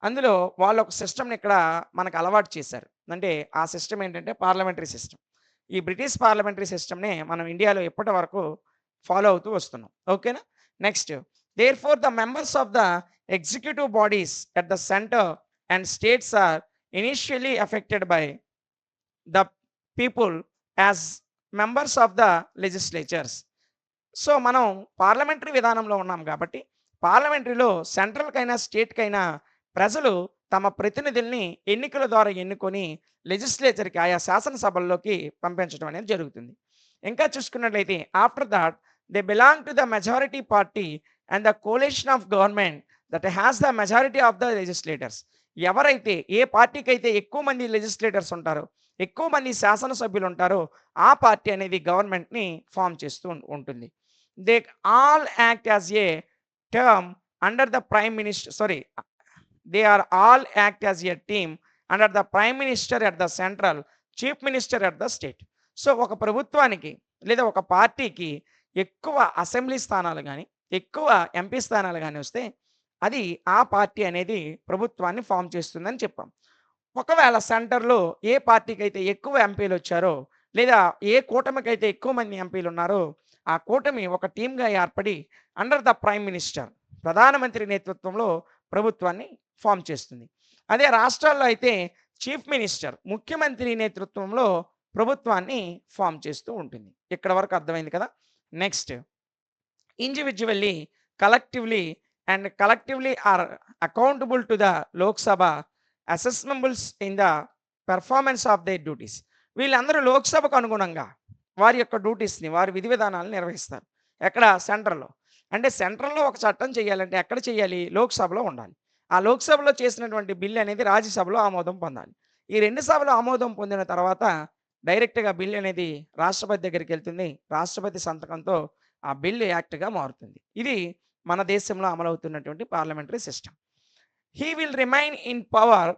అందులో వాళ్ళు ఒక సిస్టమ్‌ని ఇక్కడ మనకు అలవాటు చేశారు. అంటే ఆ సిస్టమ్ ఏంటంటే పార్లమెంటరీ సిస్టమ్. ఈ బ్రిటిష్ పార్లమెంటరీ సిస్టమ్‌నే మనం ఇండియాలో ఇప్పటి వరకు ఫాలో అవుతూ వస్తున్నాం. ఓకేనా. Next, therefore the members of the executive bodies at the centre and states are initially effected by the people as members of the legislatures. So మనం పార్లమెంటరీ విధానంలో ఉన్నాం కాబట్టి పార్లమెంటరీలో సెంట్రల్‌కైనా, స్టేట్‌కైనా ప్రజలు తమ ప్రతినిధుల్ని ఎన్నికల ద్వారా ఎన్నుకొని లెజిస్లేచర్‌కి, ఆయా శాసనసభల్లోకి పంపించడం అనేది జరుగుతుంది. ఇంకా చూసుకున్నట్లయితే after that they belong to the majority party and the కోalition of government that has the majority of the legislators. ఎవరైతే ఏ పార్టీకి అయితే ఎక్కువ మంది లెజిస్లేటర్స్ ఉంటారో, ఎక్కువ మంది శాసనసభ్యులు ఉంటారో ఆ పార్టీ అనేది గవర్నమెంట్‌ని ఫార్మ్ చేస్తూ ఉంటుంది. They all act as a term under the prime minister they are all act as a team under the prime minister at the central, chief minister at the state. So ఒక ప్రభుత్వానికి లేదా ఒక పార్టీకి ఎక్కువ assembly స్థానాలు గాని, ఎక్కువ MP స్థానాలు గాని వస్తే అది ఆ పార్టీ అనేది ప్రభుత్వాన్ని ఫార్మ్ చేస్తుందని చెప్పాం. ఒకవేళ సెంటర్‌లో ఏ పార్టీకైతే ఎక్కువ ఎంపీలు వచ్చారో లేదా ఏ కూటమికైతే ఎక్కువ మంది ఎంపీలు ఉన్నారో ఆ కూటమి ఒక టీమ్‌గా ఏర్పడి అండర్ ద ప్రైమ్ మినిస్టర్, ప్రధానమంత్రి నేతృత్వంలో ప్రభుత్వాన్ని ఫార్మ్ చేస్తుంది. అదే రాష్ట్రాల్లో అయితే చీఫ్ మినిస్టర్, ముఖ్యమంత్రి నేతృత్వంలో ప్రభుత్వాన్ని ఫార్మ్ చేస్తూ ఉంటుంది. ఇక్కడ వరకు అర్థమైంది కదా. Next, individually, collectively are accountable to the Lok Sabha assemblies in the performance of their duties. వీళ్ళందరూ లోక్సభకు అనుగుణంగా వారి యొక్క డ్యూటీస్‌ని, వారి విధి విధానాలను నిర్వహిస్తారు. ఎక్కడ? సెంట్రల్‌లో. అంటే సెంట్రల్‌లో ఒక చట్టం చేయాలంటే ఎక్కడ చేయాలి? లోక్సభలో ఉండాలి. ఆ లోక్సభలో చేసినటువంటి బిల్ అనేది రాజ్యసభలో ఆమోదం పొందాలి. ఈ 2 సభలు ఆమోదం పొందిన తర్వాత డైరెక్ట్‌గా బిల్ అనేది రాష్ట్రపతి దగ్గరికెళ్తుంది. రాష్ట్రపతి సంతకంతో ఆ బిల్ యాక్ట్‌గా మారుతుంది. ఇది మన దేశంలో అమలవుతున్నటువంటి parliamentary system. He will remain in power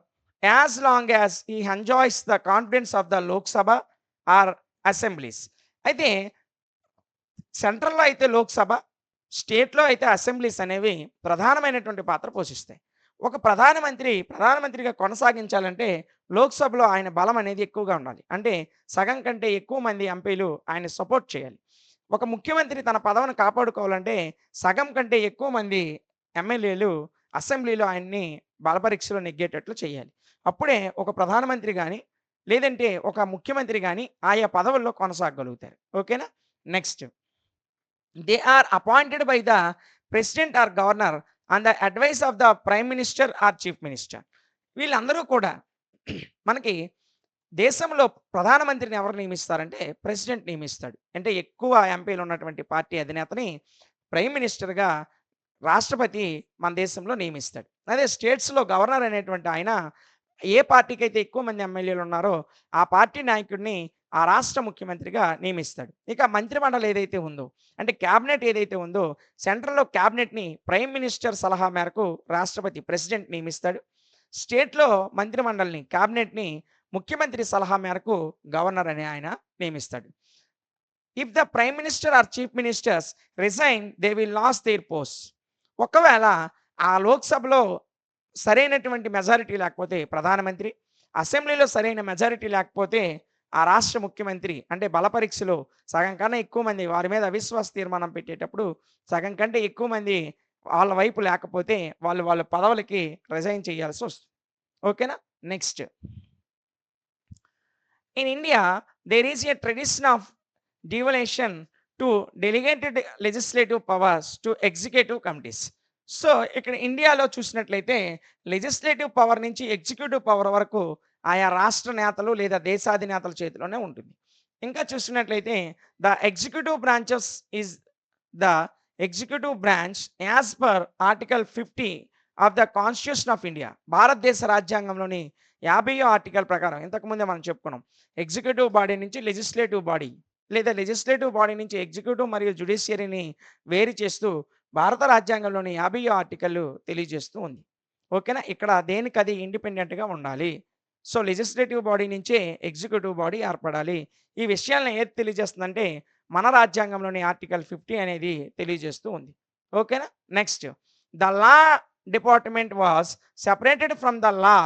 as long as he enjoys the confidence of the Lok Sabha or assemblies. అయితే సెంట్రల్‌లో అయితే లోక్‌సభ, స్టేట్‌లో అయితే అసెంబ్లీస్ అనేవి ప్రధానమైనటువంటి పాత్ర పోషిస్తాయి. ఒక ప్రధానమంత్రిగా కొనసాగించాలంటే లోక్‌సభలో ఆయన బలం అనేది ఎక్కువగా ఉండాలి. అంటే సగం కంటే ఎక్కువ మంది ఎంపీలు ఆయన్ని సపోర్ట్ చేయాలి. ఒక ముఖ్యమంత్రి తన పదవిని కాపాడుకోవాలంటే సగం కంటే ఎక్కువ మంది ఎమ్మెల్యేలు అసెంబ్లీలో ఆయన్ని బలపరీక్షలో నెగ్గేటట్లు చేయాలి. అప్పుడే ఒక ప్రధానమంత్రి గాని, లేదంటే ఒక ముఖ్యమంత్రి గాని ఆయా పదవుల్లో కొనసాగగలుగుతారు. ఓకేనా? Next. They are appointed by the president or governor on the advice of the prime minister or chief minister. వీళ్ళందరూ కూడా మనకి దేశంలో ప్రధానమంత్రిని ఎవరు నియమిస్తారంటే ప్రెసిడెంట్ నియమిస్తాడు. అంటే ఎక్కువ ఎంపీలు ఉన్నటువంటి పార్టీ అధినేతని ప్రైమ్ మినిస్టర్‌గా రాష్ట్రపతి మన దేశంలో నియమిస్తాడు. అదే స్టేట్స్‌లో గవర్నర్ అనేటువంటి ఆయన ఏ పార్టీకైతే ఎక్కువ మంది ఎమ్మెల్యేలు ఉన్నారో ఆ పార్టీ నాయకుడిని ఆ రాష్ట్ర ముఖ్యమంత్రిగా నియమిస్తాడు. ఇక మంత్రిమండలి ఏదైతే ఉందో అంటే క్యాబినెట్ ఏదైతే ఉందో సెంట్రల్‌లో క్యాబినెట్‌ని ప్రైమ్ మినిస్టర్ సలహా మేరకు రాష్ట్రపతి ప్రెసిడెంట్ నియమిస్తాడు. స్టేట్‌లో మంత్రిమండలిని క్యాబినెట్‌ని ముఖ్యమంత్రి సలహా మేరకు గవర్నర్ అని ఆయన నియమిస్తాడు. If the prime minister or chief ministers resign they will lose their post. ఒకవేళ ఆ లోక్‌సభలో సరైనటువంటి మెజారిటీ లేకపోతే ప్రధానమంత్రి, అసెంబ్లీలో సరైన మెజారిటీ లేకపోతే ఆ రాష్ట్ర ముఖ్యమంత్రి అంటే బలపరీక్షలో సగం కన్నా ఎక్కువ మంది వారి మీద అవిశ్వాస తీర్మానం పెట్టేటప్పుడు సగం కంటే ఎక్కువ మంది వాళ్ళ వైపు లేకపోతే వాళ్ళ పదవులకి రిజైన్ చేయాల్సొస్తుంది. ఓకేనా? Next. In India, there is a tradition of devolution to delegated legislative powers to executive committees. So, ఇక్కడ ఇండియాలో చూసినట్లయితే లెజిస్లేటివ్ పవర్ నుంచి ఎగ్జిక్యూటివ్ పవర్ వరకు ఆయా రాష్ట్ర నేతలు లేదా దేశాధినేతల చేతిలోనే ఉంటుంది. ఇంకా చూసినట్లయితే the executive branches is the executive branch as per article 50 of the constitution of India. భారతదేశ రాజ్యాంగంలోని 50వ ఆర్టికల్ ప్రకారం ఇంతకుముందే మనం చెప్పుకున్నాం. ఎగ్జిక్యూటివ్ బాడీ నుంచి లెజిస్లేటివ్ బాడీ లేదా లెజిస్లేటివ్ బాడీ నుంచి ఎగ్జిక్యూటివ్ మరియు జ్యుడిషియరీని వేరు చేస్తూ భారత రాజ్యాంగంలోని 50వ ఆర్టికల్ తెలియజేస్తూ ఉంది. ఓకేనా? ఇక్కడ దేనికది ఇండిపెండెంట్‌గా ఉండాలి. సో, లెజిస్లేటివ్ బాడీ నుంచే ఎగ్జిక్యూటివ్ బాడీ ఏర్పడాలి. ఈ విషయాలను ఏది తెలియజేస్తుందంటే మన రాజ్యాంగంలోని ఆర్టికల్ 50 అనేది తెలియజేస్తూ ఉంది. ఓకేనా? Next. The law department was separated from the law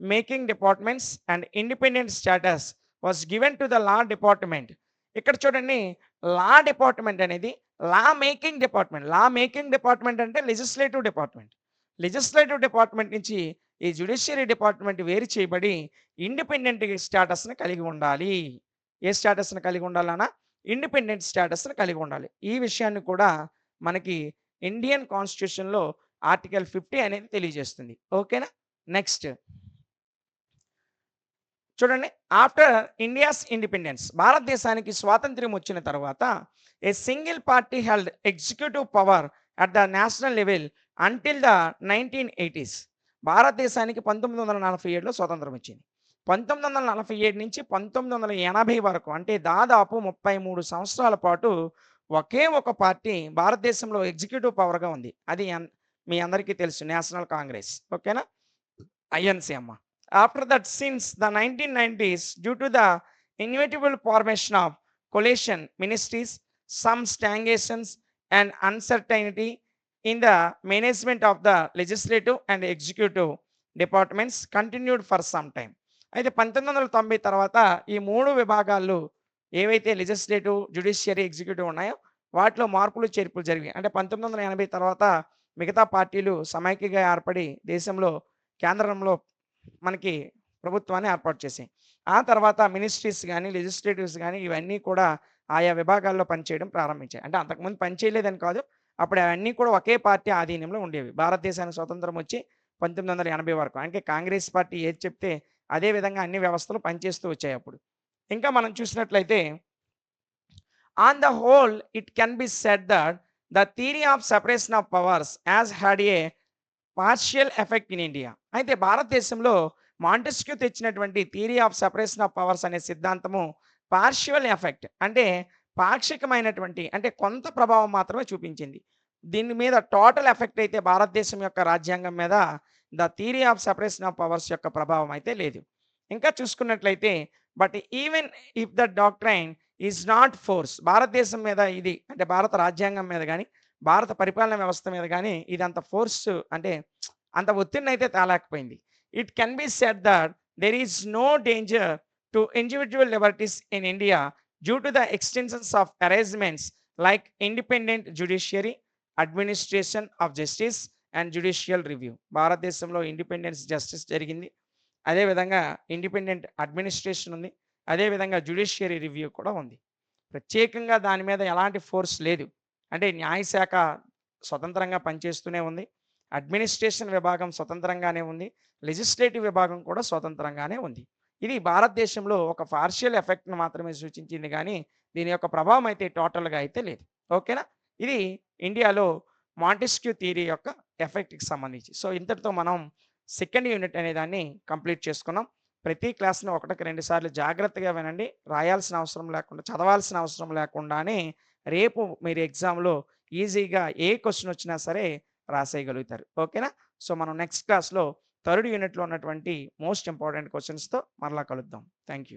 making departments and independent status was given to the law department. ఇక్కడ చూడండి, లా డిపార్ట్మెంట్ అనేది లా మేకింగ్ డిపార్ట్మెంట్ అంటే లెజిస్లేటివ్ డిపార్ట్మెంట్. లెజిస్లేటివ్ డిపార్ట్మెంట్ నుంచి ఈ జ్యుడిషియరీ డిపార్ట్మెంట్ వేరు చేయబడి ఇండిపెండెంట్ స్టేటస్‌ని కలిగి ఉండాలి. ఏ స్టేటస్‌ని కలిగి ఉండాలన్నా? ఇండిపెండెంట్ స్టేటస్‌ని కలిగి ఉండాలి. ఈ విషయాన్ని కూడా మనకి ఇండియన్ కాన్స్టిట్యూషన్‌లో ఆర్టికల్ 50 అనేది తెలియజేస్తుంది. ఓకేనా? నెక్స్ట్. చూడండి, ఆఫ్టర్ ఇండియాస్ ఇండిపెండెన్స్ భారతదేశానికి స్వాతంత్ర్యం వచ్చిన తర్వాత a single party held executive power at the national level until the 1980s. భారతదేశానికి 1947లో స్వాతంత్రం వచ్చింది. 1947 నుంచి 1980 వరకు అంటే దాదాపు 33 సంవత్సరాల పాటు ఒకే ఒక పార్టీ భారతదేశంలో ఎగ్జిక్యూటివ్ పవర్‌గా ఉంది. అది మీ అందరికీ తెలుసు, నేషనల్ కాంగ్రెస్. ఓకేనా? ఐఎన్‌సీ అమ్మ. After that, since the 1990s, due to the inevitable formation of coalition ministries, some stagnations and uncertainty in the management of the legislative and executive departments continued for some time. అయితే 1990 తర్వాత ఈ 3 విభాగాలు ఏవైతే legislative, judiciary, executive ఉన్నాయో వాటిలో మార్పులు, చేర్పులు జరిగాయి. అంటే 1980 తర్వాత మిగతా పార్టీలు సమైక్యగా ఏర్పడి దేశంలో కేంద్రంలో మనకి ప్రభుత్వాన్ని ఏర్పాటు చేసాయి. ఆ తర్వాత మినిస్ట్రీస్ గాని, లెజిస్లేటివ్స్ గాని ఇవన్నీ కూడా ఆయా విభాగాల్లో పనిచేయడం ప్రారంభించాయి. అంటే అంతకుముందు పనిచేయలేదని కాదు. అప్పుడు అవన్నీ కూడా ఒకే పార్టీ ఆధీనంలో ఉండేవి. భారతదేశానికి స్వతంత్రం వచ్చి 1980 వరకు. అంటే కాంగ్రెస్ పార్టీ ఏది చెప్తే అదే విధంగా అన్ని వ్యవస్థలు పనిచేస్తూ వచ్చాయి అప్పుడు. ఇంకా మనం చూసినట్లయితే on the whole it can be said that the theory of separation of powers has had a partial effect in India. అయితే భారతదేశంలో మాంటెస్క్యూ తెచ్చినటువంటి theory of separation of powers అనే సిద్ధాంతము పార్షియల్ ఎఫెక్ట్ అంటే పాక్షికమైనటువంటి అంటే కొంత ప్రభావం మాత్రమే చూపించింది. దీని మీద టోటల్ ఎఫెక్ట్ అయితే భారతదేశం యొక్క రాజ్యాంగం మీద the theory of separation of powers యొక్క ప్రభావం అయితే లేదు. ఇంకా చూసుకున్నట్లయితే but even if the doctrine is not force. భారతదేశం మీద ఇది అంటే భారత రాజ్యాంగం మీద గాని, భారత పరిపాలన వ్యవస్థ మీద గాని ఇది అంత ఫోర్స్ అంటే అంత ఒత్తిడినైతే తేలేకపోయింది. It can be said that there is no danger to individual liberties in India due to the extensions of arrangements like independent judiciary, administration of justice and judicial review. భారతదేశంలో ఇండిపెండెన్స్ జస్టిస్ జరిగింది. అదేవిధంగా independent administration ఉంది. అదేవిధంగా judiciary review కూడా ఉంది. ప్రత్యేకంగా దాని మీద ఎలాంటి ఫోర్స్ లేదు. అంటే న్యాయశాఖ స్వతంత్రంగా పనిచేస్తూనే ఉంది. అడ్మినిస్ట్రేషన్ విభాగం స్వతంత్రంగానే ఉంది. లెజిస్లేటివ్ విభాగం కూడా స్వతంత్రంగానే ఉంది. ఇది భారతదేశంలో ఒక పార్షియల్ ఎఫెక్ట్‌ని మాత్రమే సూచించింది గానీ, దీని యొక్క ప్రభావం అయితే టోటల్‌గా అయితే లేదు. ఓకేనా? ఇది ఇండియాలో మాంటెస్క్యూ థియరీ యొక్క ఎఫెక్ట్‌కి సంబంధించి. సో, ఇంతటితో మనం సెకండ్ యూనిట్ అనే దాన్ని కంప్లీట్ చేసుకున్నాం. ప్రతి క్లాస్‌ని ఒకటికి 2 సార్లు జాగ్రత్తగా వినండి. రాయాల్సిన అవసరం లేకుండా, చదవాల్సిన అవసరం లేకుండానే రేపు మీరు ఎగ్జామ్‌లో ఈజీగా ఏ క్వెషన్ వచ్చినా సరే రాసేయగలుగుతారు. ఓకేనా? సో, మనం నెక్స్ట్ క్లాస్‌లో థర్డ్ యూనిట్‌లో ఉన్నటువంటి మోస్ట్ ఇంపార్టెంట్ క్వెషన్స్‌తో మరలా కలుద్దాం. Thank you.